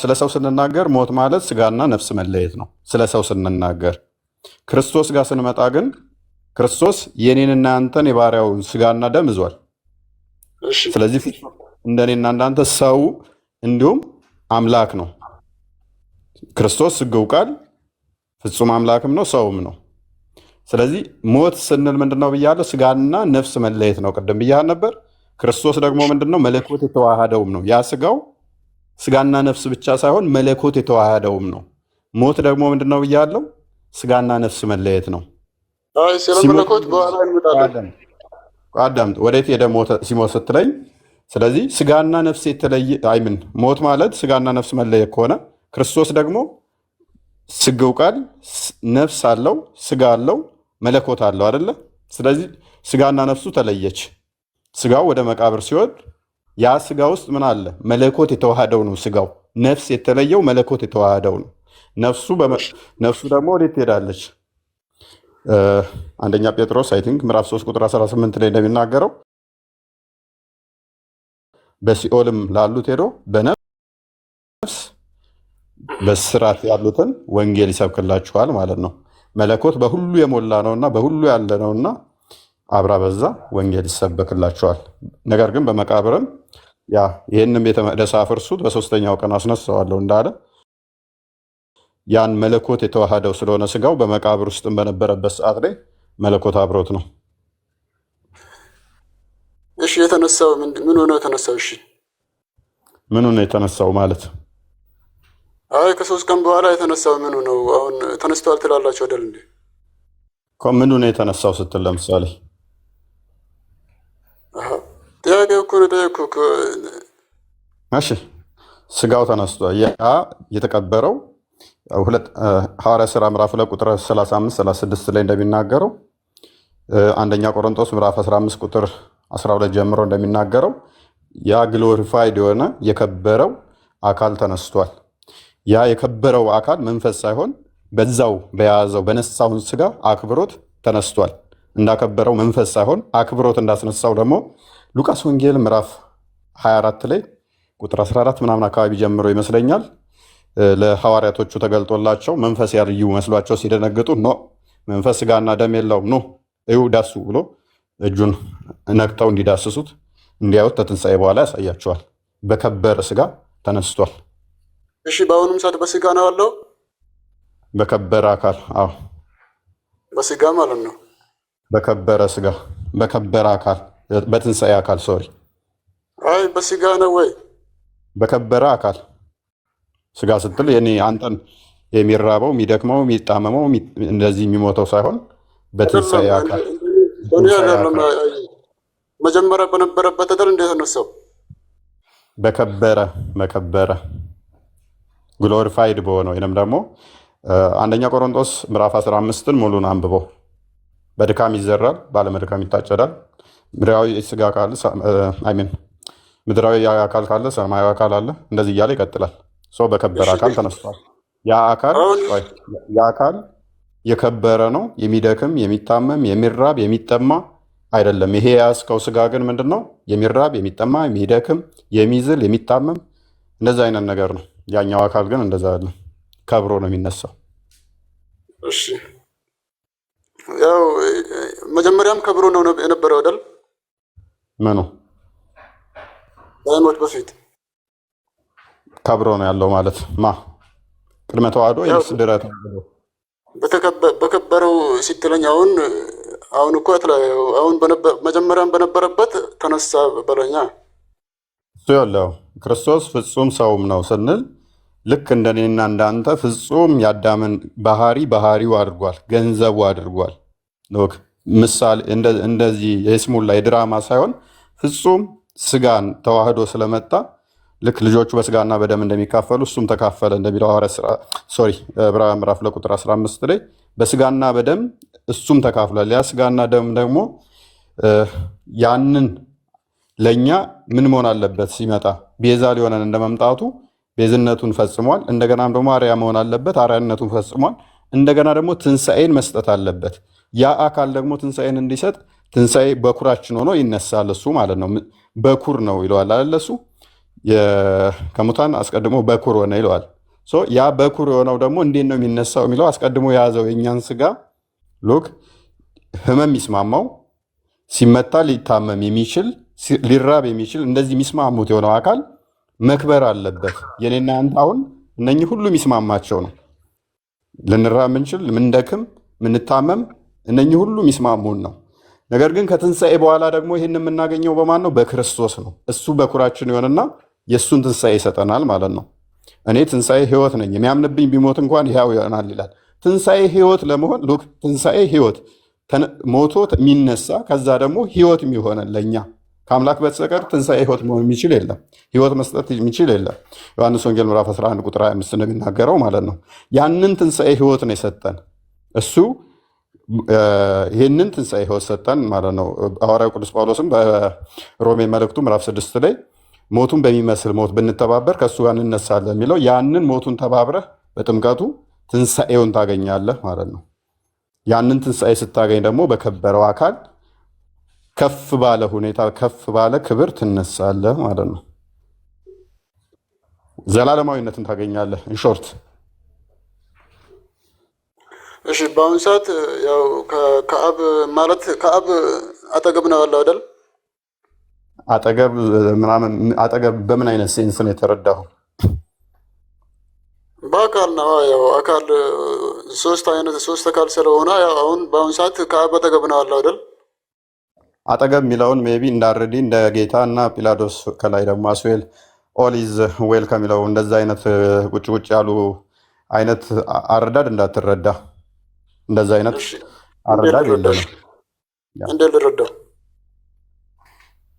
ስለ ሰው ስንናገር ሞት ማለት ስጋና ነፍስ መለየት ነው። ስለ ሰው ስንናገር ክርስቶስ ጋር ስንመጣ ግን ክርስቶስ የኔንና ያንተን የባሪያውን ስጋና ደም ይዟል። ስለዚህ እንደኔና እንዳንተ ሰው እንዲሁም አምላክ ነው። ክርስቶስ ስግው ቃል ፍጹም አምላክም ነው ሰውም ነው። ስለዚህ ሞት ስንል ምንድነው ብያለሁ? ስጋና ነፍስ መለየት ነው። ቅድም ብያህ ነበር። ክርስቶስ ደግሞ ምንድነው? መለኮት የተዋሃደውም ነው። ያ ስጋው ስጋና ነፍስ ብቻ ሳይሆን መለኮት የተዋሃደውም ነው። ሞት ደግሞ ምንድነው ብያለሁ? ስጋና ነፍስ መለየት ነው። አዳምጥ። ወዴት ሄደ ሲሞት ስትለኝ፣ ስለዚህ ስጋና ነፍስ የተለየ አይምን ሞት ማለት ስጋና ነፍስ መለየት ከሆነ ክርስቶስ ደግሞ ስግው ቃል ነፍስ አለው፣ ስጋ አለው፣ መለኮት አለው አይደለ? ስለዚህ ስጋና ነፍሱ ተለየች። ስጋው ወደ መቃብር ሲወድ ያ ስጋ ውስጥ ምን አለ? መለኮት የተዋሃደው ነው ስጋው። ነፍስ የተለየው መለኮት የተዋሃደው ነው። ነፍሱ ደግሞ ወዴት ትሄዳለች? አንደኛ ጴጥሮስ አይ ቲንክ ምዕራፍ 3 ቁጥር 18 ላይ እንደሚናገረው በሲኦልም ላሉት ሄዶ በነፍስ በስራት ያሉትን ወንጌል ይሰብክላችኋል ማለት ነው። መለኮት በሁሉ የሞላ ነውና በሁሉ ያለ ነውና አብራ በዛ ወንጌል ይሰበክላችኋል። ነገር ግን በመቃብርም ይህንም ቤተ መቅደስ አፍርሱት በሶስተኛው ቀን አስነሳዋለሁ እንዳለ ያን መለኮት የተዋሃደው ስለሆነ ስጋው በመቃብር ውስጥም በነበረበት ሰዓት ላይ መለኮት አብሮት ነው። እሺ የተነሳው ምን ሆነ የተነሳው? እሺ ምን ሆነ የተነሳው ማለት አይ ከ3 ቀን በኋላ የተነሳው ምን ነው? አሁን ተነስቷል ትላላችሁ አይደል እንዴ? ምን ሆነ የተነሳው ስትል ለምሳሌ ጥያቄ እኮ ነው ጠየቅኩ። እሺ ስጋው ተነስቷል። ያ የተቀበረው ሐዋርያ ሥራ ምዕራፍ 2 ቁጥር 35 36 ላይ እንደሚናገረው አንደኛ ቆሮንቶስ ምዕራፍ 15 ቁጥር 12 ጀምሮ እንደሚናገረው ያ ግሎሪፋይድ የሆነ የከበረው አካል ተነስቷል። ያ የከበረው አካል መንፈስ ሳይሆን በዛው በያዘው በነሳውን ስጋ አክብሮት ተነስቷል። እንዳከበረው መንፈስ ሳይሆን አክብሮት እንዳስነሳው ደግሞ ሉቃስ ወንጌል ምዕራፍ 24 ላይ ቁጥር 14 ምናምን አካባቢ ጀምሮ ይመስለኛል ለሐዋርያቶቹ ተገልጦላቸው መንፈስ ያልዩ መስሏቸው ሲደነግጡ ኖ መንፈስ ስጋና ደም የለውም ኖ እዩ ዳሱ ብሎ እጁን ነክተው እንዲዳስሱት እንዲያዩት ከትንሣኤ በኋላ ያሳያቸዋል። በከበረ ስጋ ተነስቷል። እሺ በአሁኑም ሰዓት በስጋ ነው ያለው? በከበረ አካል አዎ፣ በስጋ ማለት ነው። በከበረ ስጋ በከበረ አካል በትንሣኤ አካል ሶሪ፣ አይ በስጋ ነው ወይ? በከበረ አካል ስጋ ስትል የኔ አንተን የሚራበው የሚደክመው የሚጣመመው እንደዚህ የሚሞተው ሳይሆን በትንሣኤ አካል መጀመሪያ በነበረበት አይደል እንዴት ተነሳው? በከበረ ግሎሪፋይድ በሆነው ወይንም ደግሞ አንደኛ ቆሮንቶስ ምዕራፍ 15ን ሙሉን አንብቦ በድካም ይዘራል ባለመድካም ይታጨዳል። ምድራዊ ስጋ ካለ ምድራዊ አካል ካለ ሰማያዊ አካል አለ። እንደዚህ እያለ ይቀጥላል። ሰው በከበረ አካል ተነስቷል። ያ አካል የከበረ ነው። የሚደክም፣ የሚታመም፣ የሚራብ፣ የሚጠማ አይደለም። ይሄ የያዝከው ስጋ ግን ምንድን ነው? የሚራብ፣ የሚጠማ፣ የሚደክም፣ የሚዝል፣ የሚታመም እንደዛ አይነት ነገር ነው። ያኛው አካል ግን እንደዛ አይደለም። ከብሮ ነው የሚነሳው። እሺ ያው መጀመሪያም ከብሮ ነው የነበረው አይደል? ምኑ ከሞት በፊት ከብሮ ነው ያለው ማለት ማ ቅድመ ተዋህዶ ወይስ ድህረ ተዋህዶ? በከበረው ሲትለኝ አሁን እኮ አሁን መጀመሪያም በነበረበት ተነሳ በለኛ። እሱ ያለው ክርስቶስ ፍጹም ሰውም ነው ስንል ልክ እንደኔና እንዳንተ ፍጹም ያዳምን ባህሪው አድርጓል፣ ገንዘቡ አድርጓል። ሎክ ምሳሌ እንደዚህ የስሙላ የድራማ ሳይሆን ፍጹም ስጋን ተዋህዶ ስለመጣ ልክ ልጆቹ በስጋና በደም እንደሚካፈሉ እሱም ተካፈለ እንደሚለው ዕብራውያን ምዕራፍ ቁጥር 15 ላይ በስጋና በደም እሱም ተካፍሏል። ያ ስጋና ደም ደግሞ ያንን ለእኛ ምን መሆን አለበት? ሲመጣ ቤዛ ሊሆነን እንደመምጣቱ ቤዝነቱን ፈጽሟል። እንደገናም ደግሞ አርያ መሆን አለበት፣ አርያነቱን ፈጽሟል። እንደገና ደግሞ ትንሣኤን መስጠት አለበት። ያ አካል ደግሞ ትንሣኤን እንዲሰጥ ትንሣኤ በኩራችን ሆኖ ይነሳል። እሱ ማለት ነው በኩር ነው ይለዋል አይደል? እሱ ከሙታን አስቀድሞ በኩር ሆነ ይለዋል። ያ በኩር የሆነው ደግሞ እንዴት ነው የሚነሳው የሚለው አስቀድሞ የያዘው የእኛን ስጋ ሎክ ህመም የሚስማማው ሲመታ ሊታመም የሚችል ሊራብ የሚችል እንደዚህ የሚስማሙት የሆነው አካል መክበር አለበት። የኔና አንተ አሁን እነኚህ ሁሉ የሚስማማቸው ነው። ልንራብ ምንችል፣ ምንደክም፣ ምንታመም እነኚህ ሁሉ የሚስማሙን ነው። ነገር ግን ከትንሣኤ በኋላ ደግሞ ይህን የምናገኘው በማን ነው? በክርስቶስ ነው። እሱ በኩራችን ይሆንና የእሱን ትንሣኤ ይሰጠናል ማለት ነው። እኔ ትንሣኤ ህይወት ነኝ፣ የሚያምንብኝ ቢሞት እንኳን ሕያው ይሆናል ይላል። ትንሣኤ ህይወት ለመሆን ትንሣኤ ህይወት ሞቶ የሚነሳ ከዛ ደግሞ ህይወት የሚሆነን ለእኛ ከአምላክ በተሰቀር ትንሣኤ ህይወት መሆን የሚችል የለም። ህይወት መስጠት የሚችል የለም። ዮሐንስ ወንጌል ምዕራፍ 11 ቁጥር 25 እንደሚናገረው ማለት ነው። ያንን ትንሣኤ ህይወት ነው የሰጠን እሱ። ይህንን ትንሣኤ ህይወት ሰጠን ማለት ነው። ሐዋርያው ቅዱስ ጳውሎስም በሮሜ መልእክቱ ምዕራፍ 6 ላይ ሞቱን በሚመስል ሞት ብንተባበር ከእሱ ጋር እንነሳለን የሚለው ያንን ሞቱን ተባብረህ በጥምቀቱ ትንሣኤውን ታገኛለህ ማለት ነው። ያንን ትንሣኤ ስታገኝ ደግሞ በከበረው አካል ከፍ ባለ ሁኔታ ከፍ ባለ ክብር ትነሳለህ ማለት ነው። ዘላለማዊነትን ታገኛለህ። ኢንሾርት እሺ። በአሁኑ ሰዓት ያው ከአብ አጠገብ ነው ያለው አይደል? አጠገብ በምን አይነት ሴንስ ነው የተረዳሁ? በአካል ነው። ያው አካል ሶስት አካል ስለሆነ አሁን በአሁኑ ሰዓት ከአብ አጠገብ ነው ያለው አይደል? አጠገብ የሚለውን ሜይ ቢ እንዳረዲ እንደ ጌታ እና ጲላዶስ ከላይ ደግሞ አስዌል ኦል ኢዝ ዌል ከሚለው እንደዛ አይነት ቁጭ ቁጭ ያሉ አይነት አረዳድ እንዳትረዳ። እንደዛ አይነት አረዳድ የለንም። እንዴት ልረዳው?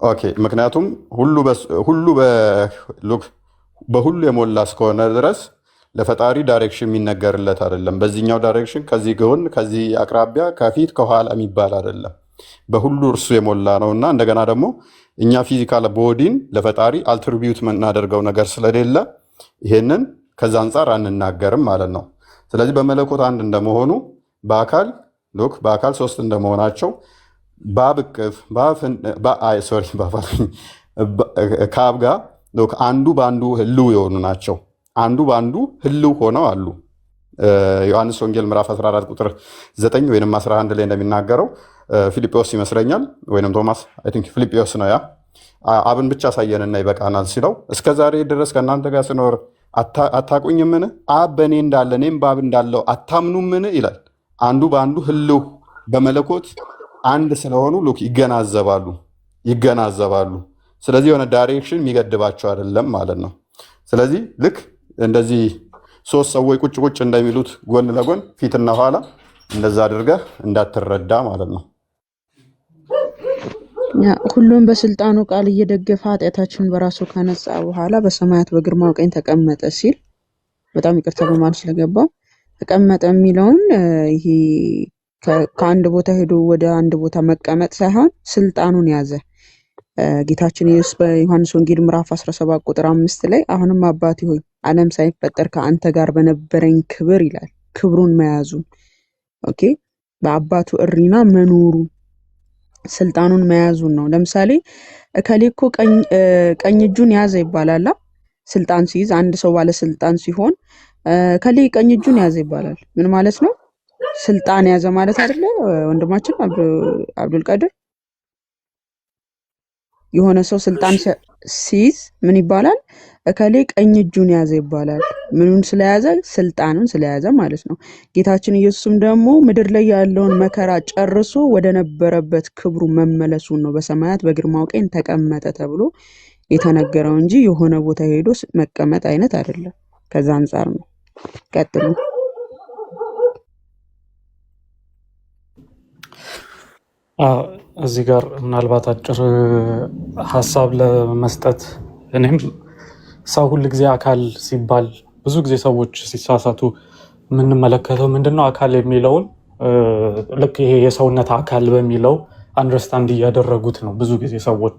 ኦኬ። ምክንያቱም በሁሉ የሞላ እስከሆነ ድረስ ለፈጣሪ ዳይሬክሽን የሚነገርለት አይደለም። በዚህኛው ዳይሬክሽን ከዚህ ጎን፣ ከዚህ አቅራቢያ፣ ከፊት፣ ከኋላ የሚባል አይደለም። በሁሉ እርሱ የሞላ ነው እና እንደገና ደግሞ እኛ ፊዚካል ቦዲን ለፈጣሪ አልትሪቢዩት የምናደርገው ነገር ስለሌለ ይሄንን ከዛ አንጻር አንናገርም ማለት ነው። ስለዚህ በመለኮት አንድ እንደመሆኑ በአካል ሶስት እንደመሆናቸው ከአብ ጋር አንዱ በአንዱ ህልው የሆኑ ናቸው። አንዱ በአንዱ ህልው ሆነው አሉ። ዮሐንስ ወንጌል ምዕራፍ 14 ቁጥር 9 ወይም 11 ላይ እንደሚናገረው ፊልጶስ ይመስለኛል ወይም ቶማስ ፊልጶስ ነው። ያ አብን ብቻ ሳየንና ይበቃናል ሲለው እስከ ዛሬ ድረስ ከእናንተ ጋር ስኖር አታቁኝምን? አብ በእኔ እንዳለ እኔም በአብ እንዳለው አታምኑምን? ይላል። አንዱ በአንዱ ህልው በመለኮት አንድ ስለሆኑ ይገናዘባሉ። ስለዚህ የሆነ ዳይሬክሽን የሚገድባቸው አይደለም ማለት ነው። ስለዚህ ልክ እንደዚህ ሶስት ሰዎች ቁጭ ቁጭ እንደሚሉት ጎን ለጎን ፊትና ኋላ እንደዛ አድርገህ እንዳትረዳ ማለት ነው። ሁሉም በስልጣኑ ቃል እየደገፈ ኃጢአታችንን በራሱ ካነጻ በኋላ በሰማያት በግርማው ቀኝ ተቀመጠ ሲል በጣም ይቅርታ በማለት ስለገባው ተቀመጠ የሚለውን ይሄ ከአንድ ቦታ ሄዶ ወደ አንድ ቦታ መቀመጥ ሳይሆን ስልጣኑን ያዘ። ጌታችን ኢየሱስ በዮሐንስ ወንጌል ምዕራፍ 17 ቁጥር 5 ላይ አሁንም አባቴ ሆይ ዓለም ሳይፈጠር ከአንተ ጋር በነበረኝ ክብር ይላል። ክብሩን መያዙን ኦኬ፣ በአባቱ እሪና መኖሩ ስልጣኑን መያዙን ነው። ለምሳሌ እከሌ እኮ ቀኝ እጁን ያዘ ይባላል። ስልጣን ሲይዝ አንድ ሰው ባለስልጣን ሲሆን እከሌ ቀኝ እጁን ያዘ ይባላል። ምን ማለት ነው? ስልጣን ያዘ ማለት አይደለ? ወንድማችን አብዱል ቀድር የሆነ ሰው ስልጣን ሲይዝ ምን ይባላል? እከሌ ቀኝ እጁን ያዘ ይባላል። ምኑን ስለያዘ? ስልጣኑን ስለያዘ ማለት ነው። ጌታችን ኢየሱስም ደግሞ ምድር ላይ ያለውን መከራ ጨርሶ ወደ ነበረበት ክብሩ መመለሱን ነው በሰማያት በግርማው ቀኝ ተቀመጠ ተብሎ የተነገረው እንጂ የሆነ ቦታ ሄዶ መቀመጥ አይነት አይደለም። ከዛ አንፃር ነው። ቀጥሉ። እዚህ ጋር ምናልባት አጭር ሀሳብ ለመስጠት እኔም ሰው ሁል ጊዜ አካል ሲባል ብዙ ጊዜ ሰዎች ሲሳሳቱ የምንመለከተው ምንድነው አካል የሚለውን ልክ ይሄ የሰውነት አካል በሚለው አንደርስታንድ እያደረጉት ነው። ብዙ ጊዜ ሰዎች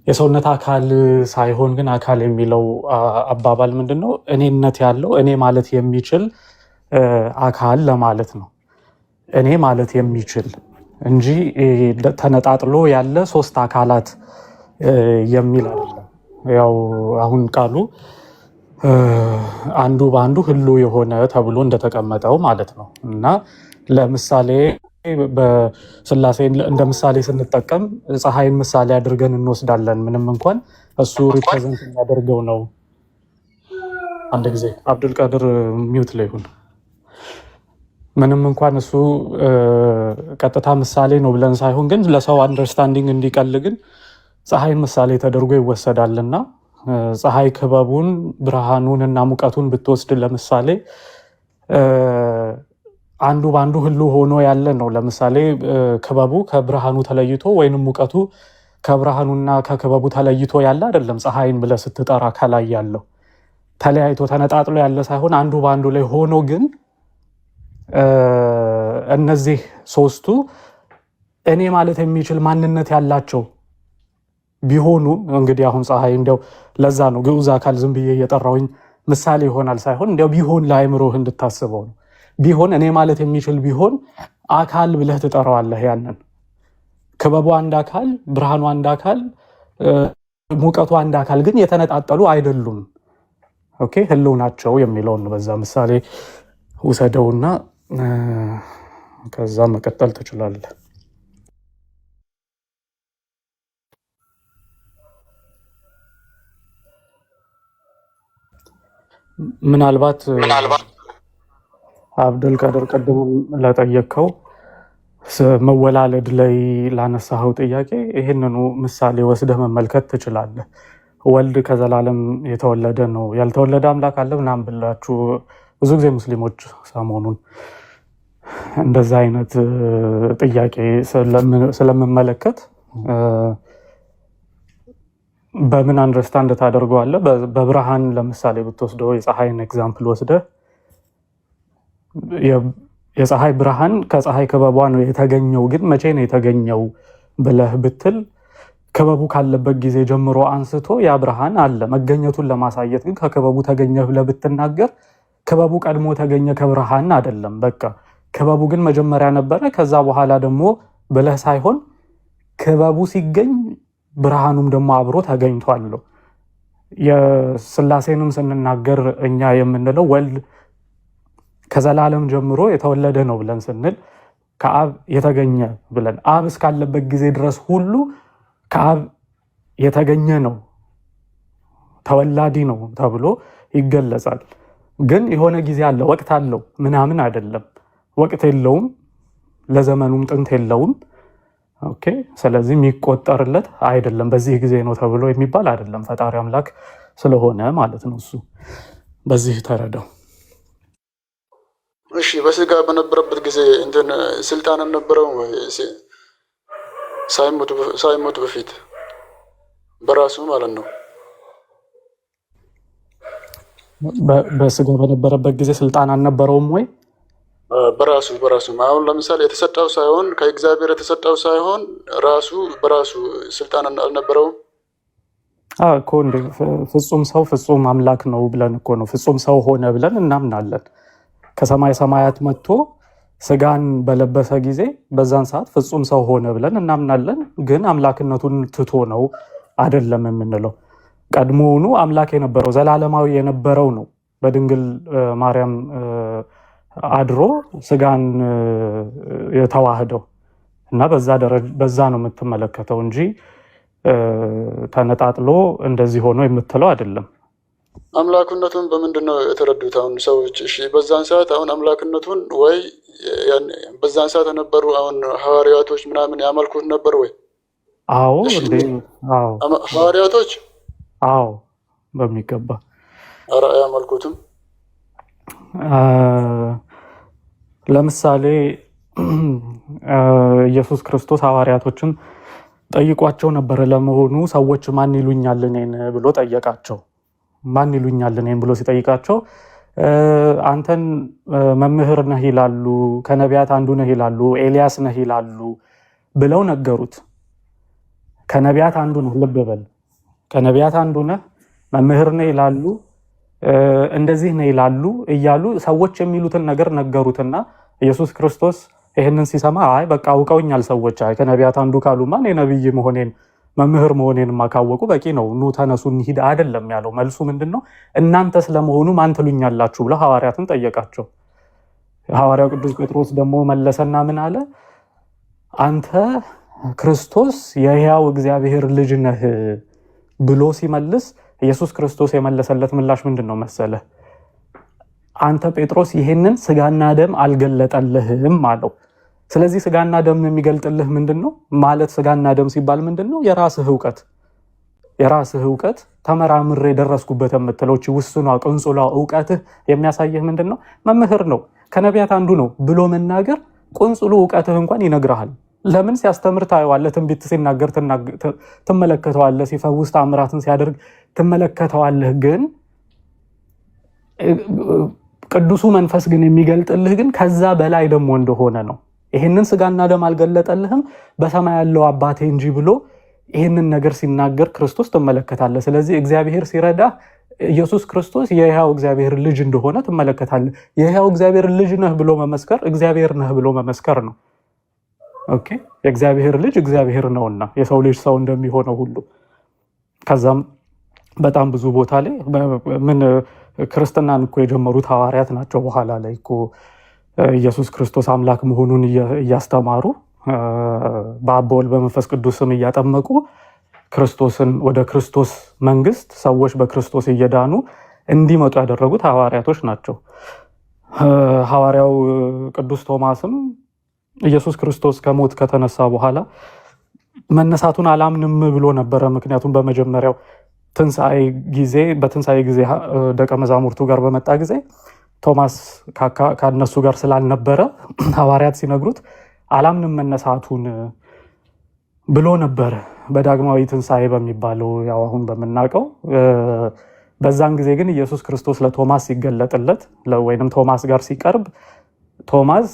የሰውነት አካል ሳይሆን ግን አካል የሚለው አባባል ምንድነው እኔነት ያለው እኔ ማለት የሚችል አካል ለማለት ነው። እኔ ማለት የሚችል እንጂ ተነጣጥሎ ያለ ሶስት አካላት የሚል አይደለም። ያው አሁን ቃሉ አንዱ በአንዱ ህሉ የሆነ ተብሎ እንደተቀመጠው ማለት ነው። እና ለምሳሌ በስላሴ እንደ ምሳሌ ስንጠቀም ፀሐይን ምሳሌ አድርገን እንወስዳለን። ምንም እንኳን እሱ ሪፕሬዘንት የሚያደርገው ነው። አንድ ጊዜ አብዱል ቀድር ሚውት ላይ ይሁን። ምንም እንኳን እሱ ቀጥታ ምሳሌ ነው ብለን ሳይሆን ግን ለሰው አንደርስታንዲንግ እንዲቀል ግን ፀሐይን ምሳሌ ተደርጎ ይወሰዳልና ፀሐይ ክበቡን ብርሃኑን እና ሙቀቱን ብትወስድ ለምሳሌ አንዱ ባንዱ ህሉ ሆኖ ያለ ነው። ለምሳሌ ክበቡ ከብርሃኑ ተለይቶ ወይንም ሙቀቱ ከብርሃኑና ከክበቡ ተለይቶ ያለ አይደለም። ፀሐይን ብለህ ስትጠራ ከላይ ያለው ተለያይቶ ተነጣጥሎ ያለ ሳይሆን አንዱ ባንዱ ላይ ሆኖ ግን እነዚህ ሶስቱ እኔ ማለት የሚችል ማንነት ያላቸው ቢሆኑ እንግዲህ አሁን ፀሐይ እንደው ለዛ ነው ግዑዝ አካል ዝም ብዬ እየጠራውኝ ምሳሌ ይሆናል ሳይሆን እንደው ቢሆን ለአእምሮህ እንድታስበው ነው። ቢሆን እኔ ማለት የሚችል ቢሆን አካል ብለህ ትጠራዋለህ። ያንን ክበቡ አንድ አካል፣ ብርሃኑ አንድ አካል፣ ሙቀቱ አንድ አካል ግን የተነጣጠሉ አይደሉም። ኦኬ ህልው ናቸው የሚለውን በዛ ምሳሌ ውሰደውና ከዛ መቀጠል ትችላለህ። ምናልባት አብዱል ቀድር ቀድሞ ለጠየቀው መወላለድ ላይ ላነሳኸው ጥያቄ ይህንኑ ምሳሌ ወስደህ መመልከት ትችላለህ። ወልድ ከዘላለም የተወለደ ነው፣ ያልተወለደ አምላክ አለ ምናምን ብላችሁ ብዙ ጊዜ ሙስሊሞች ሰሞኑን እንደዛ አይነት ጥያቄ ስለምመለከት በምን አንደርስታንድ ታደርገዋለህ? በብርሃን ለምሳሌ ብትወስደው የፀሐይን ኤግዛምፕል ወስደህ የፀሐይ ብርሃን ከፀሐይ ክበቧ ነው የተገኘው፣ ግን መቼ ነው የተገኘው ብለህ ብትል ክበቡ ካለበት ጊዜ ጀምሮ አንስቶ ያ ብርሃን አለ። መገኘቱን ለማሳየት ግን ከክበቡ ተገኘ ብለህ ብትናገር ክበቡ ቀድሞ ተገኘ ከብርሃን አይደለም። በቃ ክበቡ ግን መጀመሪያ ነበረ ከዛ በኋላ ደግሞ ብለህ ሳይሆን ክበቡ ሲገኝ ብርሃኑም ደግሞ አብሮ ተገኝቷል። የስላሴንም ስንናገር እኛ የምንለው ወልድ ከዘላለም ጀምሮ የተወለደ ነው ብለን ስንል ከአብ የተገኘ ብለን አብ እስካለበት ጊዜ ድረስ ሁሉ ከአብ የተገኘ ነው ተወላዲ ነው ተብሎ ይገለጻል። ግን የሆነ ጊዜ አለ፣ ወቅት አለው ምናምን አይደለም። ወቅት የለውም፣ ለዘመኑም ጥንት የለውም። ኦኬ ስለዚህ የሚቆጠርለት አይደለም፣ በዚህ ጊዜ ነው ተብሎ የሚባል አይደለም። ፈጣሪ አምላክ ስለሆነ ማለት ነው። እሱ በዚህ ተረዳው። እሺ በስጋ በነበረበት ጊዜ እንትን ስልጣን ነበረው ሳይሞት በፊት በራሱ ማለት ነው። በስጋ በነበረበት ጊዜ ስልጣን አልነበረውም ወይ? በራሱ አሁን ለምሳሌ የተሰጠው ሳይሆን ከእግዚአብሔር የተሰጠው ሳይሆን ራሱ በራሱ ስልጣን አልነበረውም እኮ እንደ ፍጹም ሰው ፍጹም አምላክ ነው ብለን እኮ ነው ፍጹም ሰው ሆነ ብለን እናምናለን። ከሰማይ ሰማያት መጥቶ ስጋን በለበሰ ጊዜ በዛን ሰዓት ፍጹም ሰው ሆነ ብለን እናምናለን። ግን አምላክነቱን ትቶ ነው አይደለም የምንለው። ቀድሞውኑ አምላክ የነበረው ዘላለማዊ የነበረው ነው በድንግል ማርያም አድሮ ስጋን የተዋህደው እና በዛ ነው የምትመለከተው እንጂ ተነጣጥሎ እንደዚህ ሆኖ የምትለው አይደለም። አምላክነቱን በምንድን ነው የተረዱት አሁን ሰዎች? እሺ በዛን ሰዓት አሁን አምላክነቱን ወይ በዛን ሰዓት የነበሩ አሁን ሐዋርያቶች ምናምን ያመልኩት ነበር ወይ? አዎ እንዴ አዎ ሐዋርያቶች አዎ በሚገባ ኧረ አያመልኩትም። ለምሳሌ ኢየሱስ ክርስቶስ ሐዋርያቶችን ጠይቋቸው ነበር። ለመሆኑ ሰዎች ማን ይሉኛል እኔን ብሎ ጠየቃቸው። ማን ይሉኛል እኔን ብሎ ሲጠይቃቸው አንተን መምህር ነህ ይላሉ፣ ከነቢያት አንዱ ነህ ይላሉ፣ ኤልያስ ነህ ይላሉ ብለው ነገሩት። ከነቢያት አንዱ ነህ፣ ልብ በል፣ ከነቢያት አንዱ ነህ፣ መምህር ነህ ይላሉ፣ እንደዚህ ነህ ይላሉ እያሉ ሰዎች የሚሉትን ነገር ነገሩትና ኢየሱስ ክርስቶስ ይህንን ሲሰማ አይ በቃ አውቀውኛል ሰዎች፣ አይ ከነቢያት አንዱ ካሉማ እኔ ነብይ መሆኔን መምህር መሆኔን ማካወቁ በቂ ነው፣ ኑ ተነሱ እንሂድ አይደለም ያለው። መልሱ ምንድነው? እናንተ ስለመሆኑ ማን ትሉኛላችሁ ብሎ ሐዋርያትን ጠየቃቸው። ሐዋርያው ቅዱስ ጴጥሮስ ደግሞ መለሰና ምን አለ? አንተ ክርስቶስ የሕያው እግዚአብሔር ልጅ ነህ ብሎ ሲመልስ ኢየሱስ ክርስቶስ የመለሰለት ምላሽ ምንድነው መሰለ? አንተ ጴጥሮስ ይሄንን ስጋና ደም አልገለጠልህም አለው። ስለዚህ ስጋና ደም የሚገልጥልህ ምንድነው ማለት? ስጋና ደም ሲባል ምንድነው? የራስህ ዕውቀት ተመራምሬ ደረስኩበት የምትለው ውስኗ ቅንጹላ ዕውቀትህ የሚያሳይህ ምንድነው? መምህር ነው ከነቢያት አንዱ ነው ብሎ መናገር ቁንጽሉ ዕውቀትህ እንኳን ይነግርሃል። ለምን? ሲያስተምር ታየዋለህ፣ ትንቢት ሲናገር ትመለከተዋለህ፣ ሲፈውስ ተአምራትን ሲያደርግ ትመለከተዋለህ። ግን ቅዱሱ መንፈስ ግን የሚገልጥልህ ግን ከዛ በላይ ደግሞ እንደሆነ ነው። ይሄንን ስጋና ደም አልገለጠልህም በሰማይ ያለው አባቴ እንጂ ብሎ ይሄንን ነገር ሲናገር ክርስቶስ ትመለከታለህ። ስለዚህ እግዚአብሔር ሲረዳ ኢየሱስ ክርስቶስ የሕያው እግዚአብሔር ልጅ እንደሆነ ትመለከታለህ። የሕያው እግዚአብሔር ልጅ ነህ ብሎ መመስከር እግዚአብሔር ነህ ብሎ መመስከር ነው። ኦኬ፣ የእግዚአብሔር ልጅ እግዚአብሔር ነውና የሰው ልጅ ሰው እንደሚሆነው ሁሉ ከዛም በጣም ብዙ ቦታ ላይ ምን ክርስትናን እኮ የጀመሩት ሐዋርያት ናቸው። በኋላ ላይ እኮ ኢየሱስ ክርስቶስ አምላክ መሆኑን እያስተማሩ በአብ በወልድ በመንፈስ ቅዱስ ስም እያጠመቁ ክርስቶስን ወደ ክርስቶስ መንግስት ሰዎች በክርስቶስ እየዳኑ እንዲመጡ ያደረጉት ሐዋርያቶች ናቸው። ሐዋርያው ቅዱስ ቶማስም ኢየሱስ ክርስቶስ ከሞት ከተነሳ በኋላ መነሳቱን አላምንም ብሎ ነበረ። ምክንያቱም በመጀመሪያው በትንሣኤ ጊዜ ደቀ መዛሙርቱ ጋር በመጣ ጊዜ ቶማስ ከነሱ ጋር ስላልነበረ ሐዋርያት ሲነግሩት አላምንም መነሳቱን ብሎ ነበረ። በዳግማዊ ትንሣኤ በሚባለው ያው አሁን በምናውቀው በዛን ጊዜ ግን ኢየሱስ ክርስቶስ ለቶማስ ሲገለጥለት ወይንም ቶማስ ጋር ሲቀርብ ቶማስ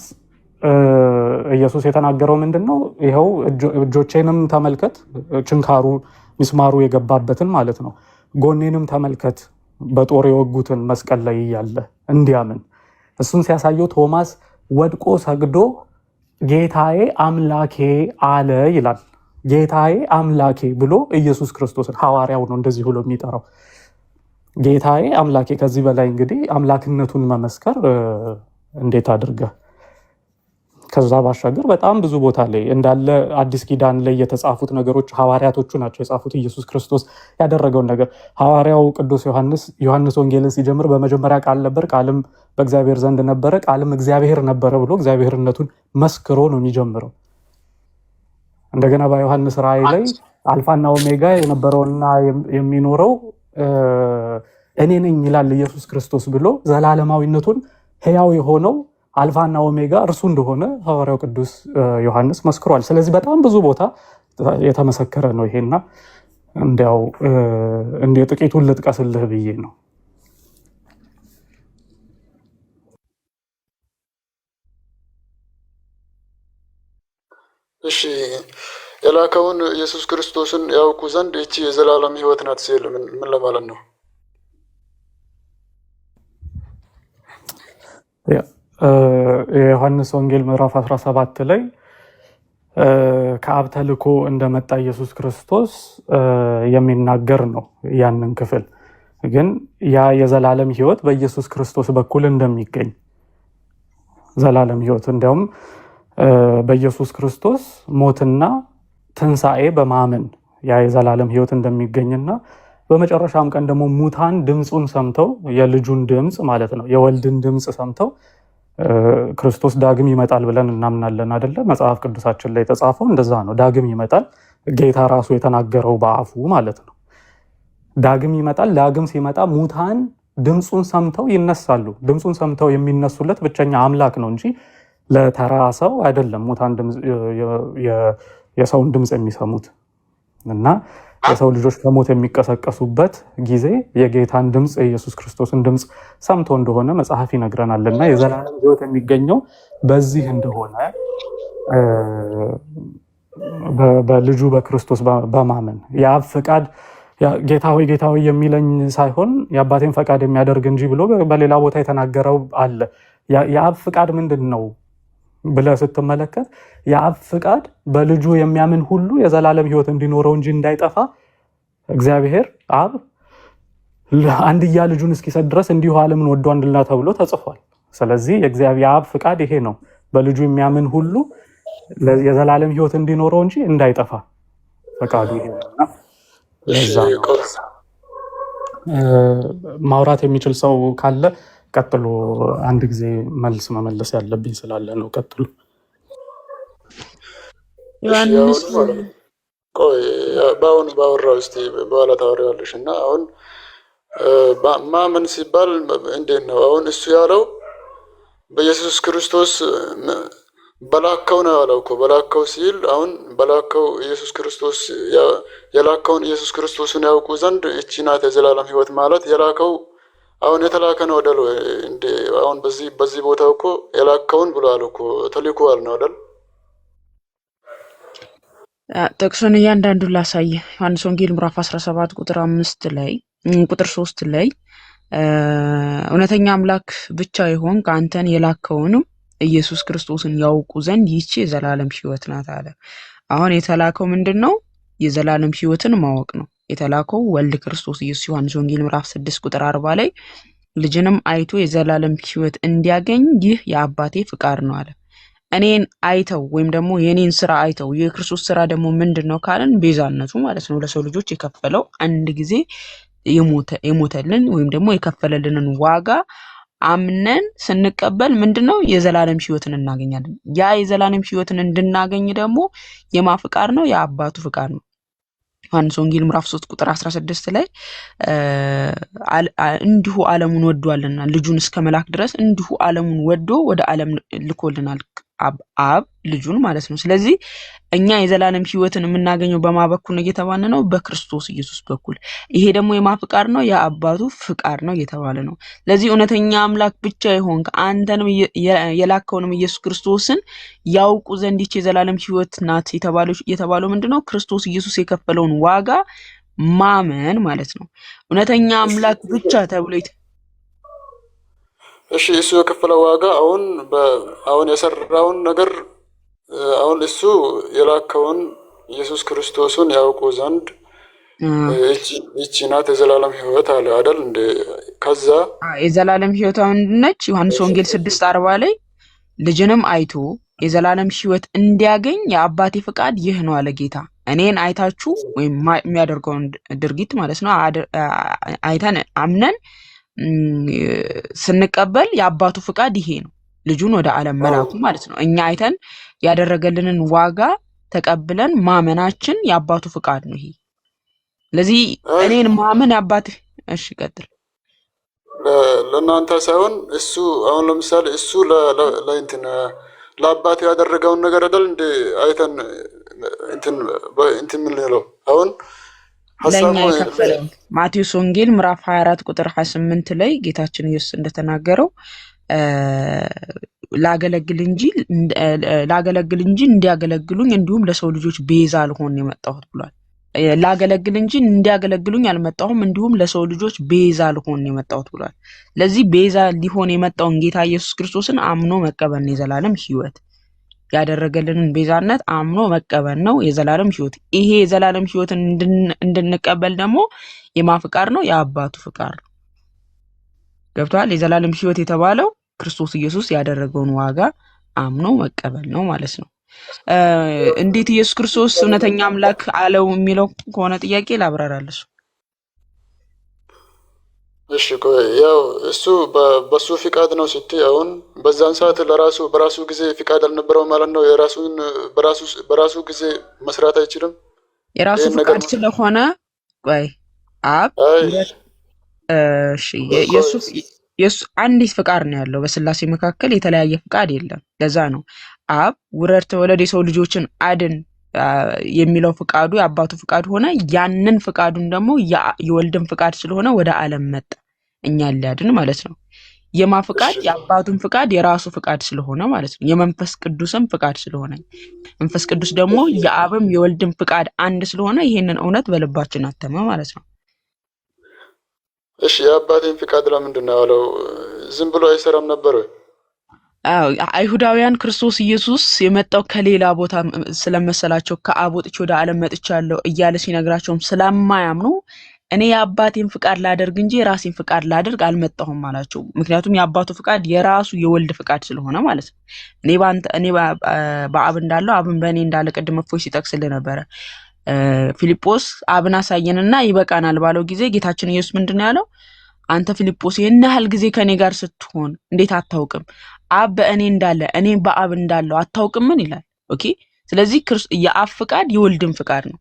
ኢየሱስ የተናገረው ምንድነው? ይኸው እጆቼንም ተመልከት፣ ችንካሩ ሚስማሩ የገባበትን ማለት ነው። ጎኔንም ተመልከት፣ በጦር የወጉትን መስቀል ላይ እያለ እንዲያምን እሱን ሲያሳየው ቶማስ ወድቆ ሰግዶ ጌታዬ አምላኬ አለ ይላል። ጌታዬ አምላኬ ብሎ ኢየሱስ ክርስቶስን ሐዋርያው ነው እንደዚህ ብሎ የሚጠራው ጌታዬ አምላኬ። ከዚህ በላይ እንግዲህ አምላክነቱን መመስከር እንዴት አድርገህ። ከዛ ባሻገር በጣም ብዙ ቦታ ላይ እንዳለ አዲስ ኪዳን ላይ የተጻፉት ነገሮች ሐዋርያቶቹ ናቸው የጻፉት። ኢየሱስ ክርስቶስ ያደረገውን ነገር ሐዋርያው ቅዱስ ዮሐንስ ወንጌልን ሲጀምር በመጀመሪያ ቃል ነበር፣ ቃልም በእግዚአብሔር ዘንድ ነበረ፣ ቃልም እግዚአብሔር ነበረ ብሎ እግዚአብሔርነቱን መስክሮ ነው የሚጀምረው። እንደገና በዮሐንስ ራእይ ላይ አልፋና ኦሜጋ የነበረውና የሚኖረው እኔ ነኝ ይላል ኢየሱስ ክርስቶስ ብሎ ዘላለማዊነቱን ሕያው የሆነው አልፋና ኦሜጋ እርሱ እንደሆነ ሐዋርያው ቅዱስ ዮሐንስ መስክሯል። ስለዚህ በጣም ብዙ ቦታ የተመሰከረ ነው ይሄና እንዲያው ጥቂቱን ልጥቀስልህ ብዬ ነው። እሺ የላከውን ኢየሱስ ክርስቶስን ያውቁ ዘንድ እቺ የዘላለም ሕይወት ናት ሲል ምን ለማለት ነው? የዮሐንስ ወንጌል ምዕራፍ 17 ላይ ከአብ ተልኮ እንደመጣ ኢየሱስ ክርስቶስ የሚናገር ነው። ያንን ክፍል ግን ያ የዘላለም ሕይወት በኢየሱስ ክርስቶስ በኩል እንደሚገኝ ዘላለም ሕይወት እንዲያውም በኢየሱስ ክርስቶስ ሞትና ትንሣኤ በማመን ያ የዘላለም ሕይወት እንደሚገኝና በመጨረሻም ቀን ደግሞ ሙታን ድምፁን ሰምተው የልጁን ድምፅ ማለት ነው የወልድን ድምፅ ሰምተው ክርስቶስ ዳግም ይመጣል ብለን እናምናለን አይደለ? መጽሐፍ ቅዱሳችን ላይ የተጻፈው እንደዛ ነው። ዳግም ይመጣል፣ ጌታ ራሱ የተናገረው በአፉ ማለት ነው። ዳግም ይመጣል። ዳግም ሲመጣ ሙታን ድምፁን ሰምተው ይነሳሉ። ድምፁን ሰምተው የሚነሱለት ብቸኛ አምላክ ነው እንጂ ለተራ ሰው አይደለም። ሙታን የሰውን ድምፅ የሚሰሙት እና የሰው ልጆች ከሞት የሚቀሰቀሱበት ጊዜ የጌታን ድምፅ የኢየሱስ ክርስቶስን ድምፅ ሰምቶ እንደሆነ መጽሐፍ ይነግረናል። እና የዘላለም ሕይወት የሚገኘው በዚህ እንደሆነ በልጁ በክርስቶስ በማመን የአብ ፈቃድ ጌታ ሆይ የሚለኝ ሳይሆን የአባቴን ፈቃድ የሚያደርግ እንጂ ብሎ በሌላ ቦታ የተናገረው አለ። የአብ ፈቃድ ምንድን ነው ብለህ ስትመለከት የአብ ፈቃድ በልጁ የሚያምን ሁሉ የዘላለም ሕይወት እንዲኖረው እንጂ እንዳይጠፋ እግዚአብሔር አብ አንድያ ልጁን እስኪሰጥ ድረስ እንዲሁ ዓለምን ወዷልና ተብሎ ተጽፏል። ስለዚህ የእግዚአብሔር የአብ ፈቃድ ይሄ ነው፣ በልጁ የሚያምን ሁሉ የዘላለም ሕይወት እንዲኖረው እንጂ እንዳይጠፋ ፈቃዱ ይሄ ነውና ማውራት የሚችል ሰው ካለ ቀጥሎ። አንድ ጊዜ መልስ መመለስ ያለብኝ ስላለ ነው። ቀጥሎ ዮሐንስ በአሁን ባወራው እስቲ በኋላ ታወሪዋለሽ። እና አሁን ማመን ሲባል እንዴት ነው? አሁን እሱ ያለው በኢየሱስ ክርስቶስ በላከው ነው ያለው እኮ። በላከው ሲል አሁን በላከው ኢየሱስ ክርስቶስ የላከውን ኢየሱስ ክርስቶስን ያውቁ ዘንድ እቺ ናት የዘላለም ሕይወት ማለት የላከው አሁን የተላከ ነው አይደል? እንዴ አሁን በዚህ ቦታ እኮ የላከውን ብሏል እኮ ተልኮዋል ነው አይደል? ጥቅሱን እያንዳንዱን ላሳየ። ዮሐንስ ወንጌል ምዕራፍ 17 ቁጥር 3 ላይ እውነተኛ አምላክ ብቻ ይሆን ከአንተን የላከውንም ኢየሱስ ክርስቶስን ያውቁ ዘንድ ይህች የዘላለም ሕይወት ናት አለ። አሁን የተላከው ምንድነው? የዘላለም ሕይወትን ማወቅ ነው። የተላከው ወልድ ክርስቶስ ኢየሱስ ዮሐንስ ወንጌል ምዕራፍ 6 ቁጥር 40 ላይ ልጅንም አይቶ የዘላለም ሕይወት እንዲያገኝ ይህ የአባቴ ፍቃድ ነው አለ። እኔን አይተው ወይም ደግሞ የኔን ስራ አይተው የክርስቶስ ስራ ደግሞ ምንድነው ካለን ቤዛነቱ ማለት ነው። ለሰው ልጆች የከፈለው አንድ ጊዜ የሞተልን ወይም ደግሞ የከፈለልንን ዋጋ አምነን ስንቀበል ምንድነው የዘላለም ሕይወትን እናገኛለን። ያ የዘላለም ሕይወትን እንድናገኝ ደግሞ የማ ፍቃድ ነው? የአባቱ ፍቃድ ነው። ዮሐንስ ወንጌል ምዕራፍ 3 ቁጥር 16 ላይ እንዲሁ ዓለሙን ወዷልና ልጁን እስከ መላክ ድረስ እንዲሁ ዓለሙን ወዶ ወደ ዓለም ልኮልናል። አብ ልጁን ማለት ነው። ስለዚህ እኛ የዘላለም ሕይወትን የምናገኘው በማ በኩል ነው እየተባለ ነው? በክርስቶስ ኢየሱስ በኩል። ይሄ ደግሞ የማ ፍቃድ ነው? የአባቱ ፍቃድ ነው እየተባለ ነው። ስለዚህ እውነተኛ አምላክ ብቻ ይሆን አንተንም የላከውንም ኢየሱስ ክርስቶስን ያውቁ ዘንድ ይህች የዘላለም ሕይወት ናት የተባለው ምንድነው? ክርስቶስ ኢየሱስ የከፈለውን ዋጋ ማመን ማለት ነው። እውነተኛ አምላክ ብቻ ተብሎ እሺ፣ እሱ የከፈለው ዋጋ አሁን የሰራውን ነገር አሁን እሱ የላከውን ኢየሱስ ክርስቶስን ያውቁ ዘንድ ይህች ናት የዘላለም ሕይወት አለ አይደል እንደ ከዛ የዘላለም ሕይወት ነች። ዮሐንስ ወንጌል 6:40 ላይ ልጅንም አይቶ የዘላለም ሕይወት እንዲያገኝ የአባቴ ፍቃድ ይህ ነው አለ ጌታ። እኔን አይታችሁ ወይም የሚያደርገውን ድርጊት ማለት ነው አይተን አምነን ስንቀበል የአባቱ ፍቃድ ይሄ ነው፣ ልጁን ወደ ዓለም መላኩ ማለት ነው። እኛ አይተን ያደረገልንን ዋጋ ተቀብለን ማመናችን የአባቱ ፍቃድ ነው ይሄ። ስለዚህ እኔን ማመን የአባቴ እሺ፣ ቀጥል። ለእናንተ ሳይሆን እሱ አሁን ለምሳሌ እሱ ለአባቴ ያደረገውን ነገር አይደል እንደ አይተን እንትን የምንለው አሁን ለኛ የከፈለው ማቴዎስ ወንጌል ምዕራፍ 24 ቁጥር 28 ላይ ጌታችን ኢየሱስ እንደተናገረው ላገለግል እንጂ እንዲያገለግሉኝ እንዲሁም ለሰው ልጆች ቤዛ ልሆን የመጣሁት ብሏል። ላገለግል እንጂ እንዲያገለግሉኝ አልመጣሁም እንዲሁም ለሰው ልጆች ቤዛ ልሆን የመጣሁት ብሏል። ስለዚህ ቤዛ ሊሆን የመጣውን ጌታ ኢየሱስ ክርስቶስን አምኖ መቀበል ነው የዘላለም ሕይወት። ያደረገልንን ቤዛነት አምኖ መቀበል ነው የዘላለም ሕይወት። ይሄ የዘላለም ሕይወትን እንድንቀበል ደግሞ የማፍቃር ነው የአባቱ ፍቃድ ነው። ገብቷል? የዘላለም ሕይወት የተባለው ክርስቶስ ኢየሱስ ያደረገውን ዋጋ አምኖ መቀበል ነው ማለት ነው። እንዴት ኢየሱስ ክርስቶስ እውነተኛ አምላክ አለው የሚለው ከሆነ ጥያቄ ላብራራለሽ። እሺ ያው እሱ በሱ ፍቃድ ነው ስትይ አሁን በዛን ሰዓት በራሱ ጊዜ ፍቃድ አልነበረው ማለት ነው። የራሱን በራሱ ጊዜ መስራት አይችልም። የራሱ ፍቃድ ስለሆነ ቆይ አብ የሱ አንዲት ፍቃድ ነው ያለው። በስላሴ መካከል የተለያየ ፍቃድ የለም። ለዛ ነው አብ ውረድ ተወለድ የሰው ልጆችን አድን የሚለው ፍቃዱ የአባቱ ፍቃድ ሆነ። ያንን ፍቃዱን ደግሞ የወልድን ፍቃድ ስለሆነ ወደ ዓለም መጣ እኛን ሊያድን ማለት ነው። የማፍቃድ የአባቱን ፍቃድ የራሱ ፍቃድ ስለሆነ ማለት ነው። የመንፈስ ቅዱስም ፍቃድ ስለሆነ መንፈስ ቅዱስ ደግሞ የአብም የወልድም ፍቃድ አንድ ስለሆነ ይሄንን እውነት በልባችን አተመ ማለት ነው። እሺ የአባቴን ፍቃድ ለምንድን ነው ያለው? ዝም ብሎ አይሰራም ነበር ወይ? አይሁዳውያን ክርስቶስ ኢየሱስ የመጣው ከሌላ ቦታ ስለመሰላቸው ከአብ ወጥቼ ወደ ዓለም መጥቻለሁ እያለ ሲነግራቸውም ስለማያምኑ እኔ የአባቴን ፍቃድ ላደርግ እንጂ የራሴን ፍቃድ ላደርግ አልመጣሁም አላቸው። ምክንያቱም የአባቱ ፍቃድ የራሱ የወልድ ፍቃድ ስለሆነ ማለት ነው። እኔ በአብ እንዳለው አብን በእኔ እንዳለ ቅድም እፎይ ሲጠቅስልህ ነበረ። ፊልጶስ አብን አሳየንና ይበቃናል ባለው ጊዜ ጌታችን ኢየሱስ ምንድነው ያለው? አንተ ፊልጶስ ይህን ያህል ጊዜ ከኔ ጋር ስትሆን እንዴት አታውቅም? አብ በእኔ እንዳለ እኔ በአብ እንዳለው አታውቅምን ይላል። ኦኬ። ስለዚህ የአብ ፍቃድ የወልድም ፍቃድ ነው።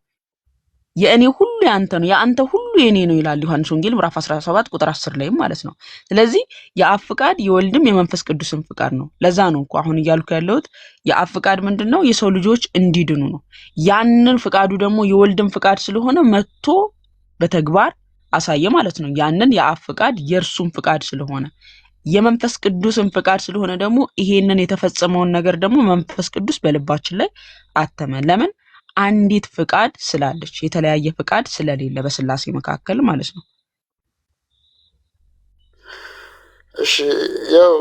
የእኔ ሁሉ ያንተ ነው፣ የአንተ ሁሉ የኔ ነው ይላል ዮሐንስ ወንጌል ምዕራፍ 17 ቁጥር 10 ላይ ማለት ነው። ስለዚህ የአብ ፍቃድ የወልድም የመንፈስ ቅዱስም ፍቃድ ነው። ለዛ ነው እኮ አሁን እያልኩ ያለሁት የአብ ፍቃድ ምንድነው? የሰው ልጆች እንዲድኑ ነው። ያንን ፍቃዱ ደግሞ የወልድም ፍቃድ ስለሆነ መጥቶ በተግባር አሳየ ማለት ነው። ያንን የአብ ፍቃድ የእርሱም ፍቃድ ስለሆነ የመንፈስ ቅዱስም ፍቃድ ስለሆነ ደግሞ ይሄንን የተፈጸመውን ነገር ደግሞ መንፈስ ቅዱስ በልባችን ላይ አተመ። ለምን? አንዲት ፍቃድ ስላለች፣ የተለያየ ፍቃድ ስለሌለ በስላሴ መካከል ማለት ነው። እሺ ያው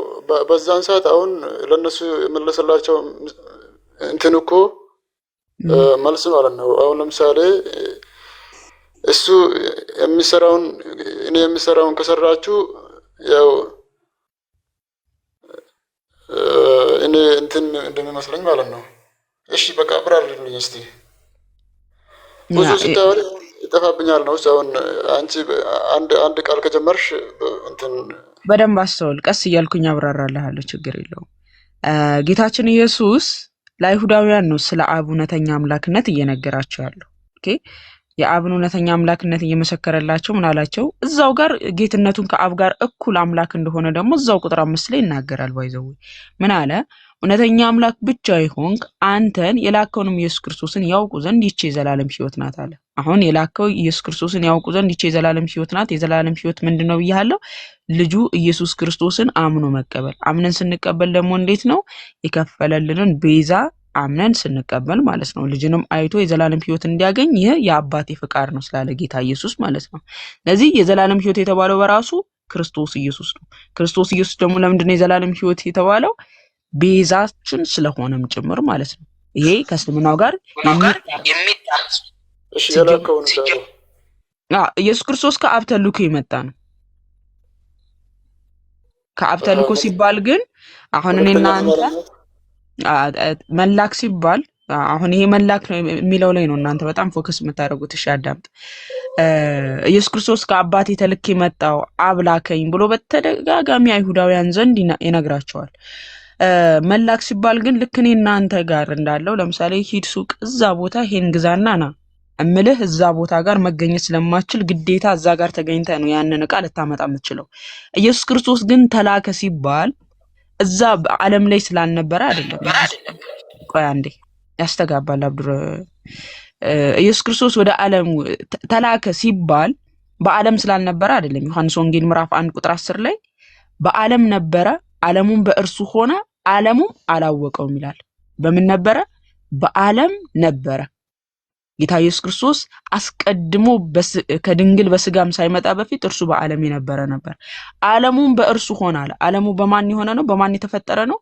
በዛን ሰዓት አሁን ለነሱ የመለሰላቸው እንትን እኮ መልስ ማለት ነው። አሁን ለምሳሌ እሱ የሚሰራውን እኔ የሚሰራውን ከሰራችሁ ያው እኔ እንትን እንደሚመስለኝ ማለት ነው። እሺ በቃ አብራርልኝ እስቲ። ብዙ ስታወሪ ይጠፋብኛል ነው። አሁን አንቺ አንድ ቃል ከጀመርሽ እንትን በደንብ አስተውል። ቀስ እያልኩኝ አብራራልሃለሁ፣ ችግር የለውም። ጌታችን ኢየሱስ ለአይሁዳውያን ነው ስለ አብ እውነተኛ አምላክነት እየነገራቸው ያለው። ኦኬ። የአብን እውነተኛ አምላክነት እየመሰከረላቸው ምን አላቸው? እዛው ጋር ጌትነቱን ከአብ ጋር እኩል አምላክ እንደሆነ ደግሞ እዛው ቁጥር 5 ላይ ይናገራል። ባይዘው ምን አለ? እውነተኛ አምላክ ብቻ ይሆንክ አንተን የላከውንም ኢየሱስ ክርስቶስን ያውቁ ዘንድ ይህች የዘላለም ሕይወት ናት አለ። አሁን የላከው ኢየሱስ ክርስቶስን ያውቁ ዘንድ ይህች የዘላለም ሕይወት ናት። የዘላለም ሕይወት ምንድነው ብያለሁ? ልጁ ኢየሱስ ክርስቶስን አምኖ መቀበል። አምነን ስንቀበል ደግሞ እንዴት ነው? የከፈለልንን ቤዛ አምነን ስንቀበል ማለት ነው። ልጅንም አይቶ የዘላለም ሕይወት እንዲያገኝ ይህ የአባቴ ፍቃድ ነው ስላለ ጌታ ኢየሱስ ማለት ነው። ስለዚህ የዘላለም ሕይወት የተባለው በራሱ ክርስቶስ ኢየሱስ ነው። ክርስቶስ ኢየሱስ ደግሞ ለምንድነው የዘላለም ሕይወት የተባለው? ቤዛችን ስለሆነም ጭምር ማለት ነው። ይሄ ከእስልምናው ጋር የሚጣረስ እሺ ያላከውን ኢየሱስ ክርስቶስ ከአብ ተልኮ የመጣ ነው። ከአብ ተልኮ ሲባል ግን አሁን እኔና አንተ መላክ ሲባል አሁን ይሄ መላክ የሚለው ላይ ነው እናንተ በጣም ፎከስ የምታደርጉት። እሺ አዳምጥ። ኢየሱስ ክርስቶስ ከአባቴ ተልኬ መጣው አብ ላከኝ ብሎ በተደጋጋሚ አይሁዳውያን ዘንድ ይነግራቸዋል። መላክ ሲባል ግን ልክ እኔ እናንተ ጋር እንዳለው ለምሳሌ ሂድ ሱቅ እዛ ቦታ ይሄን ግዛና ና እምልህ እዛ ቦታ ጋር መገኘት ስለማችል ግዴታ እዛ ጋር ተገኝተህ ነው ያንን ዕቃ ልታመጣ የምትችለው። ኢየሱስ ክርስቶስ ግን ተላከ ሲባል እዛ በዓለም ላይ ስላልነበረ አይደለም። ቆይ አንዴ ያስተጋባል አብዱር። ኢየሱስ ክርስቶስ ወደ ዓለም ተላከ ሲባል በዓለም ስላልነበረ አይደለም። ዮሐንስ ወንጌል ምዕራፍ 1 ቁጥር 10 ላይ በዓለም ነበረ፣ ዓለሙም በእርሱ ሆነ፣ ዓለሙም አላወቀውም ይላል። በምን ነበረ? በዓለም ነበረ። ጌታ ኢየሱስ ክርስቶስ አስቀድሞ ከድንግል በስጋም ሳይመጣ በፊት እርሱ በዓለም የነበረ ነበር። ዓለሙም በእርሱ ሆነ አለ። ዓለሙ በማን የሆነ ነው? በማን የተፈጠረ ነው?